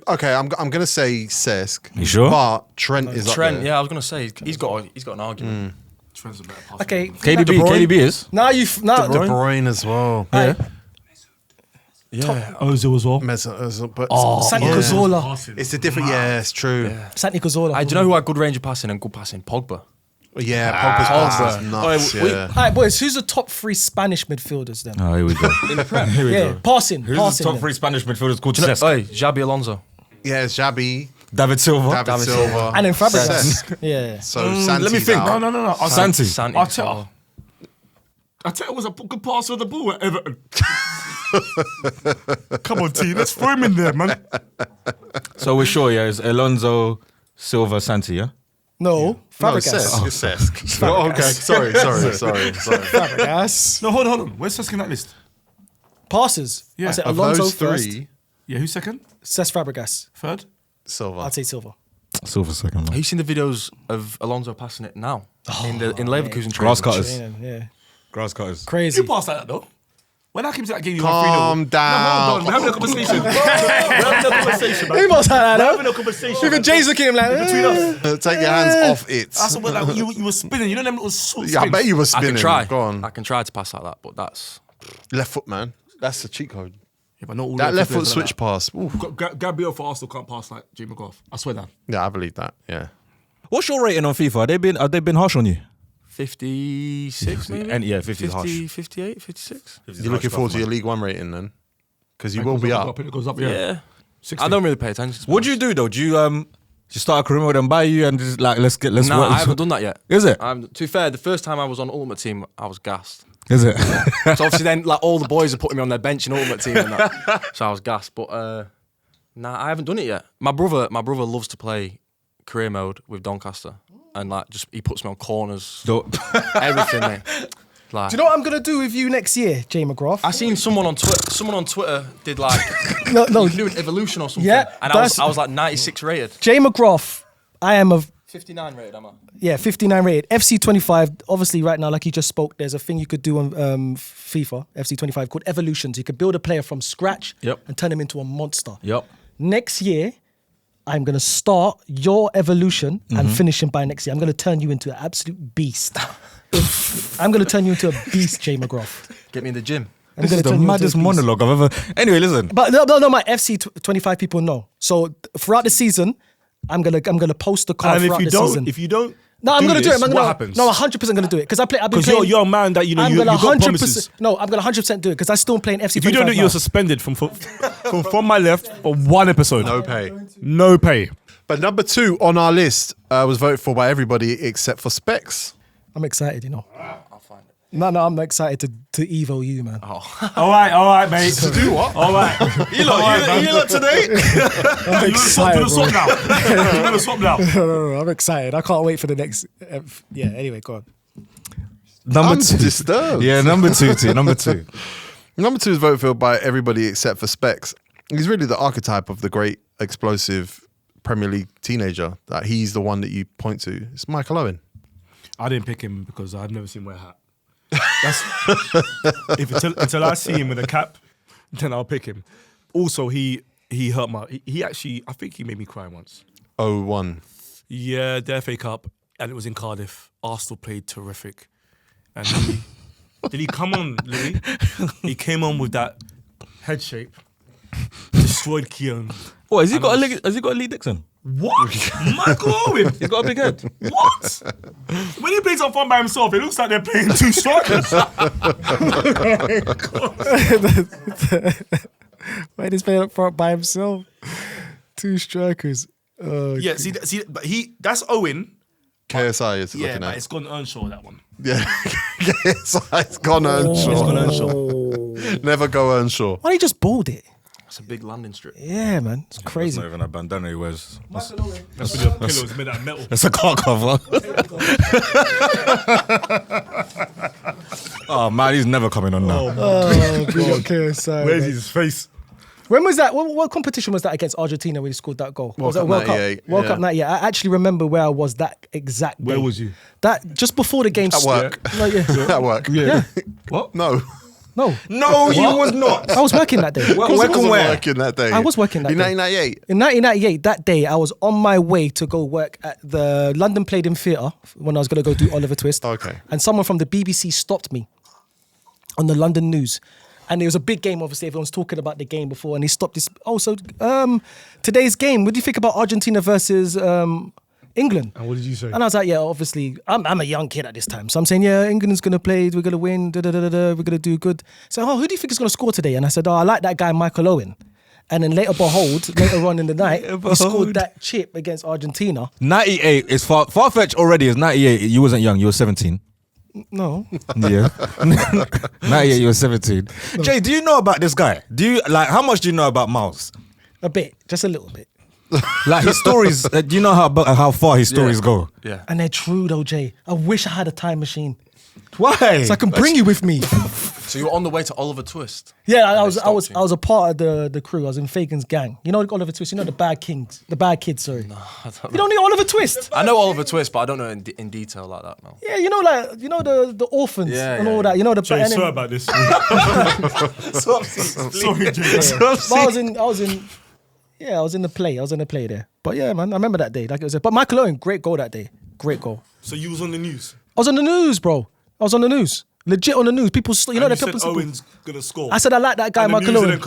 Okay, I'm going to say Cesc. You sure? But Trent is up Trent, there. yeah, I was gonna say he's got an argument. Trent's a better passer. Okay. KDB is. Now you now De Bruyne as well. yeah. Yeah, Ozil as well. But Santi Cazorla. it's a different. Yeah, it's true. Santi Cazorla. Do you know who had good range of passing and good passing? Pogba. Yeah, Pogba's pass is nuts. Oh, Yeah. All right, boys. Who's the top 3 Spanish midfielders then? Oh, here we go. Here we Yeah, go. passing. Who's passing. the top then. 3 Spanish midfielders called Do you know, Cesc? Xabi Alonso. Yeah, it's Xabi, David Silva. David Silva, And then Fabregas. Cesc. Yeah. So Santi's let me think. out. No. Santi. I'll tell you, was a good passer of the ball at Everton. Come on, T, let's throw him in there, man. So we're sure, yeah, it's Alonso, Silva, Santi, yeah? No, No, Fabregas. it's Cesc. Oh, okay. Sorry. Fabregas. No, hold on. Where's Cesc in that list? Passes. Yeah. I said Of Alonso those first. 3, Yeah, who's second? Cesc Fabregas. Third? Silva. I'd say Silva. Silva second, Have man. you seen the videos of Alonso passing it now in Leverkusen? Grass training? cutters. Yeah. Grass cutters. Crazy. You passed like that, though. When I came to that game, you Calm were 3-0. down. No, hold on. We're having a conversation. We're having a conversation, man. He must have We're that. having a conversation. Even Jay's looking at him like, Between us. Take your hands off it. That's what, like, you were spinning. You know them little spins? Yeah, I bet you were I spinning. can try. Go on. I can try to pass like that, but that's Left foot, man. That's the cheat code. Yeah, but not all That left foot players are switch pass. Ooh. Gabriel for Arsenal can't pass like Jay McGrath. I swear that. Yeah, I believe that. Yeah. What's your rating on FIFA? Have they been harsh on you? 56 maybe? And yeah, 50 is 50, harsh. 58, 56? You're looking forward to your League One rating then? Because you will be up. It goes up, Yeah. 60. I don't really pay attention to What do you do though? Do you start a career with them by you and just like let's No, work? I haven't done that yet. Is it? To be fair, the first time I was on Ultimate Team, I was gassed. Is it? So obviously then like all the boys are putting me on their bench in Ultimate Team and that. So I was gassed. But nah, I haven't done it yet. My brother loves to play career mode with Doncaster. And like just he puts me on corners. Everything, mate. Like, do you know what I'm gonna do with you next year, Jay McGrath? I seen someone on Twitter did like No. you do an evolution or something. Yeah, and I was like 96 rated. Jay McGrath. I am a 59 rated, am I? Yeah, 59 rated. FC 25, obviously right now, like you just spoke, there's a thing you could do on FIFA, FC 25, called Evolutions. You could build a player from scratch and turn him into a monster. Yep. Next year, I'm going to start your evolution and finish him by next year. I'm going to turn you into an absolute beast. I'm going to turn you into a beast, Jay McGrath. Get me in the gym. This is the maddest monologue I've ever. Anyway, listen. But no, my FC 25 people know. So throughout the season, I'm gonna post the card And throughout the season. if you don't, No, I'm gonna do it. what happens? No, 100% gonna do it because I've been Because playing. you're a man that you know I'm you gonna got promises. No, I'm gonna 100% do it because I'm still playing FC. If you don't do it, you're suspended from my left for one episode. No pay. No pay. But number 2 on our list was voted for by everybody except for Specs. I'm excited, you know. I'll find it. No, I'm excited to Evo you, man. All right, mate. To do what? All right. You lot today? I'm excited. Do the swap now. Do the swap now. No, I'm excited. I can't wait for the next. Yeah. Anyway, go on. Number I'm 2. disturbed. Yeah, number 2, T. Number 2. Number 2 is voted for by everybody except for Specs. He's really the archetype of the great explosive Premier League teenager. That he's the one that you point to. It's Michael Owen. I didn't pick him because I've never seen him wear a hat. Until I see him with a cap, then I'll pick him. Also, he hurt he actually, I think he made me cry once. 0-1. Yeah, the FA Cup, and it was in Cardiff. Arsenal played terrific. And did he come on, Louis? He came on with that head shape, destroyed Keown. What, has he got a Lee Dixon? What? Michael Owen? He's got a big head. What? When he plays on front by himself, it looks like they're playing 2 strikers. When he's playing up front by himself, 2 strikers. Yeah, see, but that's Owen. KSI is Yeah, looking but at. it's gone Earnshaw, that one. Yeah, KSI's gone Earnshaw. It's gone Earnshaw. Never go Earnshaw. Why don't you just balled it? It's a big landing strip. Yeah, man, it's It's crazy. not even a bandana he wears. That's when your pillow is made out of metal. It's a car cover. Oh man, he's never coming on now. Oh, God. KSI. Where's his face? When was that? What competition was that against Argentina when he scored that goal? Was that World Cup 98, World Cup yeah. 98. I actually remember where I was that exact day. Where was you? That just before the game At work. No, yeah. At work. Yeah. What? No. No, he was not. I was working that day. He wasn't where? working that day. I was working that in day. 1998. In 1998, that day, I was on my way to go work at the London Palladium Theatre when I was going to go do Oliver Twist. Okay. And someone from the BBC stopped me on the London News. And it was a big game, obviously. Everyone's talking about the game before. And he stopped this. Oh, so today's game, what do you think about Argentina versus England? And what did you say? And I was like, yeah, obviously, I'm a young kid at this time. So I'm saying, yeah, England's going to play, we're going to win, we're going to do good. So, who do you think is going to score today? And I said, I like that guy, Michael Owen. And then later on in the night, he scored that chip against Argentina. 98 is far-fetched already. It's 98. You wasn't young. You were 17. No. Yeah. 98, you were 17. No. Jay, do you know about this guy? How much do you know about Miles? A bit, just a little bit. Like his stories, do you know how far his stories go? Yeah. And they're true though, Jay. I wish I had a time machine. Why? So I can bring you with me. So you were on the way to Oliver Twist? Yeah, I was a part of the crew. I was in Fagan's gang. You know Oliver Twist? You know the bad kids, sorry. No, I don't know. You don't know Oliver Twist? I know Oliver Twist, but I don't know in detail like that, Mel. Yeah, you know the orphans all that. You know the Jay, sorry about this. Sorry, Jay. I was in the play there. But yeah, man, I remember that day. Like it was. But Michael Owen, great goal that day. Great goal. So you was on the news? I was on the news, bro. I was on the news. Legit on the news. People, you know, and the you people. said Owen's gonna score. I said I like that guy, and Michael Owen. They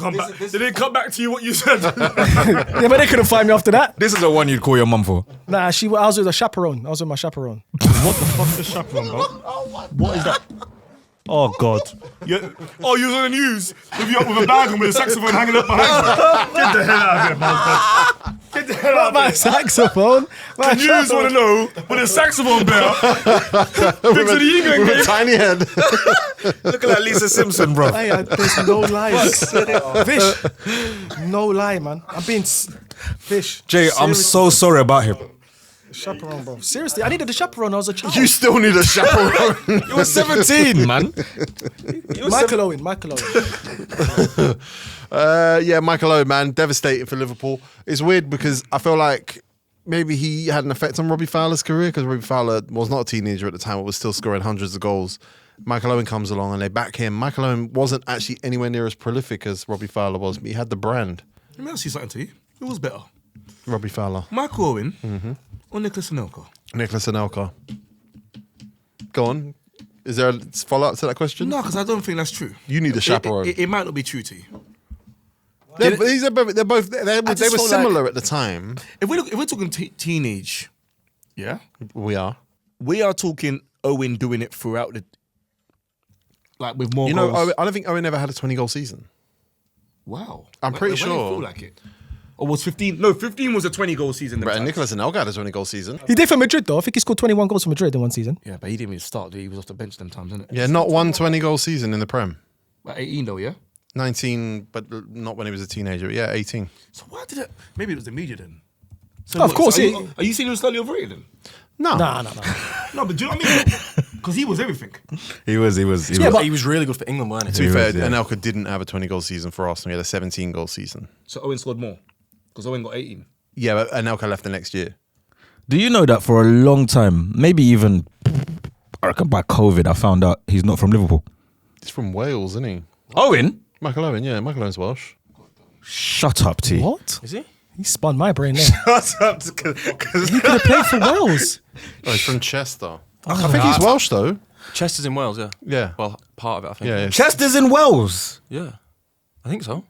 didn't come back to you what you said. Yeah, but they couldn't find me after that. This is the one you'd call your mum for. Nah, I was with a chaperone. I was with my chaperone. What the fuck is the chaperone, bro? What is that? Oh God! You was on the news with a bag on with a saxophone hanging up behind you. Get the hell out of here, man! Get the hell out of My here! saxophone. The news want to know with a saxophone bear. Picture the England With a game. tiny head. Look at that Lisa Simpson, bro. Hey, there's no lies. Fish. No lie, man. I'm being fish. Jay, I'm so sorry about him. Chaperone, bro. Seriously, I needed a chaperone. I was a child. You still need a chaperone. You were 17, man. Michael Owen. Yeah, Michael Owen, man, devastating for Liverpool. It's weird because I feel like maybe he had an effect on Robbie Fowler's career because Robbie Fowler was not a teenager at the time, but was still scoring hundreds of goals. Michael Owen comes along and they back him. Michael Owen wasn't actually anywhere near as prolific as Robbie Fowler was, but he had the brand. Let me ask you something to you. Who was better? Robbie Fowler. Michael Owen or Nicholas Anelka? Nicholas Anelka. Go on. Is there a follow-up to that question? No, because I don't think that's true. You need a chaperone. It might not be true to you. They were feel similar at the time. If we're talking teenage, yeah, We are. we are talking Owen doing it throughout the, like with more You know, goals. I don't think Owen ever had a 20-goal season. Wow, I'm pretty When did it sure. feel like it? Or was 15? No, 15 was a 20-goal season. them Right, and times. Nicholas Anelka had a 20-goal season. He did for Madrid, though. I think he scored 21 goals for Madrid in one season. Yeah, but he didn't even start. He was off the bench them times, isn't it? Yeah, not one 20-goal season in the Prem. Like 18 though, yeah. 19, but not when he was a teenager. Yeah, 18. So why did it? Maybe it was the media then. So Of course, So are you saying he was slightly overrated then? No. Nah. No, but do you know what I mean? Because he was everything. He was. Yeah, He was really good for England, weren't he? To be He fair, was, yeah. Anelka didn't have a 20-goal season for Arsenal. He had a 17-goal season. So Owen scored more because Owen got 18. Yeah, but Anelka left the next year. Do you know that for a long time, maybe even, I reckon by COVID, I found out he's not from Liverpool. He's from Wales, isn't he? Owen? Michael Owen, yeah. Michael Owen's Welsh. Shut up, T. What? Is he? He spun my brain there. Shut up. He could have played for Wales. Oh, he's from Chester. I think he's Welsh, though. Chester's in Wales, yeah. Yeah. Well, part of it, I think. Yeah, yeah. Chester's in Wales. Yeah. I think so.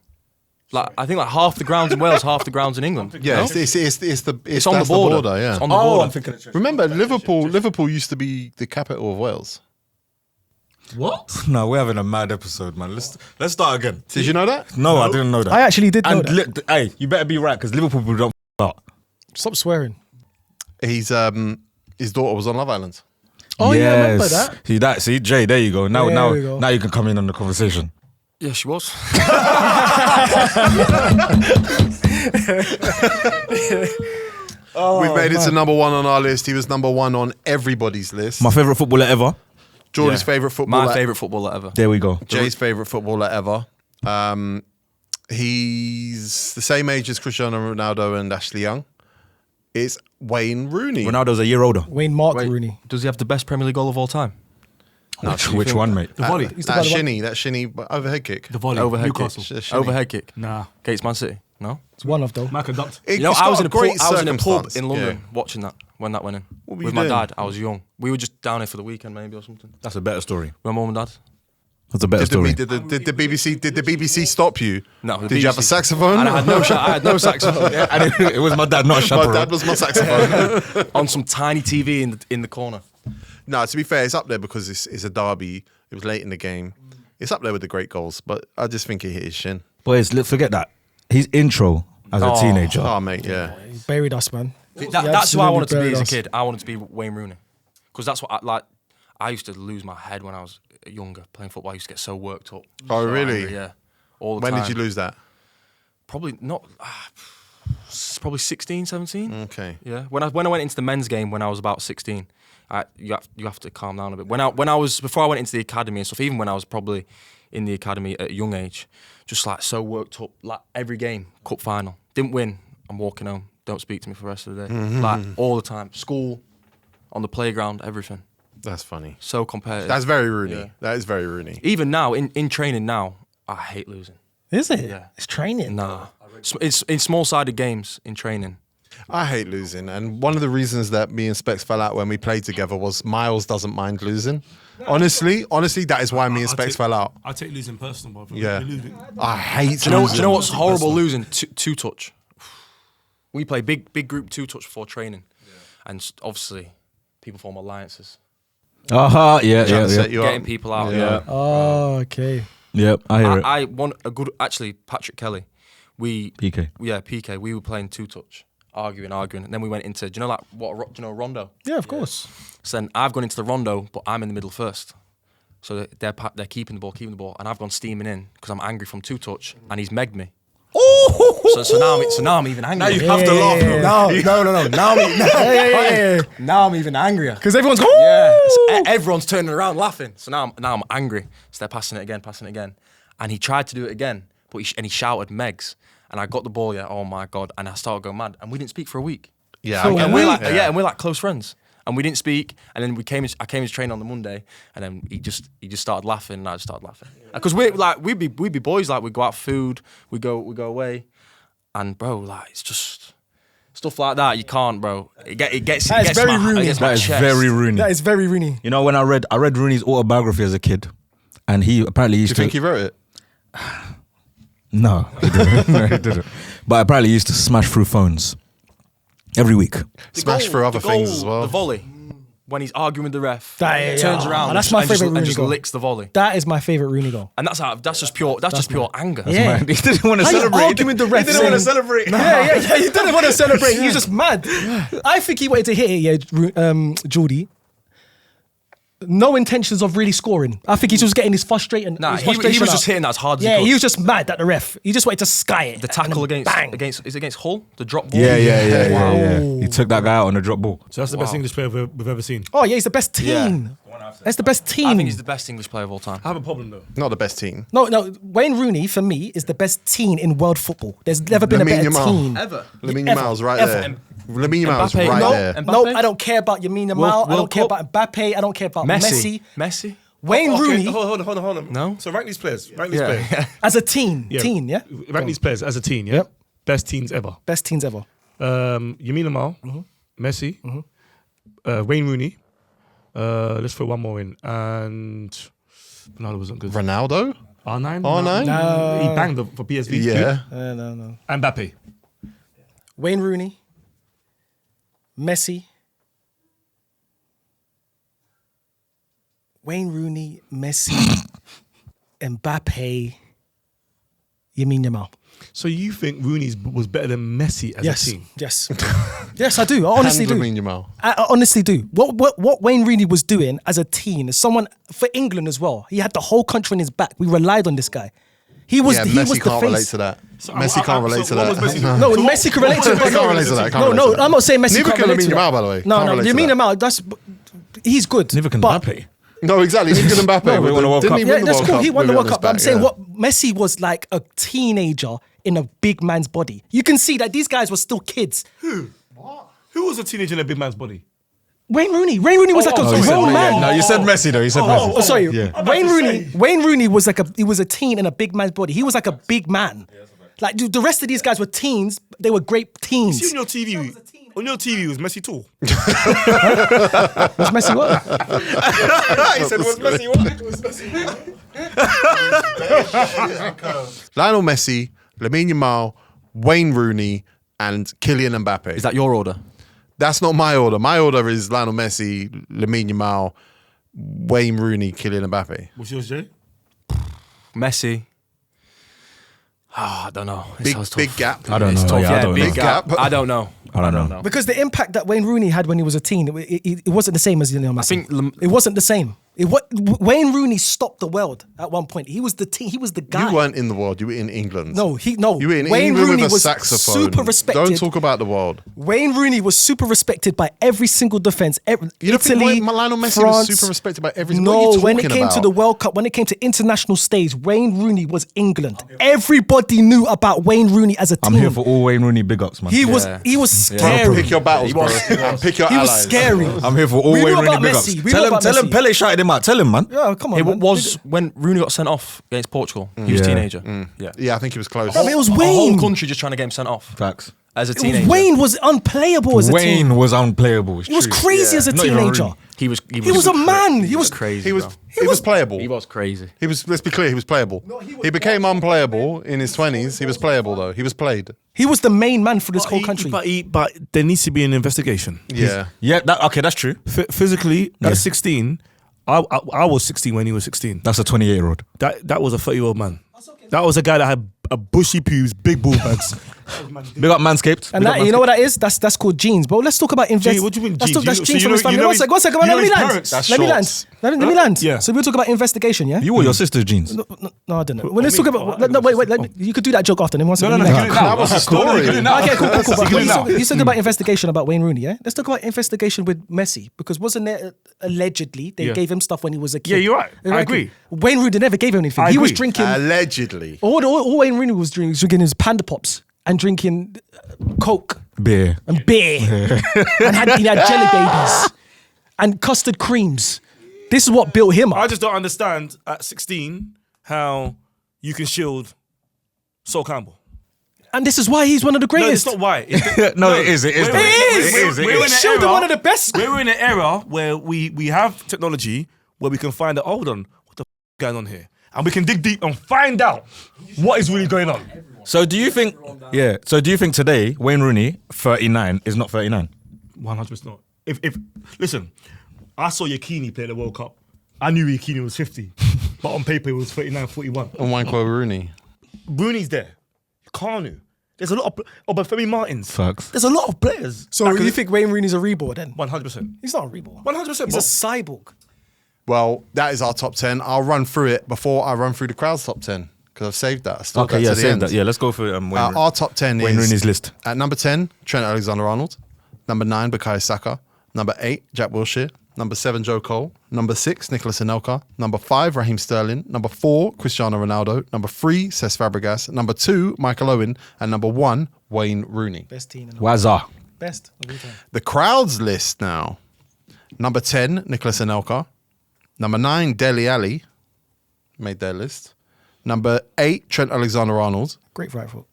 I think half the grounds in Wales, half the grounds in England. Yeah, No? it's on that's the border. yeah. It's on the border. Remember, Liverpool used to be the capital of Wales. What? No, we're having a mad episode, man. Let's start again. Did you know that? No, I didn't know that. I actually did know And that. hey, you better be right because Liverpool people don't out. Stop swearing. He's his daughter was on Love Island. Oh, yeah, I remember that. See, Jay, there you go. Now, There now, we go. now you can come in on the conversation. Yeah, she was. We've made it to number one on our list. He was number one on everybody's list. My favorite footballer ever. Jordy's favourite footballer. My favourite footballer ever. There we go. Jay's favourite footballer ever. He's the same age as Cristiano Ronaldo and Ashley Young. It's Wayne Rooney. Ronaldo's a year older. Wayne Mark Wait, Rooney. does he have the best Premier League goal of all time? Which one, mate? The volley. That shinny overhead kick. The volley. Overhead Newcastle. kick. Overhead kick. Nah. Against Man City. No. It's one of though. Michael Duct. You know, I was in a pub in London watching that when that went in What were you with my doing? dad. I was young. We were just down here for the weekend, maybe or something. That's a better story. With my mum and dad. That's a better story. Did the BBC stop you? No. the Did you have a BBC. saxophone? And I had no saxophone. It was my dad, not a My chaperone. dad was my saxophone. On some tiny TV in the corner. No, to be fair, it's up there because it's a derby. It was late in the game. It's up there with the great goals, but I just think he hit his shin. Boys, forget that. His intro as a teenager. Oh, mate, yeah. He buried us, man. That's who I wanted to be buried as a us. kid. I wanted to be Wayne Rooney. Because that's what I used to lose my head when I was younger playing football. I used to get so worked up. Oh, so really? angry, yeah. All the When time. did you lose that? Probably not. Probably 16, 17. Okay. Yeah. When I went into the men's game when I was about 16, you have to calm down a bit. Before I went into the academy and stuff, even when I was probably in the academy at a young age, just like so worked up. Like every game, cup final, didn't win. I'm walking home. Don't speak to me for the rest of the day. Like all the time, school, on the playground, everything. That's funny. So competitive. That's very Rooney. Yeah. That is very Rooney. Even now, in training now, I hate losing. Is it? Yeah. It's training. Nah. It's in small-sided games in training. I hate losing, and one of the reasons that me and Specs fell out when we played together was Miles doesn't mind losing. Honestly, that is why me and Specs fell out. I take losing personal, bro. Yeah. You're losing. I hate Do you losing. know what's horrible? Losing two-touch. We play big group two-touch before training, and obviously people form alliances, Yeah, Trying to set you getting up. people out. Yeah. Oh, okay. Yep, I hear it. I want a good. Actually, Patrick Kelly. PK. Yeah, PK. We were playing two-touch, arguing, and then we went into. Do you know do you know rondo? Yeah, of course. So then I've gone into the rondo, but I'm in the middle first. So they're keeping the ball, and I've gone steaming in because I'm angry from two-touch, and he's megged me. So now I'm even angrier. Now you have to laugh. No. Now I'm even angrier. Because everyone's Yeah, so everyone's turning around laughing. So now I'm angry. So they're passing it again, and he tried to do it again, but he shouted Megs, and I got the ball. Yeah, oh my god, and I started going mad, and we didn't speak for a week. Yeah, So I get And we- we're that. like, and we're like close friends, and we didn't speak, and then I came to training on the Monday, and then he just started laughing, and I just started laughing because we'd be boys, like we'd go out for food, we go away, and bro, like it's just. Stuff like that, you can't, bro. It gets That is it gets very my, Rooney. it gets my That is chest. very Rooney. That is very Rooney. You know, when I read Rooney's autobiography as a kid, and he apparently Do used you to. think he wrote it? No, he didn't. No, he didn't. But apparently he used to smash through phones every week. Smash through other the things goal, as well. The volley, when he's arguing with the ref, That- turns yeah. around, That's my and just, favourite and Rooney just goal. licks the volley, That is my favourite Rooney goal. and that's just pure anger. Yeah. He didn't want to How you celebrate. arguing with the ref? He didn't want to saying- celebrate. Yeah, he didn't want to celebrate. He was just mad. I think he wanted to hit it, Jordy. No intentions of really scoring. I think he's just getting his frustration. Nah, his he was frustration just out. hitting that as hard as Yeah, he could. he was just mad at the ref. He just wanted to sky it. The tackle and then against bang. Hull, the drop ball. Yeah. He took that guy out on a drop ball. So that's the best English player we've ever seen. Oh yeah, he's the best team. That's the best team. I think he's the best English player of all time. I have a problem though. Not the best team. No, Wayne Rooney for me is the best team in world football. There's never been a better Yamal. team. Ever. Lamine Ever. Yamal's right Ever. there. Lamine Yamal's Mbappe. right No. there. Mbappe? No, I don't care about Yamin Yamal. I don't World care Cup? about Mbappe. I don't care about Messi. Messi. Wayne Rooney Hold on. No? So rank these players. Rank these players. as a team. Yeah. Team, yeah? Rank these players as a team. Yeah. Yep. Best teams ever. Best teams ever. Yamin Yamal, Messi, Wayne Rooney. Let's throw one more in, and Ronaldo wasn't good. Ronaldo? R9. R9? No. He banged for PSV. Yeah. No. And Mbappe. Wayne Rooney, Messi, Mbappe, Yamin Yamal. So you think Rooney's was better than Messi as a team? Yes. Yes, I do. I honestly And do. Lamine Yamal. I honestly do. What Wayne Rooney was doing as a teen, as someone for England as well, he had the whole country on his back. We relied on this guy. He was Yeah, he Messi was the can't face. relate to that. Messi can't relate to what that. was Messi? No, Messi can relate to it. He can't relate to that. No, I'm not saying Messi Neither can't can relate to Lamine that. Yamal, by the way. No, Can't relate to Yamin that. Yamal, he's good. Neither can but- Mbappe. No, exactly. Neither can Mbappe. we won a World Didn't Cup. he Yeah, win the that's World cool. Cup He won with the it World on his Cup. I'm back? saying Yeah. what Messi was like a teenager in a big man's body. You can see that these guys were still kids. Who was a teenager in a big man's body? Wayne Rooney. Wayne Rooney was like a grown man. No, you said Messi though. You said Messi. Oh, sorry. Yeah. Wayne Rooney was a teen in a big man's body. He was like a big man. Like the rest of these guys were teens. They were great teens. See on your TV. On your TV was Messi tall. Was Messi what? He said, "Was Messi what?" Lionel Messi, Lamine Yamal, Wayne Rooney, and Kylian Mbappe. Is that your order? That's not my order. My order is Lionel Messi, Lamine Yamal, Wayne Rooney, Kylian Mbappe. What's yours, Jay? Messi. I don't know. Big gap. I don't It's know. tough. Yeah, I don't big know. gap. I don't know. I don't know. Because the impact that Wayne Rooney had when he was a teen, it wasn't the same as Lionel Messi. It wasn't the same. Wayne Rooney stopped the world at one point. He was the team. He was the guy. You weren't in the world. You were in England. No. You were in Wayne England Rooney with a was saxophone. super respected. Don't talk about the world. Wayne Rooney was super respected by every single defense. You don't Italy, think Lionel Messi France, was super respected by every? No, what are you when it talking came to about? the World Cup, when it came to international stage, Wayne Rooney was England. Everybody knew about Wayne Rooney as a team. I'm here for all Wayne Rooney big ups, man. He was scary. Pick your battles, bro. And pick your He was allies. scary. I'm here for all We Wayne knew Rooney about big Messi. ups. We Tell knew him, about tell him Messi. Pele shouted him out. Tell him, man. Oh, come on, It man. was when Rooney got sent off against Portugal. He was a Yeah. teenager. Yeah, I think he was close. Bro, it was A Wayne. whole country just trying to get him sent off Facts. as a teenager. Wayne was unplayable as a Wayne team. was unplayable. It's He was true. crazy as a Not even teenager. Rooney. He was a man. He was crazy. He was. bro. He was playable. He was crazy. He was. Let's be clear. He was playable. He became unplayable in his 20s. He was playable though. He was played. He was the main man for this whole country. But there needs to be an investigation. Yeah. Yeah, okay, that's true. Physically, at 16, I was 16 when he was 16. That's a 28-year-old. That was a 30-year-old man. That was a guy that had a bushy pubes, big ball bags. Big up Manscaped. And that, you know what that is? That's called genes. But let's talk about investigation. What do you mean That's genes? that's So genes you from know- his family. you know One second. you Let know me his land. parents? That's Let me shorts. land. Let me land. Yeah. So we'll talk about investigation, yeah? You or your sister's jeans? No, I don't know. Well, let's talk about. No, wait. You could do that joke after. Then one second. No, Let me you land. can do it now. That was a story. Okay, cool. You can do it now. You talk about investigation about Wayne Rooney, yeah? Let's talk about investigation with Messi because wasn't there allegedly they Yeah. gave him stuff when he was a kid? Yeah, you're right. I agree. Wayne Rooney never gave him anything. I He was agree. drinking. Allegedly. All Wayne Rooney was drinking his Panda Pops and drinking Coke Beer. and beer and he had jelly babies and custard creams. This is what built him I up. just don't understand at 16 how you can shield Sol Campbell. And this is why he's one of the No, greatest. it's not why. No, it is. It is. We're- though. we're- It is. It we're is. in an Shielded era- one of the best. We're in an era where we have technology where we can find out, hold on, what the f- going on here? And we can dig deep and find out what is really going on. So do you think? Yeah. So do you think today Wayne Rooney 39 is not 39? 100% not. If listen, I saw Yakini play the World Cup. I knew Yakini was 50, but on paper he was 39, 41. And Wanko Rooney. Rooney's there. Kanu. There's a lot of Obafemi Martins. Facts. There's a lot of players. So you think Wayne Rooney's a reborn then? 100%. He's not a reborn. 100%. He's a cyborg. Well, that is our top 10. I'll run through it before I run through the crowd's top 10 because I've saved that. I stored Okay. that Yeah. to the Save end. that. Yeah. Let's go for Wayne Rooney. Our top 10 Wayne is Rooney's list. at number 10, Trent Alexander-Arnold. Number 9, Bukayo Saka. Number 8, Jack Wilshere. Number 7, Joe Cole. Number 6, Nicolas Anelka. Number 5, Raheem Sterling. Number 4, Cristiano Ronaldo. Number 3, Cesc Fabregas. Number 2, Michael Owen. And number 1, Wayne Rooney. Best team in the Wazza. best of all time. The crowd's list now. Number 10, Nicolas Anelka. Number 9, Dele Alli. Made their list. Number 8, Trent Alexander-Arnold. Great right foot.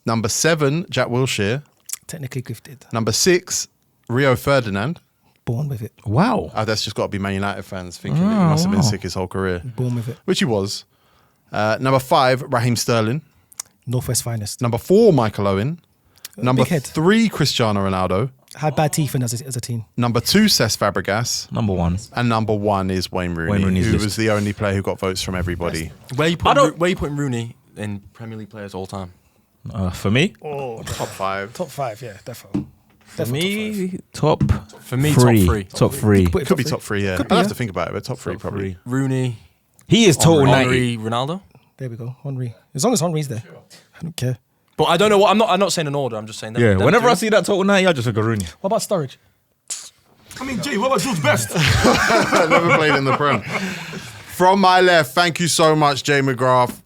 Number 7, Jack Wilshere. Technically gifted. Number 6, Rio Ferdinand. Born with it. Wow. That's just got to be Man United fans thinking that he must have been sick his whole career. Born with it. Which he was. Number 5, Raheem Sterling. Northwest finest. Number 4, Michael Owen. Number big head. 3, Cristiano Ronaldo. Had bad teeth in as a teen. Number 2, Cesc Fabregas. Number 1. And number 1 is Wayne Rooney, Wayne Rooney's who list. was the only player who got votes from everybody. Where you putting Rooney in Premier League players all time? For me. Top 5. Top 5, yeah, definitely. For me, top. For me, three. top 3. Top 3. Could be top 3, yeah. I'd have to think about it, but top 3 probably. Rooney, He is total 90. Henry, Ronaldo. There we go. Henry. As long as Henry's there, I don't care. But I don't know what I'm not saying an order. I'm just saying them. Yeah. them Whenever three. I see that total 90, I just think of Rooney. What about Sturridge? I mean, Jay, what about George Best? Never played in the Prem. From my left, thank you so much, Jay McGrath.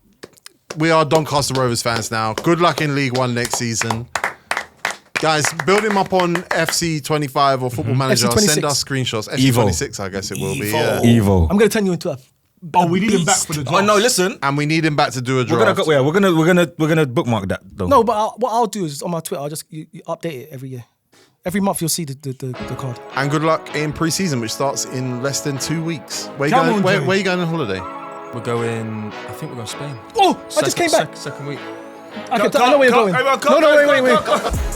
We are Doncaster Rovers fans now. Good luck in League One next season. Guys, build him up on FC25 or Football Manager. FC26. Send us screenshots. Evo. FC26, I guess it will be. Yeah. Evo. I'm going to turn you into a. Oh, we need him back for the draft. Oh no, listen. And we need him back to do a draft. We're gonna bookmark that though. No, but what I'll do is on my Twitter, I'll just you update it every year. Every month you'll see the card. And good luck in pre-season, which starts in less than 2 weeks. Where Come you on, going? Joey. Where you going on holiday? We're going. I think we're going to Spain. Oh, I just came back. Second week. I know where you're going. Everyone, No, wait. go.